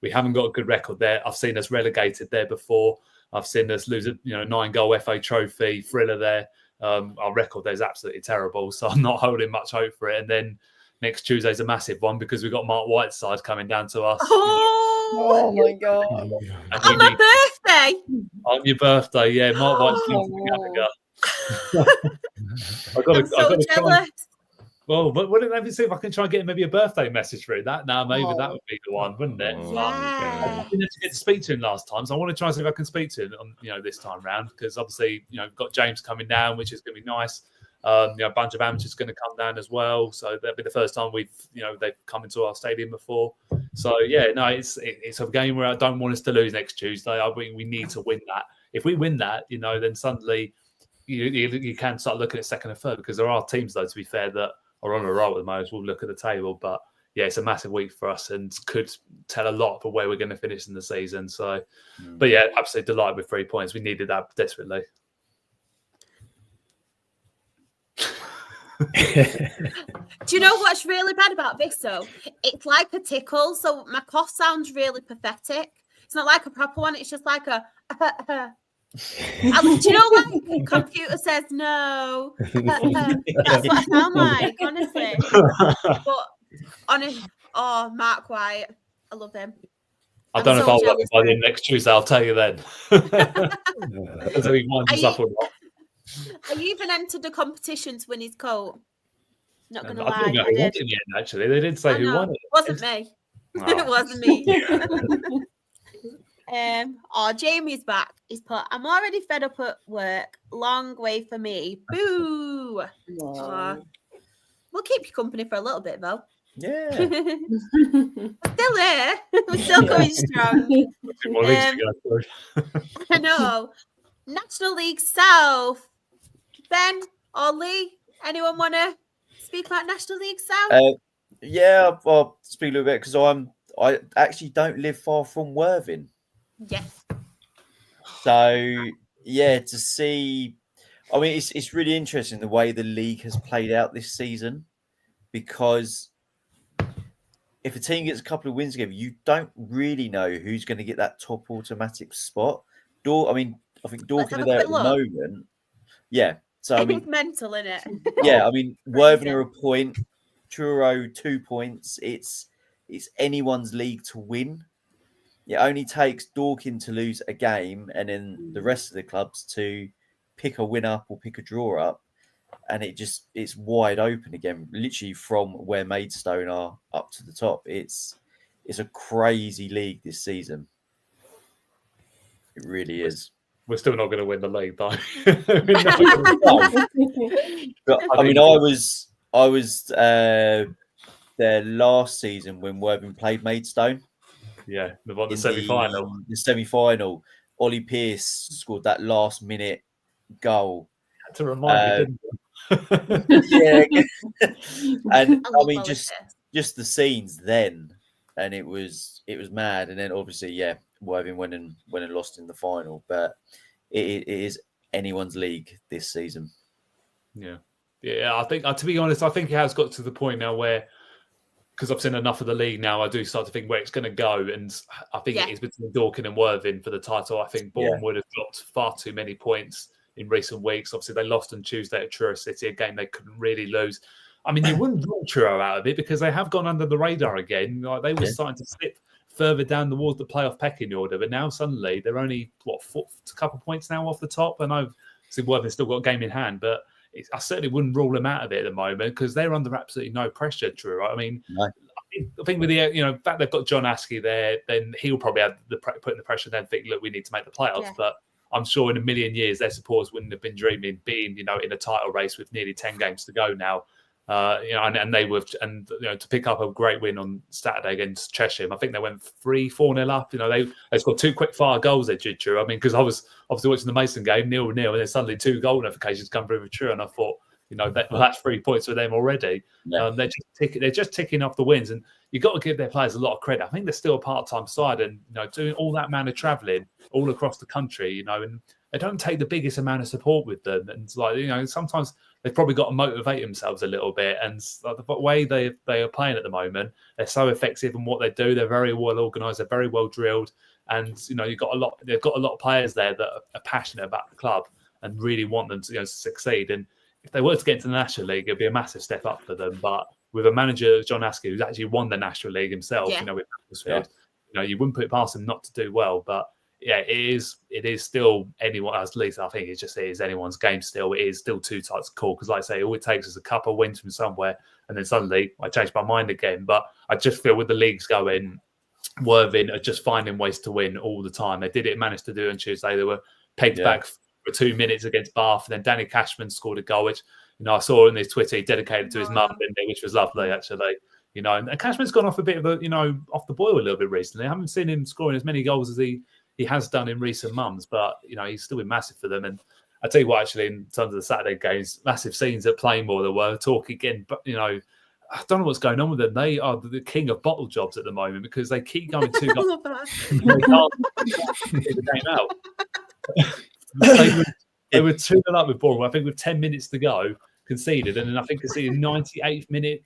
We haven't got a good record there. I've seen us relegated there before. I've seen us lose a 9-goal FA Trophy thriller there. Our record there is absolutely terrible, so I'm not holding much hope for it. And then next Tuesday's a massive one, because we've got Mark Whiteside coming down to us. Oh my God. On my birthday. On your birthday, yeah. Mark Whiteside. I'm so jealous. Well, but let me see if I can try and get maybe a birthday message through that. Now, maybe that would be the one, wouldn't it? I didn't get to speak to him last time, so I want to try and see if I can speak to him this time round, because obviously, we've got James coming down, which is going to be nice. A bunch of amateurs going to come down as well, so that'll be the first time they've come into our stadium before. So it's a game where I don't want us to lose next Tuesday. I think we need to win that. If we win that, then suddenly you can start looking at second and third, because there are teams, though, to be fair, that are on a roll at the moment. We'll look at the table, but yeah, it's a massive week for us and could tell a lot for where we're going to finish in the season. So, but yeah, absolutely delighted with 3 points. We needed that desperately. Do you know what's really bad about this, though? It's like a tickle, so my cough sounds really pathetic. It's not like a proper one, it's just like a do you know, like computer says no? That's what I sound like, honestly. But Mark White, I love him. I don't know if I'll love him by the next Tuesday, I'll tell you then. So he winds us up or not. I even entered a competition to win his coat. Not going to lie. I don't know who won it in the end, actually. They didn't say who won it. It wasn't me. It wasn't me. Jamie's back. He's put, I'm already fed up at work. Long way for me. Boo. We'll keep you company for a little bit, though. Yeah. We're still here. We're still going strong. I know. National League South. Ben or Lee, anyone want to speak about National League, Sam? Yeah, I'll speak a little bit because I actually don't live far from Worthing. Yes. So yeah, to see, I mean, it's really interesting the way the league has played out this season, because if a team gets a couple of wins together, you don't really know who's going to get that top automatic spot. I think Dorking are there at the moment. Yeah. So I mean, it's mental, isn't it? Yeah, I mean, Worthing are a point, Truro 2 points. It's anyone's league to win. It only takes Dorking to lose a game, and then the rest of the clubs to pick a win up or pick a draw up, and it's wide open again, literally from where Maidstone are up to the top. It's a crazy league this season. It really is. We're still not going to win the league, though. But, I mean, I was there last season when Worthing played Maidstone. Yeah, the semi-final. The semi-final, Ollie Pearce scored that last-minute goal. Had to remind me, didn't Yeah, and I mean, Ollie just the scenes then, and it was mad. And then obviously, yeah, Worthing went and lost in the final, but it is anyone's league this season. Yeah. I think, to be honest, I think it has got to the point now where, because I've seen enough of the league now, I do start to think where it's going to go. And I think it is between Dorking and Worthing for the title. I think Bourne would have dropped far too many points in recent weeks. Obviously, they lost on Tuesday at Truro City, a game they couldn't really lose. I mean, you wouldn't rule Truro out of it because they have gone under the radar again. Like, they were starting to slip further down towards the playoff pecking order, but now suddenly they're only, a couple of points now off the top. And I've seen Worthing's still got a game in hand, but I certainly wouldn't rule them out of it at the moment because they're under absolutely no pressure, Truro. I mean, I think with the fact they've got John Askey there, then he'll probably have putting the pressure then think, look, we need to make the playoffs. Yeah. But I'm sure in a million years their supporters wouldn't have been dreaming being in a title race with nearly 10 games to go now. And they were, to pick up a great win on Saturday against Cheshire. I think they went 3-4-0 up. They scored 2 quick fire goals. They did, True. I mean, because I was obviously watching the Mason game 0-0, and then suddenly 2 goal notifications come through with True, and I thought, that's 3 points for them already. Yeah. They're just ticking off the wins, and you've got to give their players a lot of credit. I think they're still a part-time side, and doing all that amount of travelling all across the country, and they don't take the biggest amount of support with them. And it's like, sometimes they've probably got to motivate themselves a little bit. And the way they are playing at the moment, they're so effective in what they do. They're very well organised. They're very well drilled. And, they've got a lot of players there that are passionate about the club and really want them to succeed. And if they were to get into the National League, it'd be a massive step up for them. But with a manager, John Askey, who's actually won the National League himself, with Macclesfield, you wouldn't put it past him not to do well. But yeah, it is still anyone, at least I think it is anyone's game still. It is still too tight to call because, like I say, all it takes is a couple of wins from somewhere, and then suddenly I change my mind again. But I just feel with the leagues going, Worthing are just finding ways to win all the time. They managed to do it on Tuesday. They were pegged back for 2 minutes against Bath, and then Danny Cashman scored a goal, which I saw in his Twitter, he dedicated to his mum, which was lovely actually. And Cashman's gone off a bit of off the boil a little bit recently. I haven't seen him scoring as many goals as he has done in recent months, but he's still been massive for them. And I tell you what, actually, in terms of the Saturday games, massive scenes at Plainmoor. There were talk again, but I don't know what's going on with them. They are the king of bottle jobs at the moment because they keep going 2 goals. They can't get the game out. They were 2-0 up with Bournemouth. I think with 10 minutes to go, conceded, and then I think conceded 98th minute.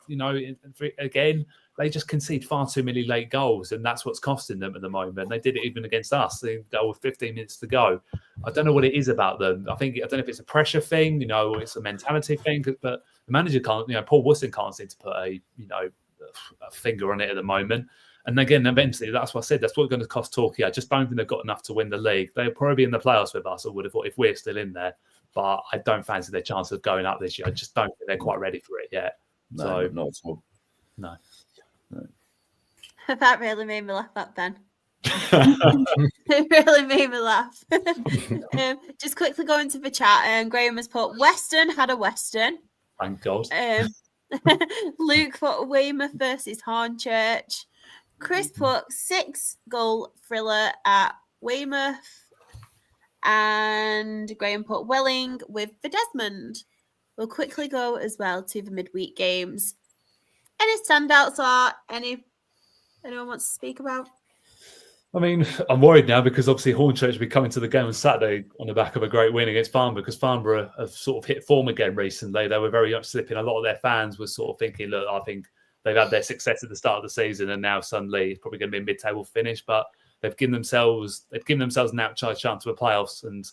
Again. They just concede far too many late goals, and that's what's costing them at the moment. They did it even against us. They go with 15 minutes to go. I don't know what it is about them. I don't know if it's a pressure thing, or it's a mentality thing. But the manager can't. Paul Woodson can't seem to put a finger on it at the moment. And again, eventually, that's what I said. That's what's going to cost Torquay. I just don't think they've got enough to win the league. They'll probably be in the playoffs with us. I would have thought if we're still in there, but I don't fancy their chance of going up this year. I just don't think they're quite ready for it yet. No, not at all. No. That really made me laugh up then. It really made me laugh. Just quickly going to the chat, Graham has put Western had a Western. Thank God. Luke put Weymouth versus Hornchurch. Chris put 6-goal thriller at Weymouth. And Graham put Welling with the Desmond. We'll quickly go as well to the midweek games. Any standouts or anyone wants to speak about? I mean, I'm worried now because obviously Hornchurch will be coming to the game on Saturday on the back of a great win against Farnborough, because Farnborough have sort of hit form again recently. They were very much slipping. A lot of their fans were sort of thinking, look, I think they've had their success at the start of the season and now suddenly it's probably going to be a mid-table finish. But they've given themselves an outside chance of the playoffs, and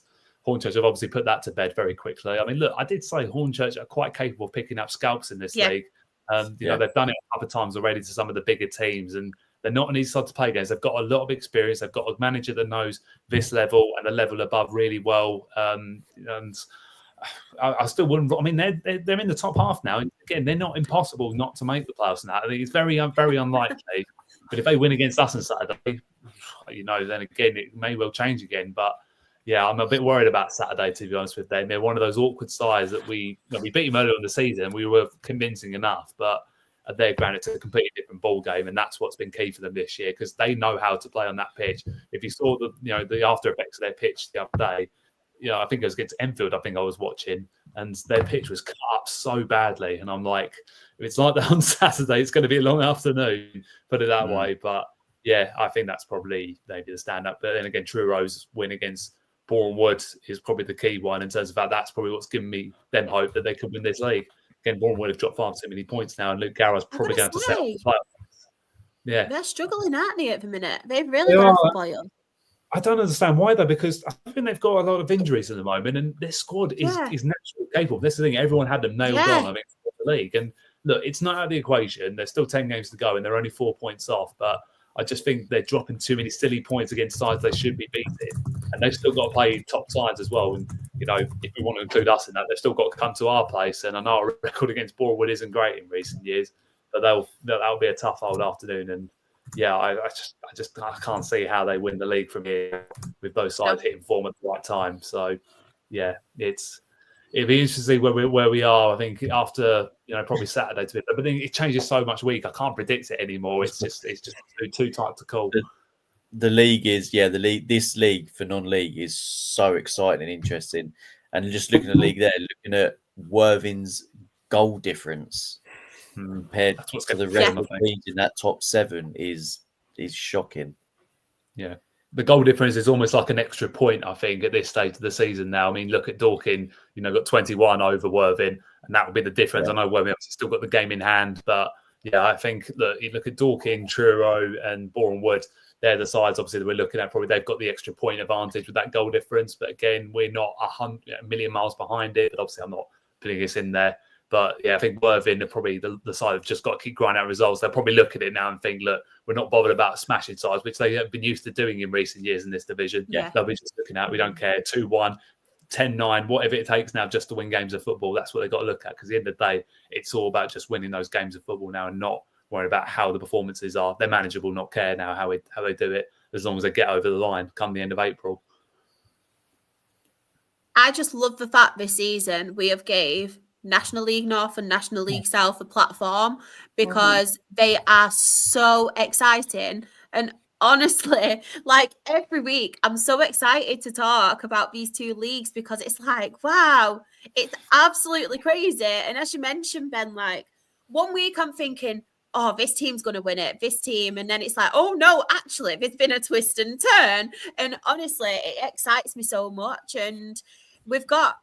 Hornchurch have obviously put that to bed very quickly. I mean, look, I did say Hornchurch are quite capable of picking up scalps in this league. You know, they've done it a couple of times already to some of the bigger teams, and they're not an easy side to play against. They've got a lot of experience. They've got a manager that knows this level and the level above really well. And I still wouldn't. I mean, they're in the top half now. And again, they're not impossible not to make the playoffs now. I think it's very unlikely. But if they win against us on Saturday, you know, then again it may well change again. But yeah, I'm a bit worried about Saturday, to be honest with them. They're one of those awkward sides that we beat them earlier in the season. We were convincing enough, but at their ground, it's a completely different ball game, and that's what's been key for them this year, because they know how to play on that pitch. If you saw the after effects of their pitch the other day, I think it was against Enfield. I think I was watching, and their pitch was cut up so badly, and I'm like, if it's like that on Saturday, it's going to be a long afternoon. Put it that way, but yeah, I think that's probably maybe the stand-up. But then again, Truro's win against Bournemouth is probably the key one in terms of that's probably what's given me them hope that they could win this league. Again, Bournemouth have dropped far too many points now, and Luke Garrett's probably going to settle the playoffs. Yeah, they're struggling, aren't they, at the minute? They've really got a football. I don't understand why though, because I think they've got a lot of injuries at the moment, and their squad is naturally capable. That's the thing; everyone had them nailed on. I mean, for the league, and look, it's not out of the equation. There's still 10 games to go, and they're only 4 points off. But I just think they're dropping too many silly points against sides they should be beating, and they've still got to play top sides as well. And if we want to include us in that, they've still got to come to our place. And I know our record against Bournemouth isn't great in recent years, but that'll be a tough old afternoon. And yeah, I can't see how they win the league from here with both sides hitting form at the right time. So yeah, it'd be interesting to see where we are. I think after probably Saturday to it, but then it changes so much week. I can't predict it anymore. It's just too tight to call. The league is this league for non-league is so exciting and interesting. And just looking at the league there, looking at Worthing's goal difference compared to the rest of the teams in that top 7 is shocking. Yeah. The goal difference is almost like an extra point, I think, at this stage of the season now. I mean, look at Dorking, got 21 over Worthing, and that would be the difference. I know Worthing obviously still got the game in hand, but yeah, I think you look at Dorking, Truro, and Bournemouth, they're the sides obviously that we're looking at. Probably they've got the extra point advantage with that goal difference, but again, we're not a million miles behind it. But obviously, I'm not putting this in there. But yeah, I think Worthing are probably the side have just got to keep grinding out results. They'll probably look at it now and think, look, we're not bothered about smashing sides, which they have been used to doing in recent years in this division. Yeah. They'll be just looking at, we don't care, 2-1, 10-9, whatever it takes now just to win games of football. That's what they've got to look at, because at the end of the day, it's all about just winning those games of football now and not worry about how the performances are. They're manageable, not care now how they do it, as long as they get over the line come the end of April. I just love the fact this season we have gave National League North and National League South a platform, because they are so exciting. And honestly, like every week, I'm so excited to talk about these two leagues, because it's like, wow, it's absolutely crazy. And as you mentioned, Ben, like 1 week I'm thinking, oh, this team's going to win it, this team. And then it's like, oh, no, actually, there's been a twist and turn. And honestly, it excites me so much. And we've got,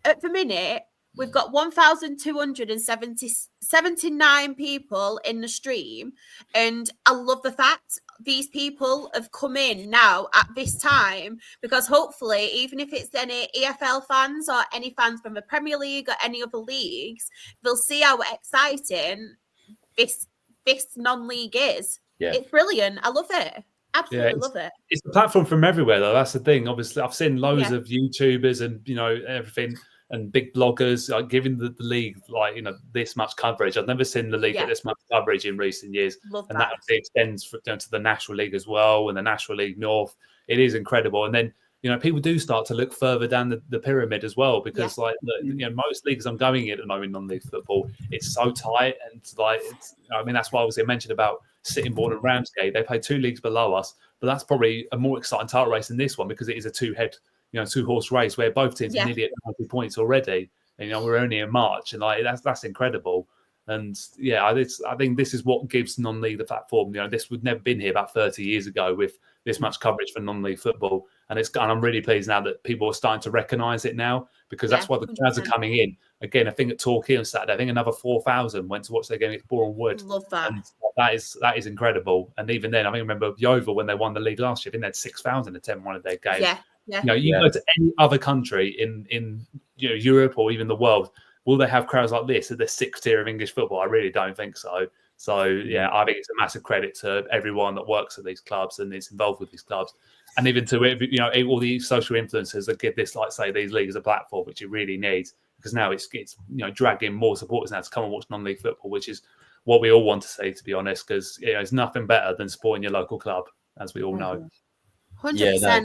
at the minute, we've got 1,279 people in the stream. And I love the fact these people have come in now at this time, because hopefully, even if it's any EFL fans or any fans from the Premier League or any other leagues, they'll see how exciting this non-league is. Yeah. It's brilliant. I love it. Absolutely love it. It's a platform from everywhere, though. That's the thing. Obviously, I've seen loads of YouTubers and, everything, and big bloggers giving the league this much coverage. I've never seen the league get this much coverage in recent years. And that extends to the National League as well, and the National League North. It is incredible. And then people do start to look further down the pyramid as well, because most leagues I'm going in at the moment, non-league football, it's so tight, and that's why obviously I mentioned about Sittingbourne and Ramsgate. They play 2 leagues below us, but that's probably a more exciting title race than this one, because it is a two-horse race where both teams are nearly at 90 points already. And, we're only in March, and that's incredible. And yeah, I think this is what gives non-league the platform. This would never been here about 30 years ago with this much coverage for non-league football. And I'm really pleased now that people are starting to recognise it now, because that's why the crowds are coming in. Again, I think at Torquay on Saturday, I think another 4,000 went to watch their game against Boreham Wood. Love that. And that is incredible. And even then, I remember Yeovil when they won the league last year, I think they had 6,000 attend one of their games. Yeah. You go to any other country in Europe or even the world, will they have crowds like this at the sixth tier of English football? I really don't think so. So, yeah, I think it's a massive credit to everyone that works at these clubs and is involved with these clubs. And even to, all the social influencers that give this, like, say, these leagues a platform, which it really needs. Because now it's dragging more supporters now to come and watch non-league football, which is what we all want to see, to be honest, because it's nothing better than supporting your local club, as we all know. 100%. Yeah,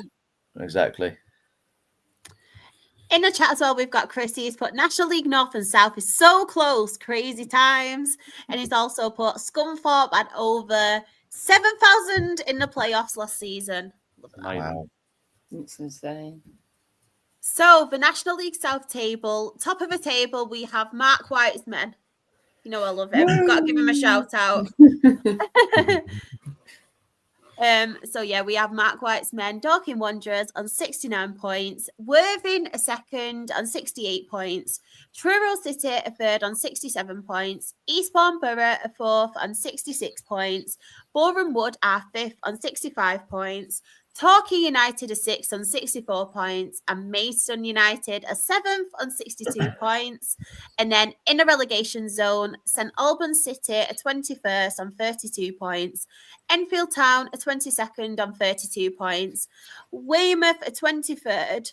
no, exactly. In the chat as well, we've got Chris. He's put National League North and South is so close, crazy times. And he's also put Scunthorpe at over 7,000 in the playoffs last season. Wow. It's insane. So the National League South table, top of the table, we have Mark White's men. I love him. We've got to give him a shout out. So yeah, we have Mark White's men, Dorking Wanderers on 69 points, Worthing a second on 68 points, Truro City a third on 67 points, Eastbourne Borough a fourth on 66 points, Boreham Wood are fifth on 65 points, Torquay United a sixth on 64 points, and Maidstone United a seventh on 62 points. And then in the relegation zone, St Albans City a 21st on 32 points, Enfield Town a 22nd on 32 points, Weymouth a 23rd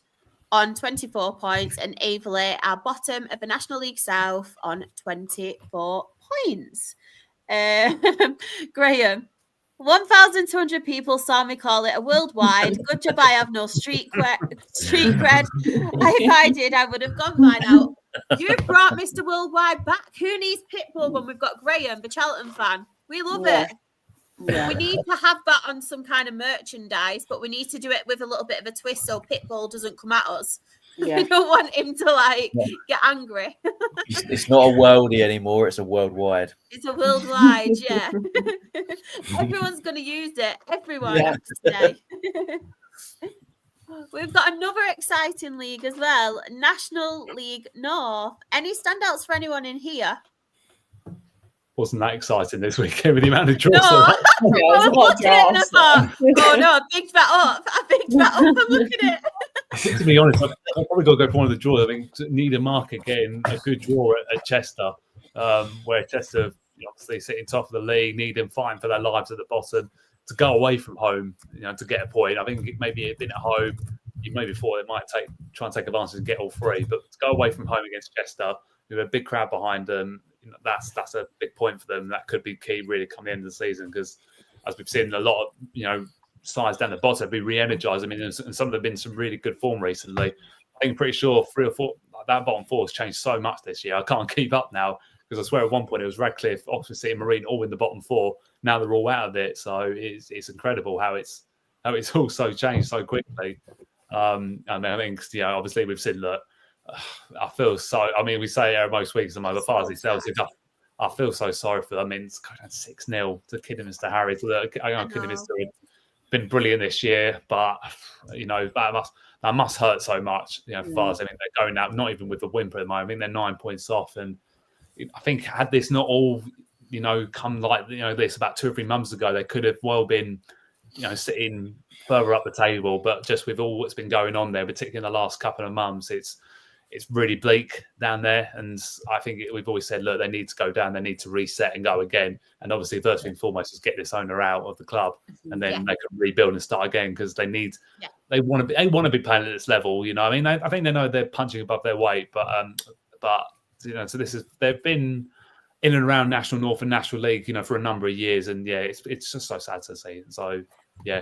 on 24 points, and Averley are bottom of the National League South on 24 points. Graham, 1,200 people saw me call it a worldwide. Good job I have no street cred. If I did, I would have gone by now. You brought Mr. Worldwide back. Who needs Pitbull when we've got Graham, the Charlton fan? We love it. Yeah. We need to have that on some kind of merchandise, but we need to do it with a little bit of a twist so Pitbull doesn't come at us. Yeah. We don't want him to get angry. It's not a worldie anymore. It's a worldwide. It's a worldwide, yeah. Everyone's going to use it. Everyone today. We've got another exciting league as well. National League North. Any standouts for anyone in here? Wasn't that exciting this weekend with the amount of draws? No, I picked that up. I'm looking at it. I think, to be honest, I've probably got to go for one of the draws. I think Needham Market getting a good draw at Chester, where Chester obviously sitting top of the league, Needham fighting for their lives at the bottom. To go away from home, to get a point. I think maybe it had been at home. You maybe thought it might try and take advantage and get all three, but to go away from home against Chester, with a big crowd behind them, that's a big point for them. That could be key really come the end of the season, because as we've seen a lot of sides down the bottom be re-energized. I mean, and some of them have been some really good form recently. I think pretty sure 3 or 4 that bottom four has changed so much this year. I can't keep up now, because I swear at one point it was Radcliffe, Oxford City, Marine all in the bottom four. Now they're all out of it, so it's incredible how it's all so changed so quickly. And I think obviously we've seen that. I feel so. I mean, we say it most weeks, and as far as he sells it, I feel so sorry for them. I mean, it's going 6-0 to Kidderminster Harriers. Kidderminster have been brilliant this year, but that must hurt so much. For us, I mean, they're going out not even with a whimper at the moment. I mean, they're 9 points off, and I think had this not all come like this about 2 or 3 months ago, they could have well been sitting further up the table. But just with all what's been going on there, particularly in the last couple of months, it's really bleak down there. And I think we've always said, look, they need to go down, they need to reset and go again. And obviously, first thing foremost is get this owner out of the club, and then they can rebuild and start again, because they want to be playing at this level. I mean, I think they know they're punching above their weight, but so they've been in and around National North and National League, for a number of years, and it's just so sad to see. So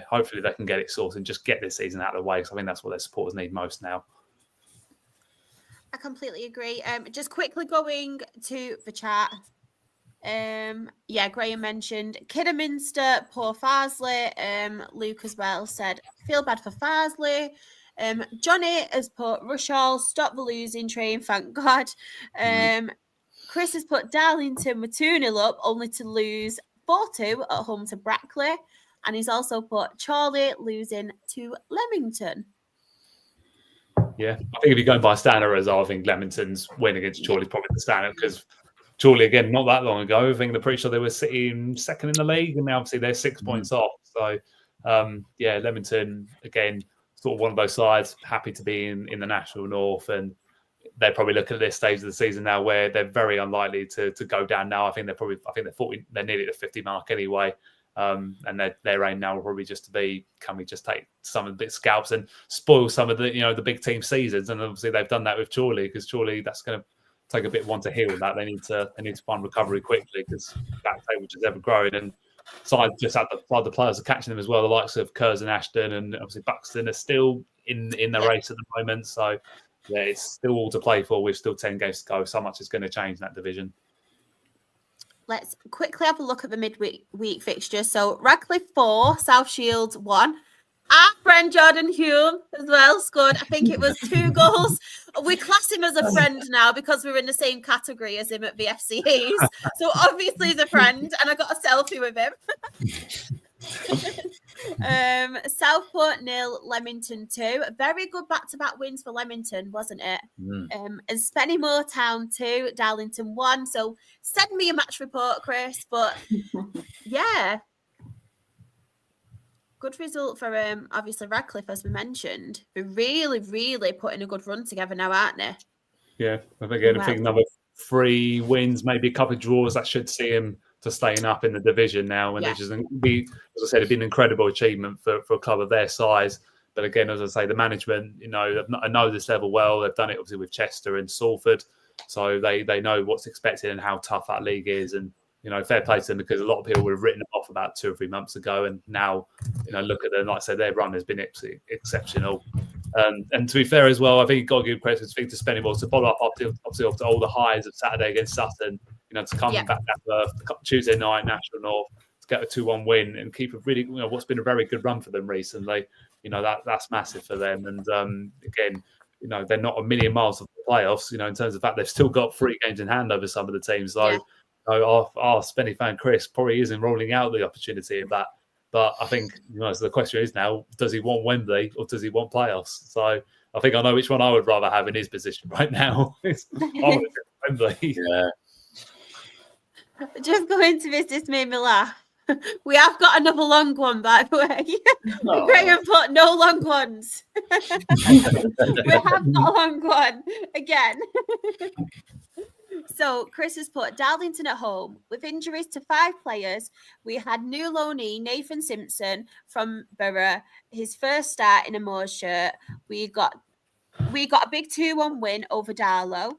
hopefully they can get it sorted and just get this season out of the way, because I think that's what their supporters need most now. I completely agree. Just quickly going to the chat. Graham mentioned Kidderminster, poor Farsley. Luke as well said, feel bad for Farsley. Johnny has put Rushall, stop the losing train, thank God. Chris has put Darlington with 2-0 up, only to lose 4-2 at home to Brackley. And he's also put Charlie losing to Leamington. Yeah, I think if you're going by standard result, I think Leamington's win against Chorley is probably the standard, because Chorley, again, not that long ago, I think they're pretty sure they were sitting second in the league, and now obviously they're 6 points off. So, Leamington, again, sort of one of those sides, happy to be in the National North, and they're probably looking at this stage of the season now where they're very unlikely to go down now. I think they're nearly at the 50 mark anyway. And their aim now will probably just to be, can we just take some of the bit scalps and spoil some of the the big team seasons? And obviously they've done that with Chorley, because Chorley, that's going to take a bit one to heal with that. They need to find recovery quickly, because that table just ever growing, and sides just at the players are catching them as well. The likes of Kurz and Ashton and obviously Buxton are still in the race at the moment. So yeah, it's still all to play for. We've still 10 games to go. So much is going to change in that division. Let's quickly have a look at the midweek fixture. So Radcliffe 4, South Shields 1. Our friend Jordan Hume as well scored, I think it was 2 goals. We class him as a friend now because we're in the same category as him at the FCAs. So obviously he's a friend, and I got a selfie with him. Southport 0, Leamington 2. Very good back-to-back wins for Leamington, wasn't it? And Spennymoor Town 2, Darlington 1. So send me a match report, Chris. But yeah, good result for obviously Radcliffe, as we mentioned. They're really, really putting a good run together now, aren't they? Yeah, I think another 3 wins, maybe a couple of draws, that should see him to staying up in the division now. And it just be, as I said, it'd be an incredible achievement for a club of their size. But again, as I say, the management, I know this level well. They've done it obviously with Chester and Salford, so they know what's expected and how tough that league is. And fair play to them, because a lot of people would have written them off about 2 or 3 months ago, and now look at them. Like I said, their run has been exceptional. And to be fair as well, I think you've got to give credit to Spennymoor to follow up obviously after all the highs of Saturday against Sutton. To come back down to Tuesday night, National North, to get a 2-1 win and keep a really, what's been a very good run for them recently. That's massive for them. And again, they're not a million miles off the playoffs. In terms of the fact they've still got 3 games in hand over some of the teams. So our Spenny fan Chris probably isn't rolling out the opportunity of that. But I think so the question is now: does he want Wembley or does he want playoffs? So I think I know which one I would rather have in his position right now. I would Wembley. Yeah. Just going to this just made me laugh. We have got another long one, by the way. Graham put no long ones. We have got a long one again. So Chris has put Darlington at home. With injuries to 5 players, we had new loanee Nathan Simpson from Borough, his first start in a Moors shirt. We got a big 2-1 win over Darlow.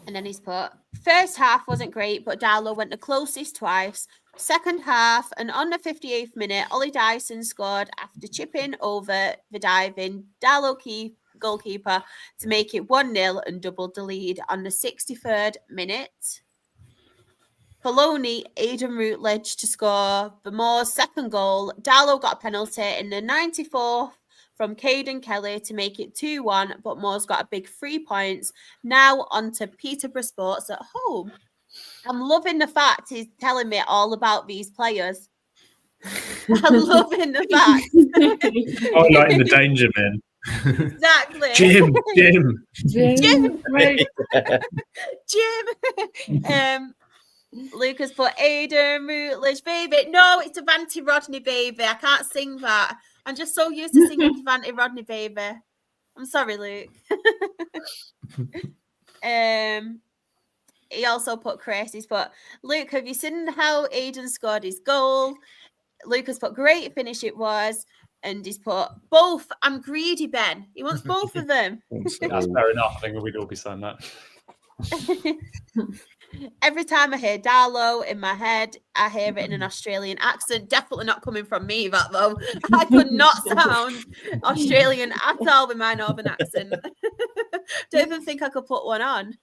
And then he's put, first half wasn't great, but Darlow went the closest twice. Second half, and on the 58th minute, Ollie Dyson scored after chipping over the diving Darlow goalkeeper to make it 1-0 and doubled the lead on the 63rd minute. Poloni, Aidan Routledge to score the Moors' second goal. Darlow got a penalty in the 94th from Caden Kelly to make it 2-1, but Moors got a big 3 points. Now on to Peterborough Sports at home. I'm loving the fact he's telling me all about these players. I'm loving the fact. Oh, like in the danger men. Exactly. Jim. Lucas put Aidan Routledge, baby. No, it's Devante Rodney, baby. I can't sing that. I'm just so used to singing Devante Rodney, baby. I'm sorry, Luke. He also put Chris. He's put, Luke, have you seen how Aidan scored his goal? Lucas put, great finish it was. And he's put, both. I'm greedy, Ben. He wants both of them. That's fair enough. I think we'd all be saying that. Every time I hear Darlow in my head, I hear it in an Australian accent. Definitely not coming from me, that though. I could not sound Australian at all with my northern accent. Don't even think I could put one on.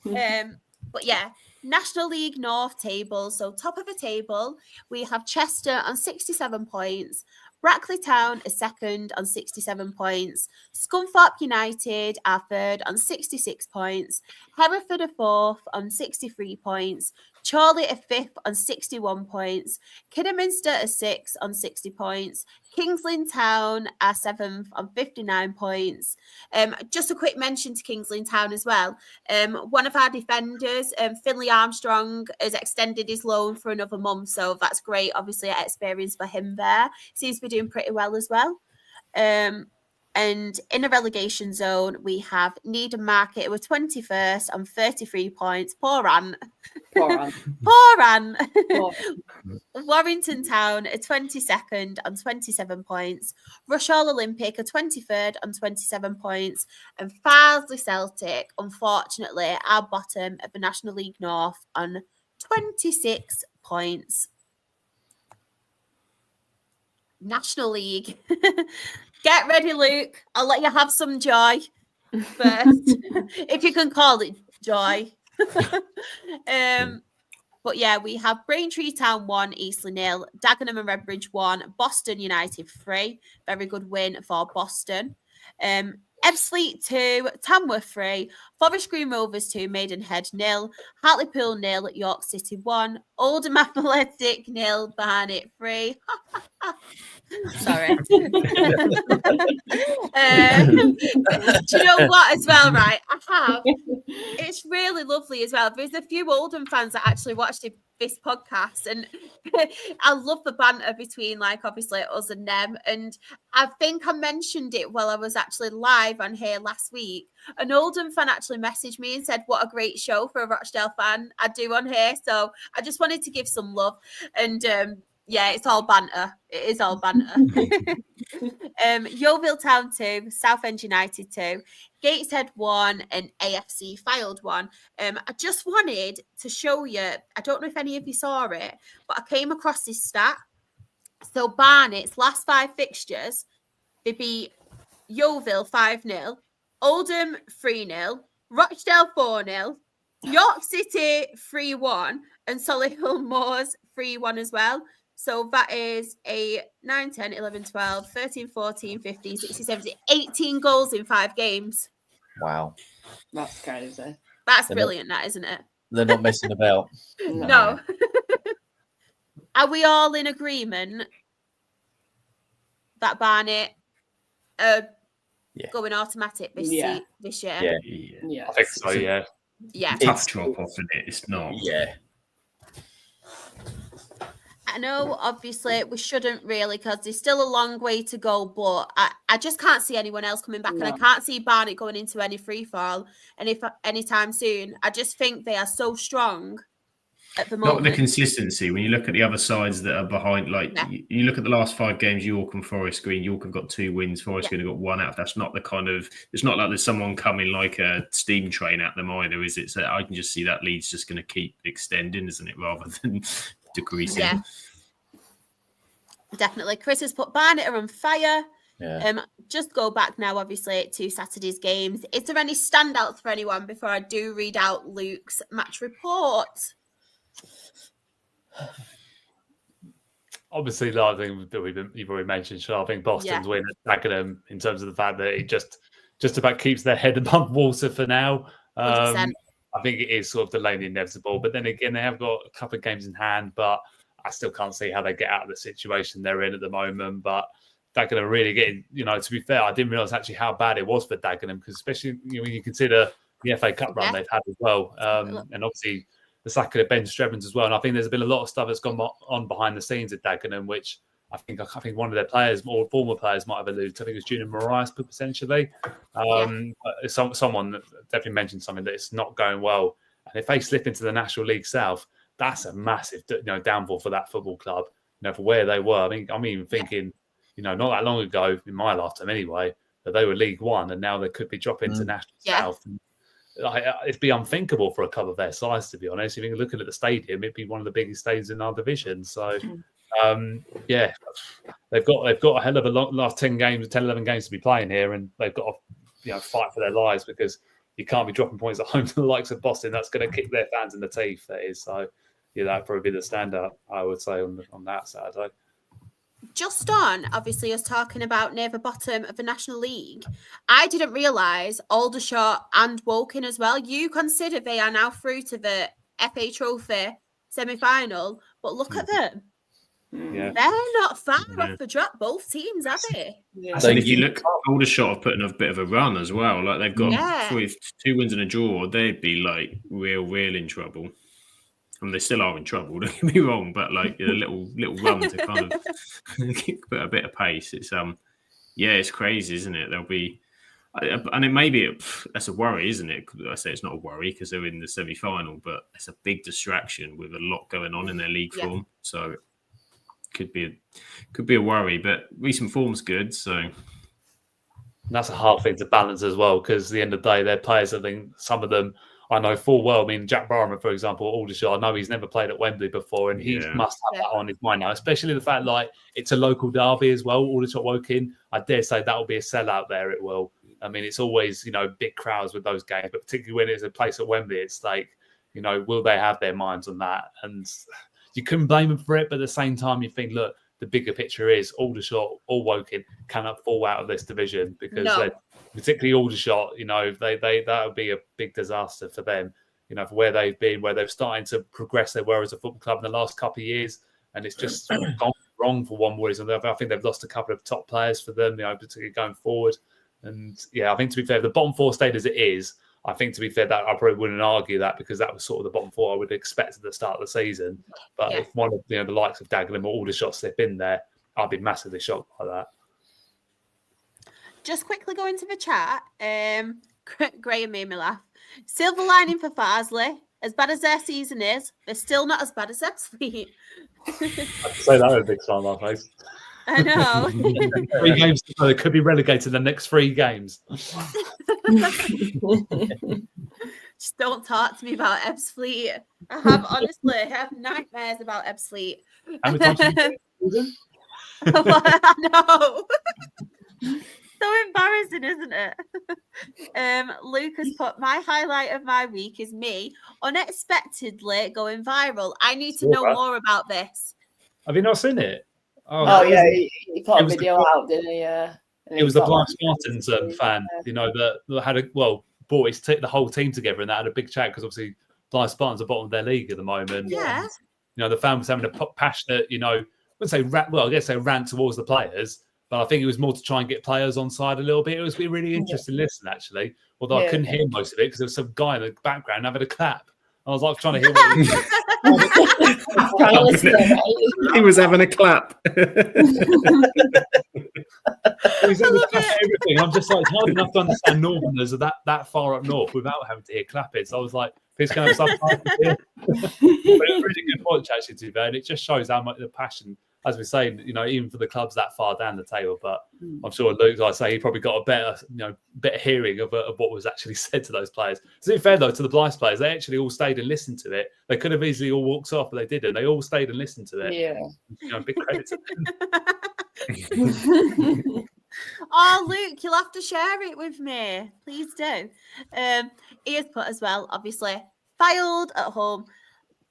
But yeah, National League North table. So top of the table, we have Chester on 67 points. Brackley Town is second on 67 points. Scunthorpe United are third on 66 points. Hereford are fourth on 63 points. Chorley are fifth on 61 points. Kidderminster are sixth on 60 points. Kings Lynn Town are seventh on 59 points. Just a quick mention to Kings Lynn Town as well. One of our defenders, Finley Armstrong, has extended his loan for another month, so that's great. Obviously, experience for him there. Seems to be doing pretty well as well. And in the relegation zone, we have Needham Market with 21st on 33 points. Poor Ant. Poor Ant. Warrington Town are 22nd on 27 points. Rushall Olympic are 23rd on 27 points. And Farsley Celtic, unfortunately, are bottom of the National League North on 26 points. National League. Get ready, Luke. I'll let you have some joy first, if you can call it joy. But yeah, we have Braintree Town 1, Eastleigh 0, Dagenham and Redbridge 1, Boston United 3. Very good win for Boston. Ebbsfleet 2, Tamworth 3, Forest Green Rovers 2, Maidenhead 0, Hartlepool 0, York City 1, Oldham Athletic 0, Barnet 3. Sorry. Do you know what as well, right? I have. It's really lovely as well. There's a few Oldham fans that actually watched this podcast, and I love the banter between, like, obviously us and them. And I think I mentioned it while I was actually live on here last week. An Oldham fan actually messaged me and said, what a great show for a Rochdale fan I do on here. So I just wanted to give some love. And yeah, it's all banter. It is all banter. Yeovil Town 2, Southend United 2, Gateshead 1, and AFC Fylde 1. I just wanted to show you, I don't know if any of you saw it, but I came across this stat. So Barnet's last 5 fixtures, they beat Yeovil 5-0, Oldham 3-0, Rochdale 4-0, York City 3-1, and Solihull Moors 3-1 as well. So that is a 9, 10, 11, 12, 13, 14, 15, 16, 17, 18 goals in 5 games. Wow. That's crazy. That's brilliant, that, isn't it? They're not messing about. No. Are we all in agreement that Barnet are going automatic this year? Yeah. I think so, yeah. Yeah. Tough drop off, isn't it? It's not. Yeah. I know, obviously, we shouldn't really, because there's still a long way to go, but I just can't see anyone else coming back, and I can't see Barnet going into any free fall anytime soon. I just think they are so strong at the moment. Not the consistency. When you look at the other sides that are behind, like you look at the last 5 games, York and Forest Green. York have got 2 wins. Forest Green have got 1 out. That's not the kind of. It's not like there's someone coming like a steam train at them either, is it? So I can just see that lead's just going to keep extending, isn't it, rather than decreasing. Yeah, definitely. Chris has put Barnet are on fire. Yeah. Just go back now, obviously, to Saturday's games. Is there any standouts for anyone before I do read out Luke's match report? Obviously, I think that you've already mentioned, Charles. I think Boston's win at Dagenham in terms of the fact that it just about keeps their head above water for now. I think it is sort of delaying the inevitable. But then again, they have got a couple of games in hand, but I still can't see how they get out of the situation they're in at the moment. But Dagenham really getting, to be fair, I didn't realise actually how bad it was for Dagenham, because especially when you consider the FA Cup run they've had as well. And obviously the sack of Ben Strevens as well. And I think there's been a lot of stuff that's gone on behind the scenes at Dagenham, which I think one of their players, or former players, might have alluded to. I think it was Junior Moraes, potentially. Someone definitely mentioned something that it's not going well. And if they slip into the National League South, that's a massive downfall for that football club, for where they were. I mean, I'm even thinking, not that long ago, in my lifetime anyway, that they were League One and now they could be dropping to National South. And, it'd be unthinkable for a club of their size, to be honest. If you're looking at the stadium, it'd be one of the biggest stadiums in our division. So, they've got a hell of a last 10, 11 games to be playing here, and they've got to fight for their lives, because you can't be dropping points at home to the likes of Boston. That's going to kick their fans in the teeth. That is. So, yeah, that'd probably be the standout, I would say, on that Saturday. Just on, obviously, us talking about near the bottom of the National League, I didn't realise Aldershot and Woking as well. You consider they are now through to the FA Trophy semi-final, but look at them. Yeah. They're not far off the drop, both teams, are they? Yeah. So if you look, Aldershot have put in a bit of a run as well. Like they've got 2 wins and a draw. They'd be like real in trouble. I mean, they still are in trouble. Don't get me wrong, but like a little run to kind of put a bit of pace. It's it's crazy, isn't it? There'll be, and it may be that's a worry, isn't it? I say it's not a worry because they're in the semi-final, but it's a big distraction with a lot going on in their league form. So could be a worry, but recent form's good. So that's a hard thing to balance as well, because at the end of the day, their players, I think some of them I know full well. I mean, Jack Barham, for example, Aldershot, I know he's never played at Wembley before, and he must have that on his mind now, especially the fact like it's a local derby as well. Aldershot Woking, I dare say that will be a sellout there. It will. I mean, it's always, big crowds with those games, but particularly when it's a place at Wembley, it's like, will they have their minds on that? And you couldn't blame them for it, but at the same time, you think, look, the bigger picture is Aldershot or Woking cannot fall out of this division because particularly Aldershot, that would be a big disaster for them, for where they've been, where they've started to progress they were as a football club in the last couple of years. And it's just gone wrong for one reason. I think they've lost a couple of top players for them, particularly going forward. And I think to be fair, the bottom four stayed as it is. I think to be fair, that I probably wouldn't argue that because that was sort of the bottom four I would expect at the start of the season. But if one of the likes of Dagenham or Aldershot slip in there, I'd be massively shocked by that. Just quickly go into the chat. Graham made me laugh. Silver lining for Farsley. As bad as their season is, they're still not as bad as Ebbsfleet. I'd say that with a big smile on my face. I know. 3 games to go. They could be relegated the next 3 games. Just don't talk to me about Ebbsfleet. I have nightmares about Ebbsfleet. How many times have you been? I know. So embarrassing, isn't it? Lucas put, my highlight of my week is me unexpectedly going viral. I need to know more about this. Have you not seen it? He put a video out, didn't he? Yeah. It was the Blind Spartans fan, that had brought the whole team together, and that had a big chat because obviously Blind Spartans are bottom of their league at the moment. Yeah. And, the fan was having a passionate, I wouldn't say I guess they rant towards the players, but I think it was more to try and get players on side a little bit. It was really interesting to listen, actually. Although I couldn't hear most of it because there was some guy in the background having a clap. I was like trying to hear what he was. He was having a clap. He was having a clap at everything. I'm just like, it's hard enough to understand Northerners are that far up north without having to hear clapping. So I was like, this kind of subtitles here. But it was really good watch, actually, to be fair. And it just shows how much the passion, as we're saying, even for the clubs that far down the table. But I'm sure Luke, like I say, he probably got a better hearing of what was actually said to those players. To be fair, though, to the Blythe players, they actually all stayed and listened to it. They could have easily all walked off, but they didn't. They all stayed and listened to it. Yeah. Big credit to them. Oh, Luke, you'll have to share it with me. Please do. He has put as well, obviously, Filed at home.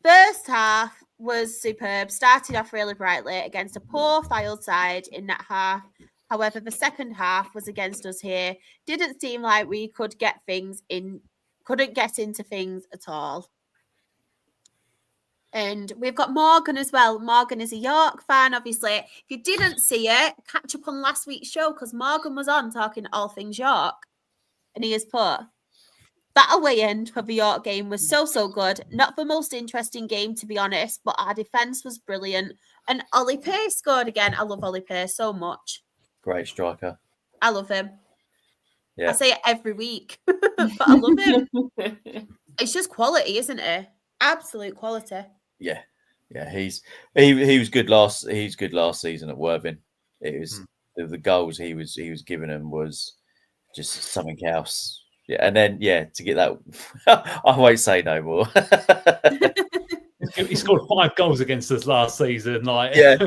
First half was superb. Started off really brightly against a poor Filed side in that half. However, the second half was against us here. Didn't seem like we couldn't get into things at all. And we've got Morgan as well. Morgan is a York fan, obviously. If you didn't see it, catch up on last week's show because Morgan was on talking all things York. And he has put, that away end for the York game was so good. Not the most interesting game, to be honest, but our defence was brilliant. And Ollie Pearce scored again. I love Ollie Pearce so much. Great striker. I love him. Yeah. I say it every week, but I love him. It's just quality, isn't it? Absolute quality. Yeah. He was good last season at Worthing. It was the goals he was giving them was just something else. Yeah, and then to get that, I won't say no more. He scored 5 goals against us last season. Like, Yeah.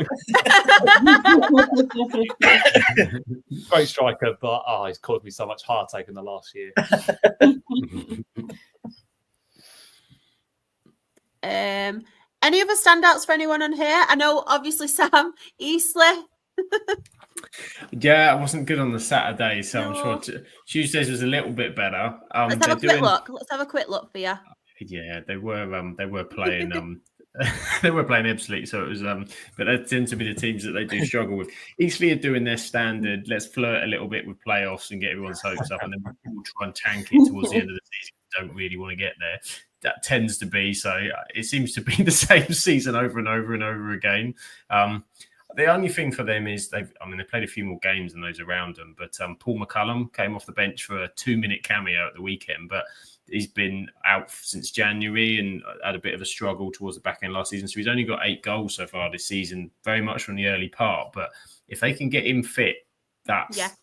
Great striker, but he's caused me so much heartache in the last year. Any other standouts for anyone on here? I know, obviously, Sam Eastleigh. Yeah, I wasn't good on the Saturday, so I'm sure Tuesdays was a little bit better. Let's have a quick look. Let's have a quick look for you. Yeah, they were playing they were playing Absolutely, so it was but that tends to be the teams that they do struggle with. Eastleigh are doing their standard, let's flirt a little bit with playoffs and get everyone's hopes up, and then we'll try and tank it towards the end of the season. We don't really want to get there. That tends to be so. It seems to be the same season over and over and over again. The only thing for them is they played a few more games than those around them, but Paul McCullum came off the bench for a 2-minute cameo at the weekend, but he's been out since January and had a bit of a struggle towards the back end last season. So he's only got 8 goals so far this season, very much from the early part. But if they can get him fit, that's that's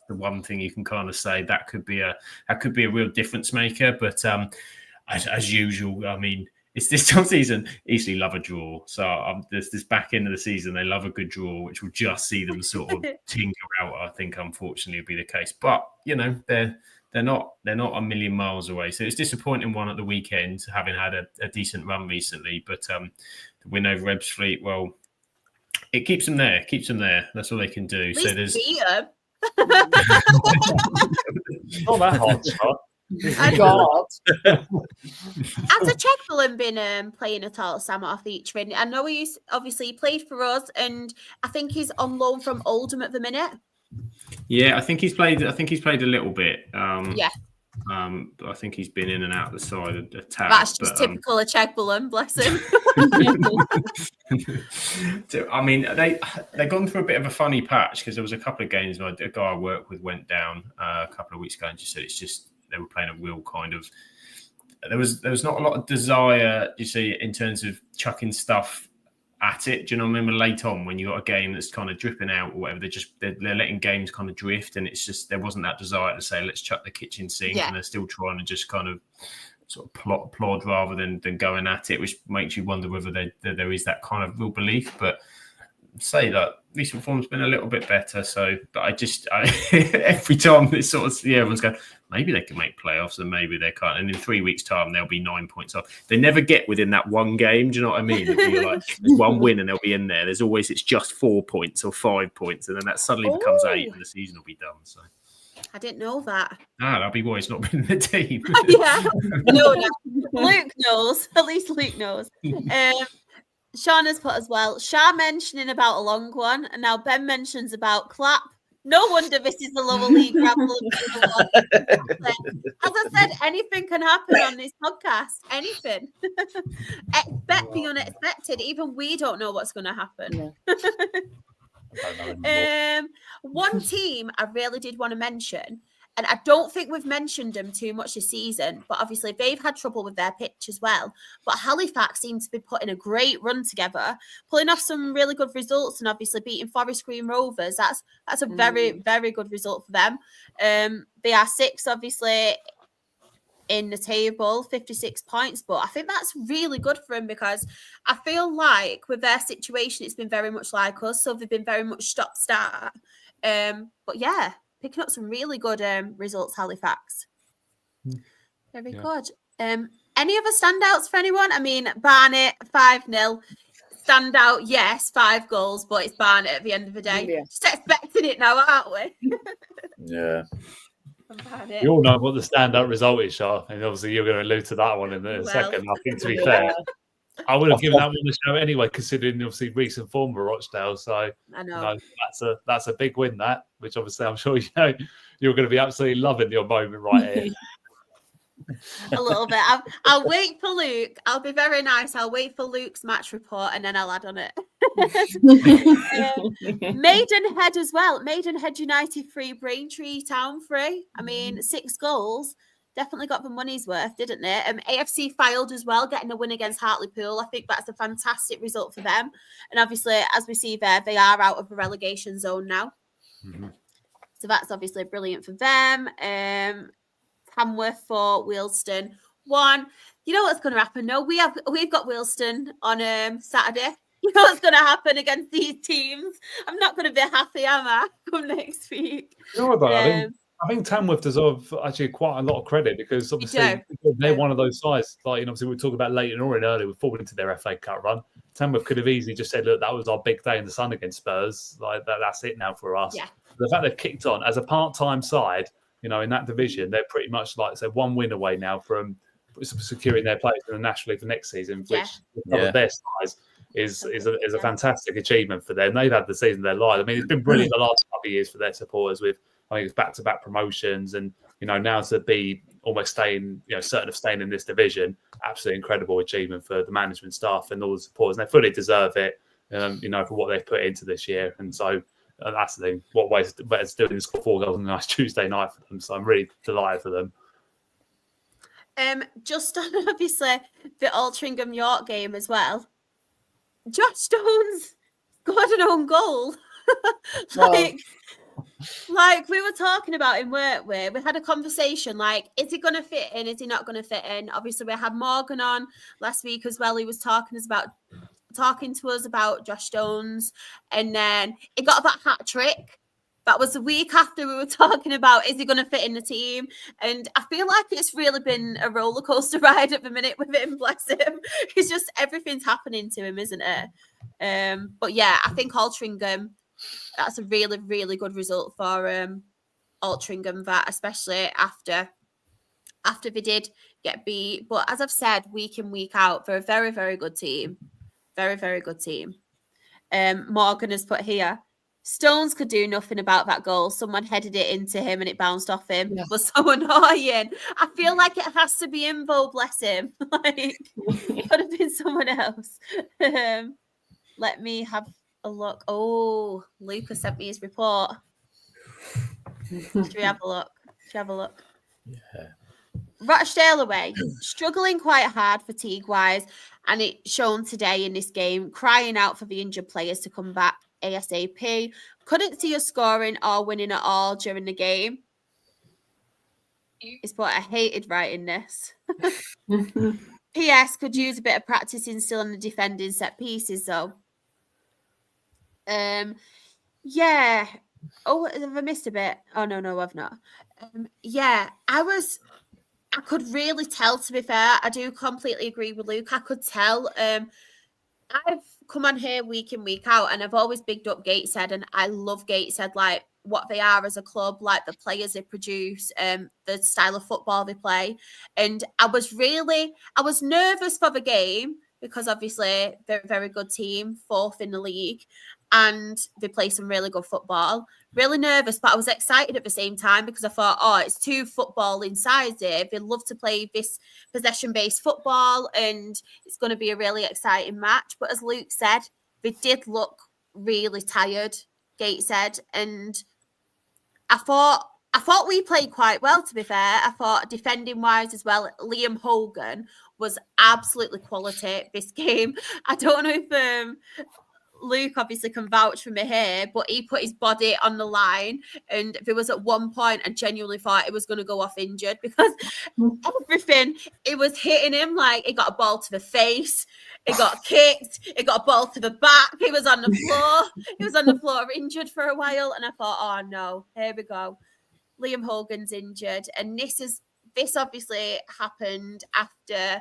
the one thing you can kind of say that could be a real difference maker. But as usual, I mean, it's this time of season, Eastleigh love a draw. So this back end of the season, they love a good draw, which will just see them sort of tinker out. I think, unfortunately, will be the case. But they're not a million miles away. So it's disappointing one at the weekend, having had a decent run recently. But the win over Ebbsfleet, well, it keeps them there. That's all they can do. So there's not that hot shot. God. Has a Chegwell been playing at all, Sam, off each ring? I know he played for us, and I think he's on loan from Oldham at the minute. Yeah, I think he's played a little bit. Yeah. I think he's been in and out of the side of the tab. That's just typical of Chegwell, bless him. I mean, they've gone through a bit of a funny patch because there was a couple of games where a guy I work with went down a couple of weeks ago and just said it's just they were playing a real kind of. There was not a lot of desire, you see, in terms of chucking stuff at it. Do you know what I mean? Late on, when you got a game that's kind of dripping out or whatever, they're letting games kind of drift, and it's just there wasn't that desire to say let's chuck the kitchen sink, and they're still trying to just kind of sort of plod rather than going at it, which makes you wonder whether there is that kind of real belief. But say that recent form's been a little bit better. So, but I every time this sort of everyone's going, maybe they can make playoffs and maybe they can't. And in 3 weeks' time, they'll be 9 points off. They never get within that one game. Do you know what I mean? You're like, there's one win and they'll be in there. There's always it's just 4 points or 5 points, and then that suddenly becomes 8, and the season will be done. So. I didn't know that. That'll be why he's not been in the team. No. Luke knows. At least Luke knows. Sean has put as well, Shah mentioning about a long one, and now Ben mentions about clap. No wonder this is the lower league ramble. As I said, anything can happen on this podcast. Anything. Expect the unexpected. Even we don't know what's going to happen. One team I really did want to mention, and I don't think we've mentioned them too much this season, but obviously they've had trouble with their pitch as well. But Halifax seems to be putting a great run together, pulling off some really good results, and obviously beating Forest Green Rovers. That's a very, very good result for them. They are 6th, obviously, in the table, 56 points. But I think that's really good for them because I feel like with their situation, it's been very much like us. So they've been very much stop-start. But yeah, picking up some really good results, Halifax. Very good. Any other standouts for anyone? I mean, Barnet, 5-0. Standout, yes, 5 goals, but it's Barnet at the end of the day. Yeah. Just expecting it now, aren't we? Yeah. You all know what the standout result is, Shah, and obviously you're going to allude to that one in a second. I think, to be fair, I would have given that one a show anyway, considering obviously recent form for Rochdale. So I know that's a big win, that, which obviously I'm sure you're going to be absolutely loving your moment right here. A little bit. I'll wait for Luke. I'll be very nice. I'll wait for Luke's match report and then I'll add on it. Maidenhead as well. Maidenhead United 3, Braintree Town 3. I mean, 6 goals. Definitely got the money's worth, didn't they? AFC Fylde as well, getting a win against Hartlepool. I think that's a fantastic result for them. And obviously, as we see there, they are out of the relegation zone now. Mm-hmm. So that's obviously brilliant for them. Tamworth for Wealdstone. one. You know what's going to happen? No, we've got Wilston on Saturday. You know what's going to happen against these teams? I'm not going to be happy, am I? Come next week. You know what, though? I think Tamworth deserve actually quite a lot of credit because obviously they're one of those sides. Like, obviously we were talking about Leighton Orient earlier, we've fallen into their FA Cup run. Tamworth could have easily just said, "Look, that was our big day in the sun against Spurs. Like that's it now for us." Yeah. The fact they've kicked on as a part-time side, in that division, they're pretty much like say one win away now from securing their place in the National League for next season, which their size is a fantastic achievement for them. They've had the season of their lives. I mean, it's been brilliant the last couple of years for their supporters with, I think it's back-to-back promotions and, now to be almost staying, certain of staying in this division, absolutely incredible achievement for the management staff and all the supporters. And they fully deserve it, for what they've put into this year. And so that's the thing. What ways better to do than score 4 goals on a nice Tuesday night for them. So I'm really delighted for them. Just on, obviously, the Altrincham York game as well. Josh Stones scored an own goal. Like we were talking about him, weren't we? We had a conversation like, is he going to fit in? Is he not going to fit in? Obviously, we had Morgan on last week as well. He was talking to us about Josh Stones, and then he got that hat trick. That was the week after we were talking about, is he going to fit in the team? And I feel like it's really been a roller coaster ride at the minute with him, bless him. It's just everything's happening to him, isn't it? But yeah, I think Altrincham, that's a really, really good result for Altrincham, that especially after they did get beat. But as I've said, week in, week out, they're a very, very good team. Very, very good team. Morgan has put here, Stones could do nothing about that goal. Someone headed it into him and it bounced off him. It was so annoying. I feel like it has to be Invo, bless him. Like, it could have been someone else. Let me have a look. Oh, Lucas sent me his report. Should we have a look? Yeah. Rochdale away, struggling quite hard fatigue-wise, and it's shown today in this game, crying out for the injured players to come back ASAP. Couldn't see us scoring or winning at all during the game. It's what I hated writing this. PS, could use a bit of practicing still on the defending set pieces, though. Yeah. Oh, have I missed a bit? Oh, no, I've not. I could really tell, to be fair. I do completely agree with Luke. I could tell. I've come on here week in, week out, and I've always bigged up Gateshead, and I love Gateshead, like what they are as a club, like the players they produce, the style of football they play. And I was nervous for the game because obviously they're a very good team, 4th in the league, and they play some really good football. Really nervous, but I was excited at the same time because I thought, it's 2 footballing sides here. They love to play this possession-based football, and it's going to be a really exciting match. But as Luke said, they did look really tired, Gateshead, and I thought we played quite well, to be fair. I thought defending-wise as well, Liam Hogan was absolutely quality this game. I don't know if Luke obviously can vouch for me here, but he put his body on the line, and there was at one point I genuinely thought he was going to go off injured because everything, it was hitting him. Like, he got a ball to the face, he got kicked, he got a ball to the back, he was on the floor injured for a while, and I thought, oh no, here we go, Liam Hogan's injured. And this obviously happened after,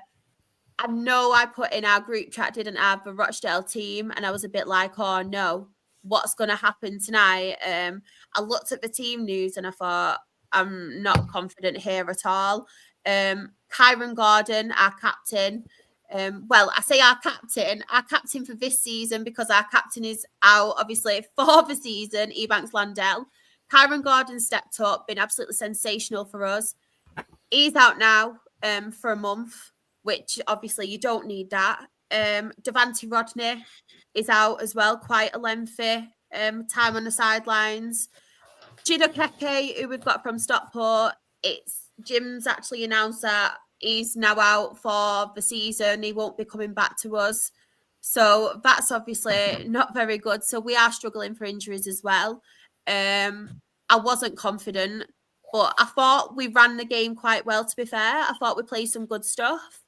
I know I put in our group chat, didn't have the Rochdale team, and I was a bit like, oh no, what's going to happen tonight? I looked at the team news and I thought, I'm not confident here at all. Kyron Gordon, our captain, I say our captain for this season because our captain is out, obviously, for the season, Ebanks Landell. Kyron Gordon stepped up, been absolutely sensational for us. He's out now for a month, which obviously you don't need that. Devante Rodney is out as well, quite a lengthy time on the sidelines. Gino Keke, who we've got from Stockport, Jim's actually announced that he's now out for the season. He won't be coming back to us. So that's obviously not very good. So we are struggling for injuries as well. I wasn't confident But I thought we ran the game quite well, to be fair. I thought we played some good stuff.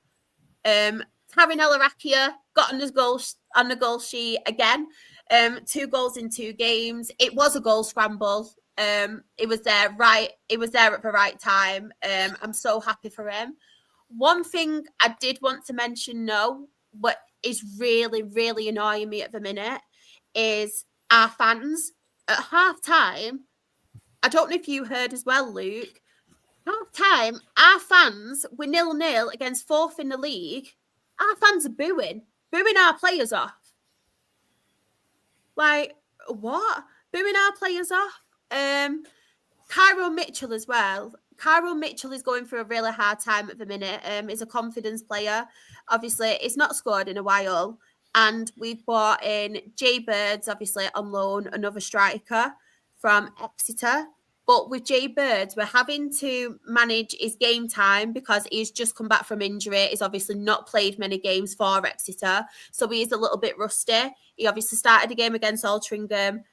Taryn El-Arakia got on the goal sheet again. 2 goals in 2 games. It was a goal scramble. It was there at the right time. I'm so happy for him. One thing I did want to mention, what is really, really annoying me at the minute is our fans at half time. I don't know if you heard as well, Luke. Half time, our fans were 0-0 against 4th in the league. Our fans are booing our players off. Like, what? Booing our players off. Cairo Mitchell as well. Cairo Mitchell is going through a really hard time at the minute. He's a confidence player. Obviously, he's not scored in a while. And we've brought in Jay Birds, obviously, on loan, another striker from Exeter. But with Jay Birds, we're having to manage his game time because he's just come back from injury. He's obviously not played many games for Exeter. So he is a little bit rusty. He obviously started the game against Altrincham.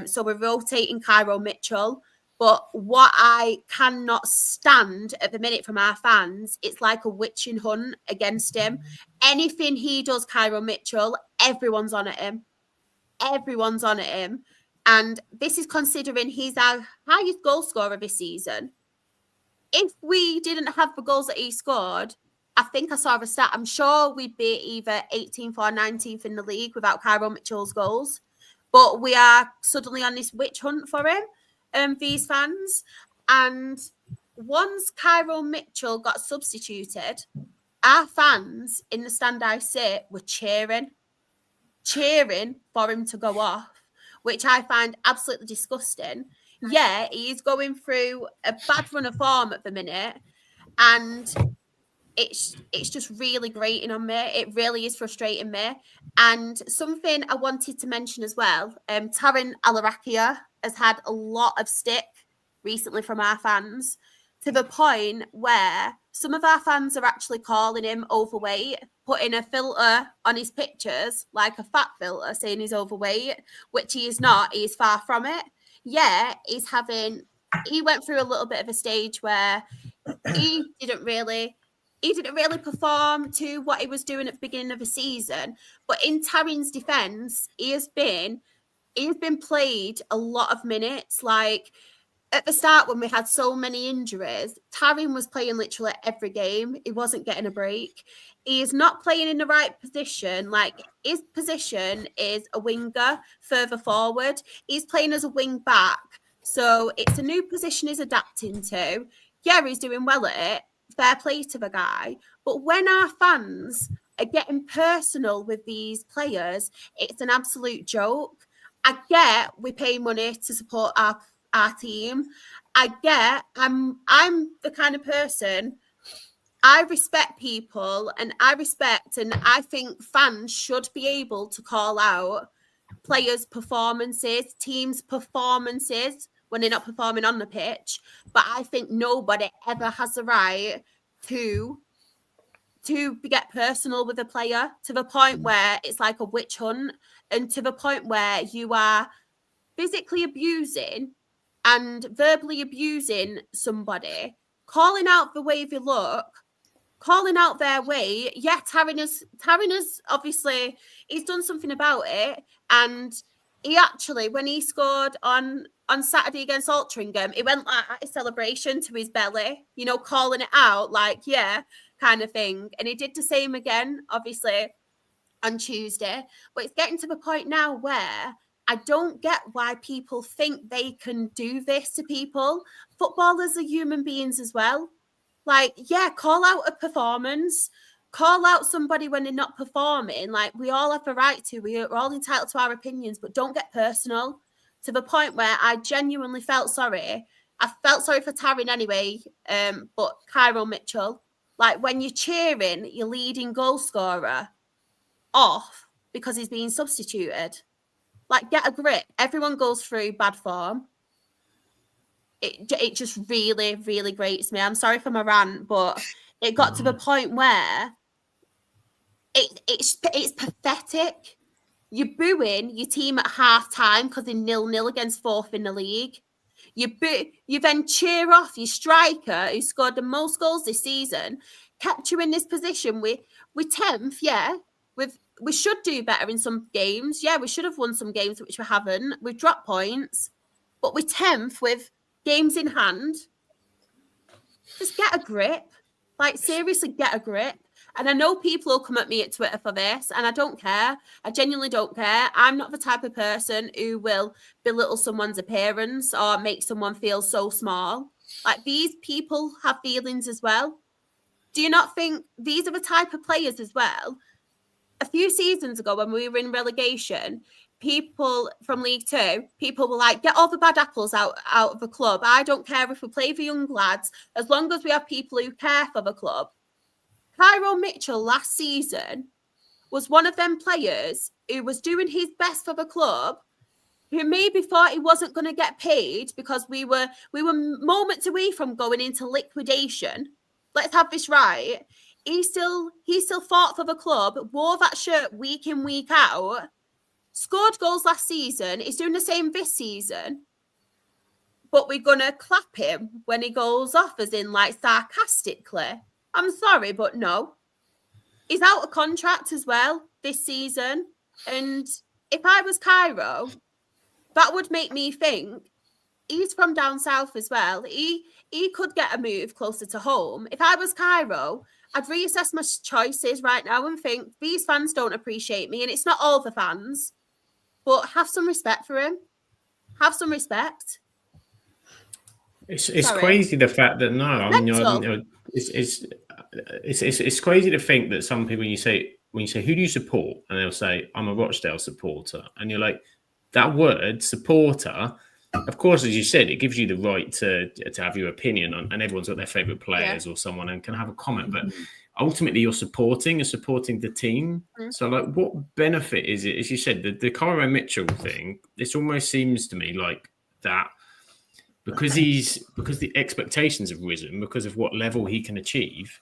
So we're rotating Cairo Mitchell. But what I cannot stand at the minute from our fans, it's like a witching hunt against him. Anything he does, Cairo Mitchell, everyone's on at him. Everyone's on at him. And this is considering he's our highest goal scorer this season. If we didn't have the goals that he scored, I think I saw a stat. I'm sure we'd be either 18th or 19th in the league without Cairo Mitchell's goals. But we are suddenly on this witch hunt for him. These fans, and once Cairo Mitchell got substituted, our fans in the stand I sit were cheering for him to go off, which I find absolutely disgusting. Yeah, he's going through a bad run of form at the minute, and it's just really grating on me. It really is frustrating me. And something I wanted to mention as well, Taryn El-Arakia has had a lot of stick recently from our fans, to the point where some of our fans are actually calling him overweight, putting a filter on his pictures, like a fat filter, saying he's overweight, which he is not. He is far from it. Yeah, he went through a little bit of a stage where he didn't really perform to what he was doing at the beginning of the season. But in Taryn's defence, he has been played a lot of minutes. Like at the start, when we had so many injuries, Taryn was playing literally every game. He wasn't getting a break. He is not playing in the right position. Like his position is a winger further forward. He's playing as a wing back. So it's a new position he's adapting to. Yeah, he's doing well at it. Fair play to the guy. But when our fans are getting personal with these players, it's an absolute joke. I get we pay money to support our team. I get I'm the kind of person, I respect people, and I think fans should be able to call out players' performances, teams' performances when they're not performing on the pitch. But I think nobody ever has the right to get personal with a player to the point where it's like a witch hunt, and to the point where you are physically abusing and verbally abusing somebody, calling out the way they look, calling out their weight. Yeah, Taryn has obviously, he's done something about it. And he actually, when he scored on Saturday against Altrincham, it went like a celebration to his belly, calling it out, like, yeah, kind of thing. And he did the same again, obviously, on Tuesday. But it's getting to the point now where I don't get why people think they can do this to people. Footballers are human beings as well. Like, yeah, call out a performance, call out somebody when they're not performing. Like, we all have the right to. We're all entitled to our opinions, but don't get personal, to the point where I genuinely felt sorry. I felt sorry for Taryn anyway, but Cairo Mitchell, like when you're cheering your leading goal scorer off because he's being substituted, like, get a grip. Everyone goes through bad form. It just really, really grates me. I'm sorry for my rant, but it got to the point where it's pathetic. You're booing your team at half time because they're 0-0 against 4th in the league. You then cheer off your striker who scored the most goals this season, kept you in this position. We're 10th, yeah. We should do better in some games. Yeah, we should have won some games, which we haven't. We've dropped points, but we're 10th with games in hand. Just get a grip. Like, seriously, get a grip. And I know people will come at me at Twitter for this, and I don't care. I genuinely don't care. I'm not the type of person who will belittle someone's appearance or make someone feel so small. Like, these people have feelings as well. Do you not think these are the type of players as well? A few seasons ago, when we were in relegation, people from League Two, people were like, get all the bad apples out of the club. I don't care if we play for young lads, as long as we have people who care for the club. Cairo Mitchell last season was one of them players who was doing his best for the club, who maybe thought he wasn't going to get paid because we were moments away from going into liquidation. Let's have this right. He still fought for the club, wore that shirt week in, week out, scored goals last season. He's doing the same this season. But we're going to clap him when he goes off, as in, like, sarcastically. I'm sorry, but no. He's out of contract as well this season. And if I was Cairo, that would make me think he's from down south as well. He could get a move closer to home. If I was Cairo, I'd reassess my choices right now and think these fans don't appreciate me. And it's not all the fans, but have some respect for him. Have some respect. It's crazy the fact that it's crazy to think that some people, when you say who do you support, and they'll say I'm a Rochdale supporter, and you're like, that word supporter, of course, as you said, it gives you the right to have your opinion on, and everyone's got their favourite players or someone and can have a comment, but ultimately you're supporting the team. So, like, what benefit is it? As you said, the Cairo Mitchell thing, this almost seems to me like that because the expectations have risen because of what level he can achieve.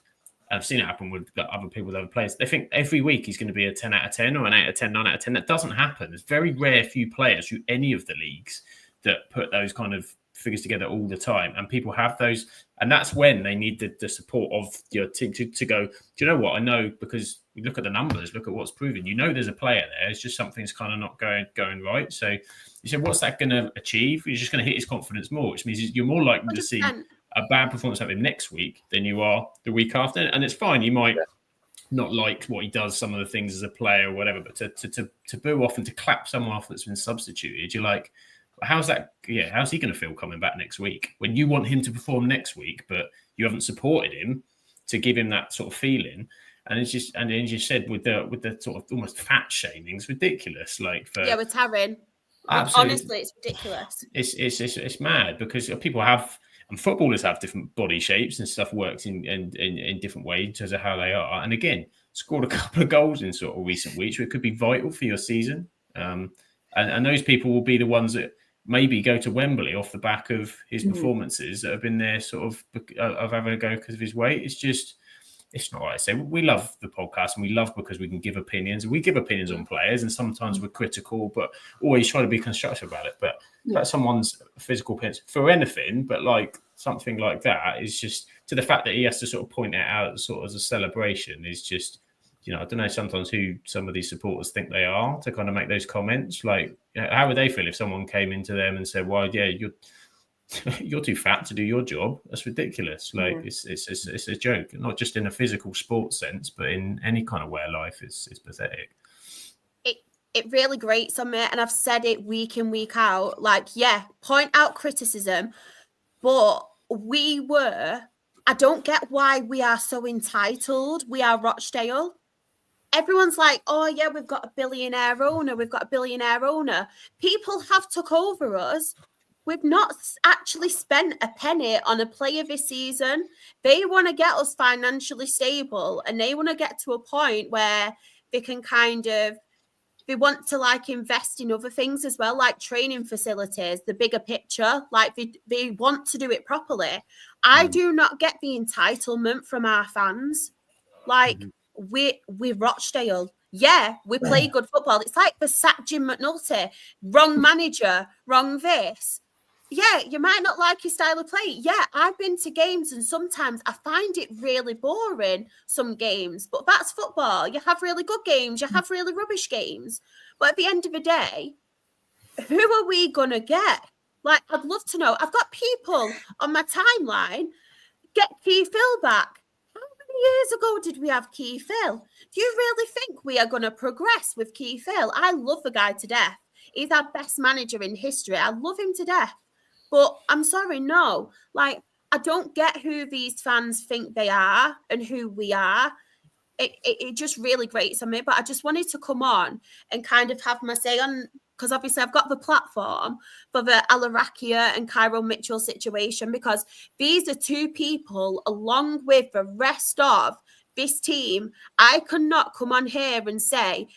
I've seen it happen with other people, with other players. They think every week he's going to be a 10 out of 10 or an 8 out of 10, 9 out of 10. That doesn't happen. There's very rare few players through any of the leagues that put those kind of figures together all the time. And people have those. And that's when they need the support of your team to go, do you know what? I know, because you look at the numbers, look at what's proven. You know there's a player there. It's just something's kind of not going right. So you said, what's that going to achieve? You're just going to hit his confidence more, which means you're more likely to see a bad performance out of him next week than you are the week after. And it's fine. You might not like what he does, some of the things as a player or whatever, but to boo off and to clap someone off that's been substituted, you're like, how's that? Yeah, how's he going to feel coming back next week when you want him to perform next week, but you haven't supported him to give him that sort of feeling? And it's just, and as you said, with the sort of almost fat shaming, it's ridiculous. Like, with Taryn, honestly, it's ridiculous. It's mad because people have, and footballers have different body shapes and stuff works in different ways in terms of how they are. And again, scored a couple of goals in sort of recent weeks, which could be vital for your season. And those people will be the ones that maybe go to Wembley off the back of his performances that have been there sort of having a go because of his weight. It's not right. I say we love the podcast and we love because we can give opinions. We give opinions on players and sometimes we're critical, but always try to be constructive about it. But that's someone's physical appearance for anything, but like something like that is just, to the fact that he has to sort of point it out sort of as a celebration is just, I don't know sometimes who some of these supporters think they are to kind of make those comments. Like, how would they feel if someone came into them and said, well, yeah, you're too fat to do your job? That's ridiculous. Like, it's a joke, not just in a physical sports sense, but in any kind of way of life. It's pathetic. It really grates on me, and I've said it week in, week out. Like, yeah, point out criticism, but I don't get why we are so entitled. We are Rochdale. Everyone's like, oh, yeah, we've got a billionaire owner. People have took over us. We've not actually spent a penny on a player this season. They want to get us financially stable, and they want to get to a point where they can they want to like invest in other things as well, like training facilities, the bigger picture. Like they want to do it properly. I do not get the entitlement from our fans. Like, we're Rochdale. Yeah, we play good football. It's like the sack Jim McNulty. Wrong manager, wrong this. yeah, you might not like his style of play. Yeah, I've been to games and sometimes I find it really boring, some games, but that's football. You have really good games, you have really rubbish games. But at the end of the day, who are we going to get? Like, I'd love to know. I've got people on my timeline, get Keith Hill back. How many years ago did we have Keith Hill? Do you really think we are going to progress with Keith Hill? I love the guy to death. He's our best manager in history. I love him to death. But I'm sorry, no. Like, I don't get who these fans think they are and who we are. It just really grates on me. But I just wanted to come on and kind of have my say on, because obviously I've got the platform for the Alarakia and Cairo Mitchell situation, because these are two people, along with the rest of this team, I cannot come on here and say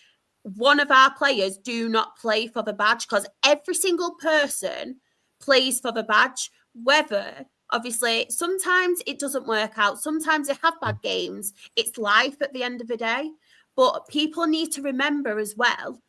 one of our players do not play for the badge, because every single person plays for the badge, whether obviously sometimes it doesn't work out, sometimes they have bad games, it's life at the end of the day. But people need to remember as well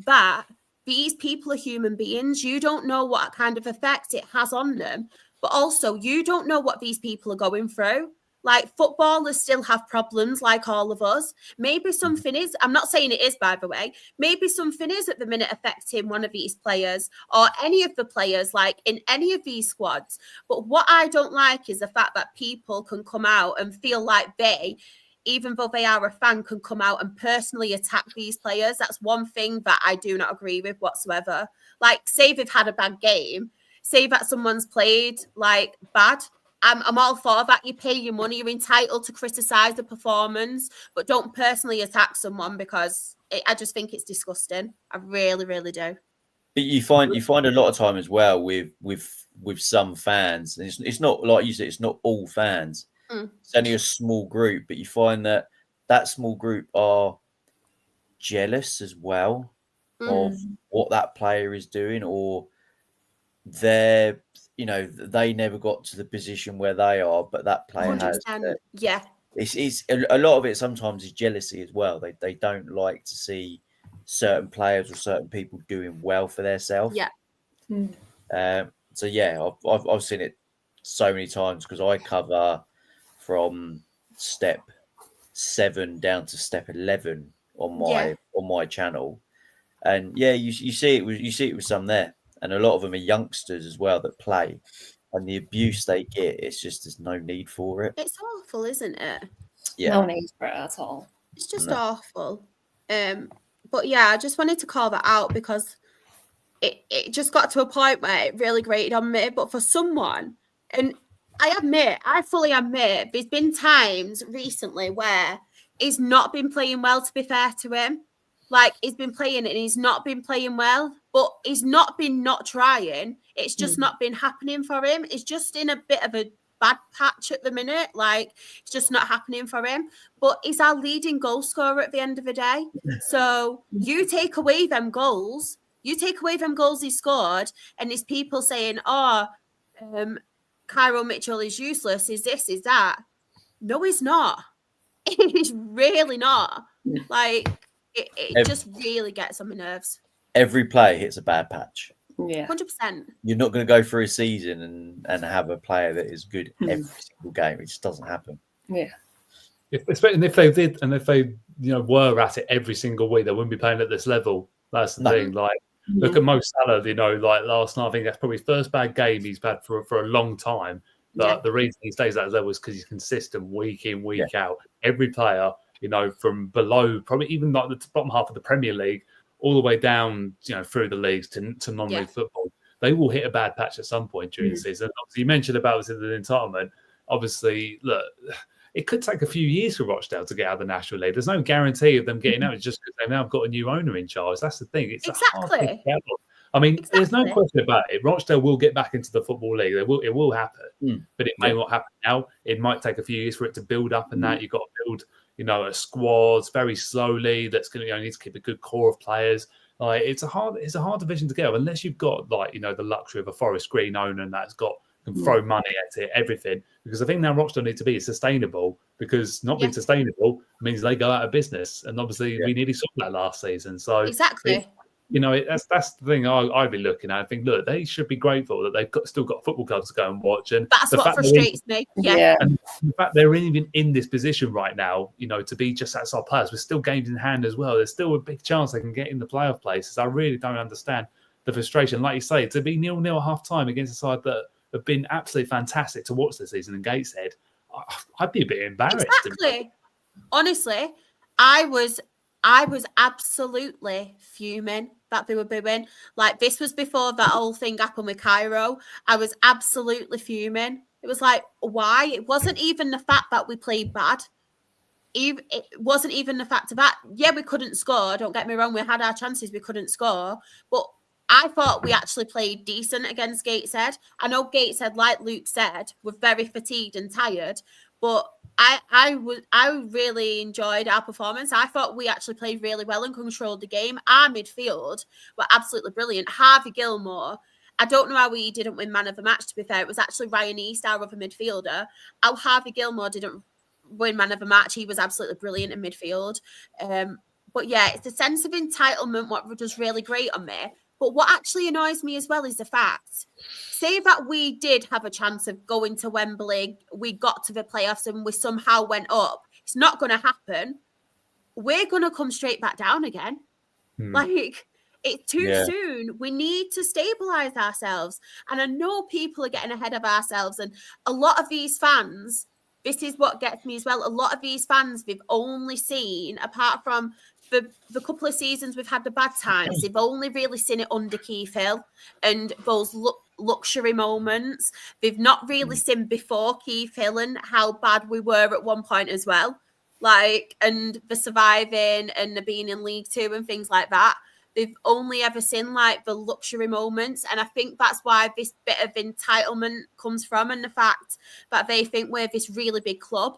that these people are human beings. You don't know what kind of effect it has on them, but also you don't know what these people are going through. Like, footballers still have problems like all of us. Maybe something is, I'm not saying it is, by the way, maybe something is at the minute affecting one of these players or any of the players, like in any of these squads. But what I don't like is the fact that people can come out and feel like they, even though they are a fan, can come out and personally attack these players. That's one thing that I do not agree with whatsoever. Like, say they've had a bad game, say that someone's played like bad, I'm all for that. You pay your money, you're entitled to criticize the performance, but don't personally attack someone, because I just think it's disgusting. I really, really do. But you find a lot of time as well with some fans, and it's not like you said, it's not all fans. It's only a small group, but you find that small group are jealous as well of what that player is doing, or they never got to the position where they are, but that player 100%. has. Yeah. It's a lot of it sometimes is jealousy as well. They don't like to see certain players or certain people doing well for themselves. Yeah. So yeah, I've seen it so many times, because I cover from step 7 down to step 11 on my channel, and yeah, you see it with some there, and a lot of them are youngsters as well that play, and the abuse they get, it's just, there's no need for it. It's awful, isn't it? Yeah, no need for it at all. It's just awful. But yeah, I just wanted to call that out, because it just got to a point where it really grated on me. But for someone, and I fully admit, there's been times recently where he's not been playing well, to be fair to him. Like, he's been playing and he's not been playing well, but he's not been not trying. It's just not been happening for him. It's just in a bit of a bad patch at the minute. Like, it's just not happening for him. But he's our leading goal scorer at the end of the day. So you take away them goals he scored, and there's people saying, Cairo Mitchell is useless, is this, is that. No, he's not. He's really not. Like, it just really gets on my nerves. Every player hits a bad patch. Yeah, 100%. You're not going to go through a season and have a player that is good every single game. It just doesn't happen. Yeah. Especially if they did, and if they were at it every single week, they wouldn't be playing at this level. That's the thing. Like, look at Mo Salah. Like last night, I think that's probably his first bad game he's had for a long time. But the reason he stays at that level is because he's consistent week in, week out. Every player, from below, probably even like the bottom half of the Premier League, all the way down, through the leagues to non-league football, they will hit a bad patch at some point during the season. Obviously, you mentioned about the entitlement. Obviously, look, it could take a few years for Rochdale to get out of the National League. There's no guarantee of them getting out. It's just because they've now got a new owner in charge. That's the thing. It's a hard thing to get out. I mean, there's no question about it. Rochdale will get back into the Football League. It will happen, but it may not happen now. It might take a few years for it to build up, and that you've got to build, a squad very slowly. That's going to need to keep a good core of players. Like, it's a hard division to get up unless you've got the luxury of a Forest Green owner and that's can throw money at it, everything. Because the thing now Rochdale need to be is sustainable. Because not being sustainable means they go out of business, and obviously we nearly saw that last season. So exactly. You know, that's the thing I'd be looking at. I think, look, they should be grateful that they've still got football clubs to go and watch. And that's what frustrates me. Yeah. And the fact they're even in this position right now, you know, to be just outside players with still games in hand as well. There's still a big chance they can get in the playoff places. I really don't understand the frustration. Like you say, to be 0-0 at half time against a side that have been absolutely fantastic to watch this season in Gateshead, I'd be a bit embarrassed. Exactly. Honestly, I was absolutely fuming that they were booing. Like, this was before that whole thing happened with Cairo. I was absolutely fuming. It was like, why? It wasn't even the fact that we played bad. It wasn't even the fact of that. Yeah, we couldn't score. Don't get me wrong. We had our chances. We couldn't score. But I thought we actually played decent against Gateshead. I know Gateshead, like Luke said, were very fatigued and tired. But I really enjoyed our performance. I thought we actually played really well and controlled the game. Our midfield were absolutely brilliant. Harvey Gilmore, I don't know how he didn't win man of the match, to be fair. It was actually Ryan East, our other midfielder. How Harvey Gilmore didn't win man of the match. He was absolutely brilliant in midfield. But yeah, it's a sense of entitlement what does really great on me. But what actually annoys me as well is the fact, say that we did have a chance of going to Wembley, we got to the playoffs and we somehow went up. It's not going to happen. We're going to come straight back down again. Like, it's too soon. We need to stabilise ourselves. And I know people are getting ahead of ourselves. And a lot of these fans, this is what gets me as well. A lot of these fans, we've only seen, apart from the couple of seasons we've had the bad times, they've only really seen it under Keith Hill and those luxury moments. They've not really seen before Keith Hill and how bad we were at one point as well. Like, and the surviving and the being in League Two and things like that. They've only ever seen like the luxury moments. And I think that's why this bit of entitlement comes from, and the fact that they think we're this really big club,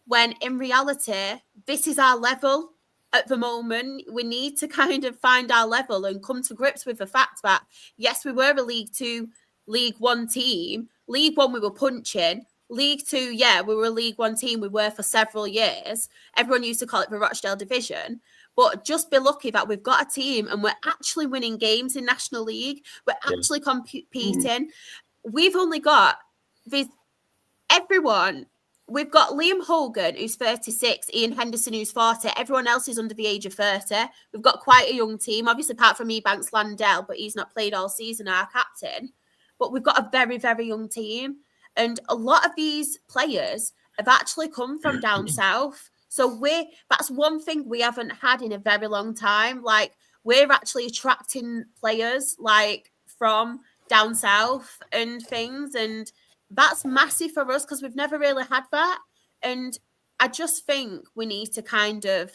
when in reality, this is our level. At the moment, we need to kind of find our level and come to grips with the fact that, yes, we were a League Two, League One team. League One, we were punching. League Two, yeah, we were a League One team. We were for several years. Everyone used to call it the Rochdale Division. But just be lucky that we've got a team and we're actually winning games in National League. We're actually competing. We've only got this, everyone. We've got Liam Hogan, who's 36, Ian Henderson, who's 40. Everyone else is under the age of 30. We've got quite a young team, obviously, apart from Ebanks Landell, but he's not played all season, our captain. But we've got a very, very young team. And a lot of these players have actually come from down south. So that's one thing we haven't had in a very long time. Like, we're actually attracting players, like, from down south and things. And that's massive for us because we've never really had that. And I just think we need to kind of,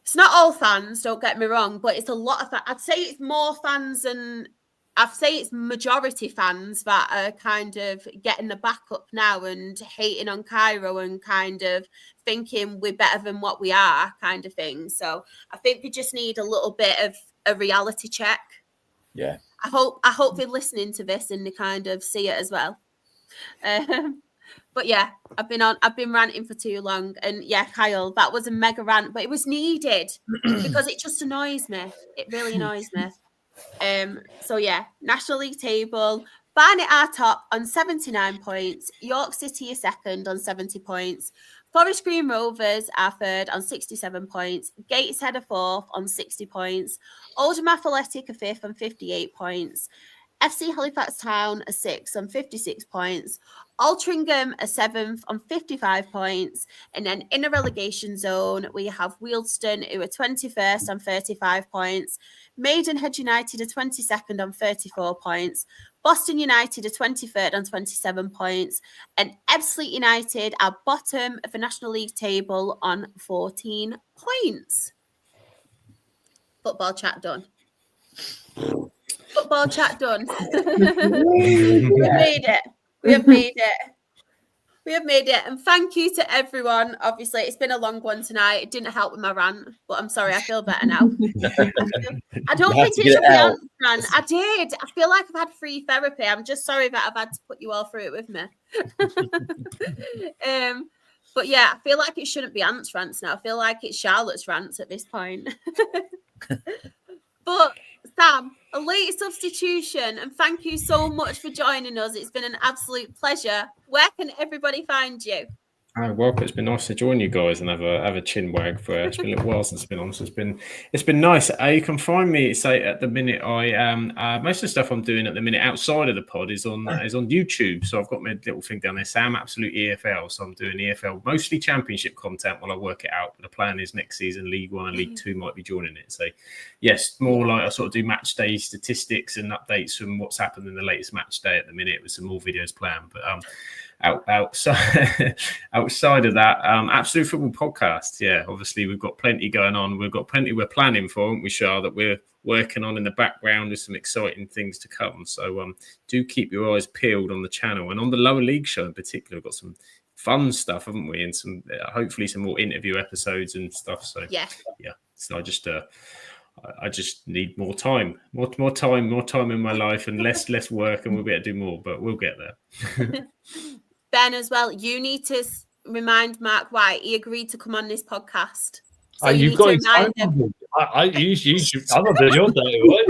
it's not all fans, don't get me wrong, but it's a lot of fans. I'd say it's more fans and I'd say it's majority fans that are kind of getting the back up now and hating on Cairo and kind of thinking we're better than what we are kind of thing. So I think we just need a little bit of a reality check. Yeah. I hope they're listening to this and they kind of see it as well. But yeah, I've been ranting for too long. And yeah, Kyle, that was a mega rant, but it was needed because it just annoys me. It really annoys me. So yeah, National League table, Barnet are top on 79 points. York City is second on 70 points. Forest Green Rovers are third on 67 points. Gateshead are fourth on 60 points. Oldham Athletic are fifth on 58 points. FC Halifax Town are sixth on 56 points. Altrincham are seventh on 55 points. And then in the relegation zone, we have Wealdstone, who are 21st on 35 points. Maidenhead United are 22nd on 34 points. Boston United are 23rd on 27 points. And Ebbsfleet United are bottom of the National League table on 14 points. Football chat done. Football chat done. We made it. We have made it. We have made it. And thank you to everyone. Obviously, it's been a long one tonight. It didn't help with my rant, but I'm sorry. I feel better now. I don't think it should be answered. I did. I feel like I've had free therapy. I'm just sorry that I've had to put you all through it with me. But yeah, I feel like it shouldn't be Ant's rants now. I feel like it's Charlotte's rants at this point. But Sam, a late substitution, and thank you so much for joining us. It's been an absolute pleasure. Where can everybody find you? Hi, welcome. It's been nice to join you guys and have a chin wag for. It's been a little while since it's been on, so it's been nice. You can find me. Say at the minute, I am most of the stuff I'm doing at the minute outside of the pod is on YouTube. So I've got my little thing down there, Sam Absolutely EFL. So I'm doing EFL mostly Championship content while I work it out. But the plan is next season League One and League Two might be joining it. So yes, more like I sort of do match day statistics and updates from what's happened in the latest match day at the minute with some more videos planned. But outside of that, Absolute Football Podcast. Yeah, obviously we've got plenty going on. We've got plenty we're planning for, haven't we, Shah, that we're working on in the background with some exciting things to come. So do keep your eyes peeled on the channel and on the lower league show in particular. We've got some fun stuff, haven't we? And some hopefully some more interview episodes and stuff. So yeah. So I just need more time in my life and less work, and we'll be able to do more. But we'll get there. Ben, as well, you need to remind Mark White he agreed to come on this podcast. So you've got his phone number. You should. I'm not doing your dirty work.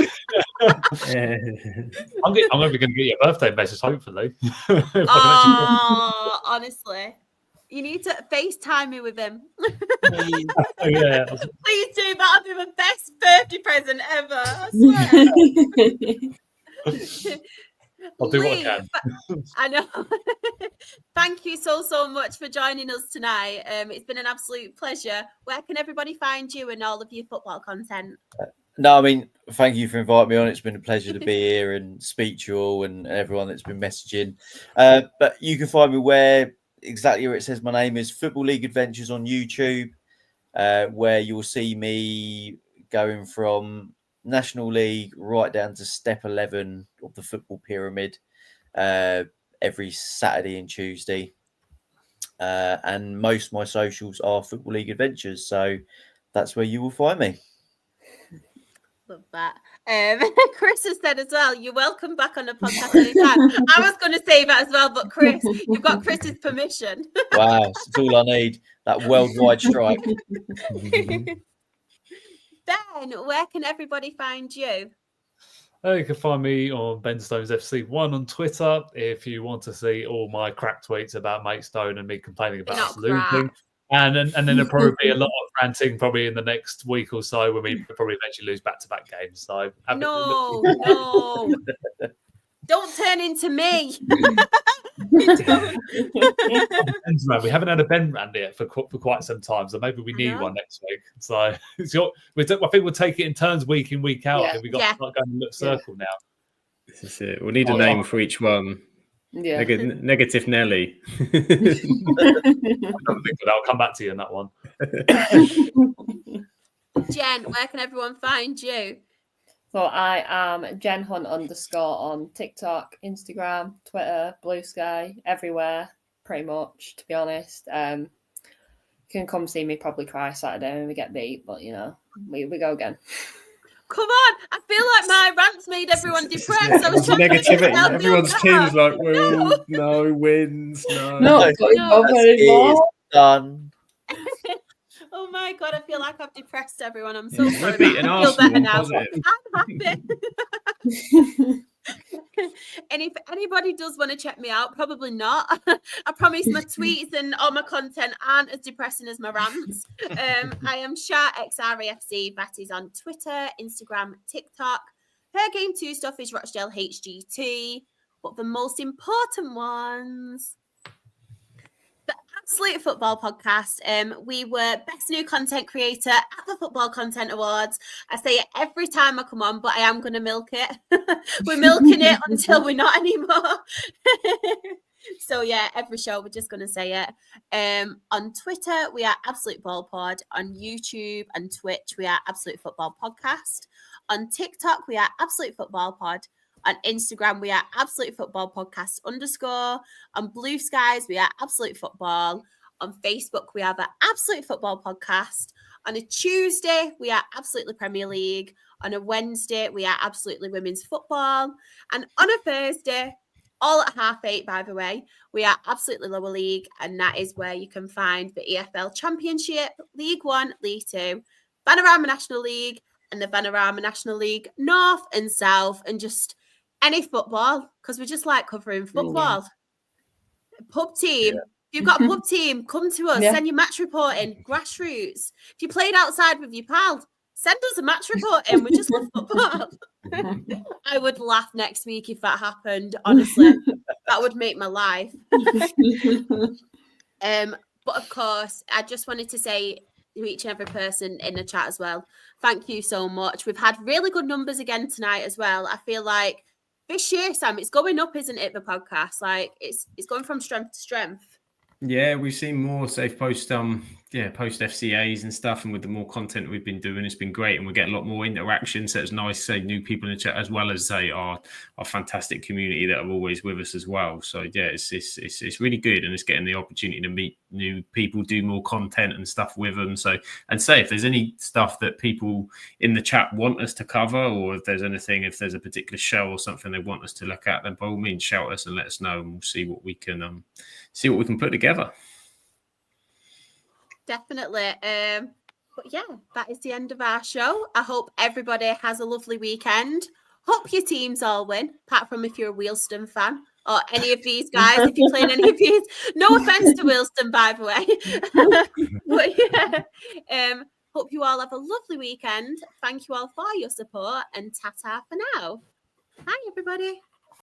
I'm only going to get you a birthday message, hopefully. Oh, honestly. You need to FaceTime me with him. Yeah. Please do. That'll be the best birthday present ever. I swear. I'll do what I can. I know. Thank you so much for joining us tonight. It's been an absolute pleasure. Where can everybody find you and all of your football content? No, I mean, thank you for inviting me on. It's been a pleasure to be here and speak to you all and everyone that's been messaging. But you can find me where it says my name is Football League Adventures on YouTube, where you'll see me going from National League right down to step 11 of the football pyramid every Saturday and Tuesday. And most of my socials are Football League Adventures. So that's where you will find me. Love that. Chris has said as well, you're welcome back on the podcast anytime. I was going to say that as well, but Chris, you've got Chris's permission. Wow, it's all I need. That worldwide strike. Ben, where can everybody find you? You can find me on Ben Stones FC1 on Twitter if you want to see all my crap tweets about Maidstone and me complaining about losing. And then there'll probably be a lot of ranting probably in the next week or so when we probably eventually lose back-to-back games. So no. Don't turn into me. We haven't had a Ben rant yet for quite some time, so maybe we need one next week. So I think we'll take it in turns week in, week out. Yeah. We've got to start going in a circle now. This is it. We'll need a name for each one. Yeah. Negative Nelly. I'll come back to you on that one. Jen, where can everyone find you? So I am Jen Hunt _ on TikTok, Instagram, Twitter, Blue Sky, everywhere, pretty much, to be honest. You can come see me probably cry Saturday when we get beat, but, you know, we go again. Come on, I feel like my rants made everyone depressed. I was trying negativity. Everyone's team's like, well, no wins, no. No. Done. Oh my God, I feel like I've depressed everyone. I'm so sorry. We're beating Arsenal. I'm happy. And if anybody does want to check me out, probably not. I promise my tweets and all my content aren't as depressing as my rants. I am Shah XRAFC. That is on Twitter, Instagram, TikTok. Her Game 2 stuff is Rochdale HGT. But the most important ones... The Absolute Football Podcast. We were Best New Content Creator at the Football Content Awards. I say it every time I come on, but I am going to milk it. We're milking it until we're not anymore. So yeah, every show we're just going to say it. On Twitter, we are Absolute Ball Pod. On YouTube and Twitch, we are Absolute Football Podcast. On TikTok, we are Absolute Football Pod. On Instagram, we are Absolute Football Podcast _. On Blue Skies, we are Absolute Football. On Facebook, we are the Absolute Football Podcast. On a Tuesday, we are Absolutely Premier League. On a Wednesday, we are Absolutely Women's Football. And on a Thursday, all at 8:30, by the way, we are Absolutely Lower League. And that is where you can find the EFL Championship, League 1, League 2, Vanarama National League, and the Vanarama National League, North and South, and just any football, because we just like covering football. Pub team. If you've got a pub team, come to us. Send your match report in. Grassroots. If you played outside with your pal, send us a match report in. We just love football. I would laugh next week if that happened. Honestly, that would make my life. But of course, I just wanted to say to each and every person in the chat as well, thank you so much. We've had really good numbers again tonight as well. I feel like this year, Sam, it's going up, isn't it? The podcast, like it's going from strength to strength. Yeah, we've seen more safe post post FCAs and stuff, and with the more content we've been doing, it's been great, and we get a lot more interaction. So it's nice, say, new people in the chat, as well as say our fantastic community that are always with us as well. So yeah, it's really good, and it's getting the opportunity to meet new people, do more content and stuff with them. So, and say if there's any stuff that people in the chat want us to cover, or if there's a particular show or something they want us to look at, then by all means shout us and let us know, and we'll see what we can put together. Definitely. But yeah, that is the end of our show. I hope everybody has a lovely weekend. Hope your teams all win, apart from if you're a Wealdstone fan or any of these guys, if you're playing any of these. No offense to Wealdstone, by the way. But yeah, hope you all have a lovely weekend. Thank you all for your support, and ta-ta for now. Bye, everybody.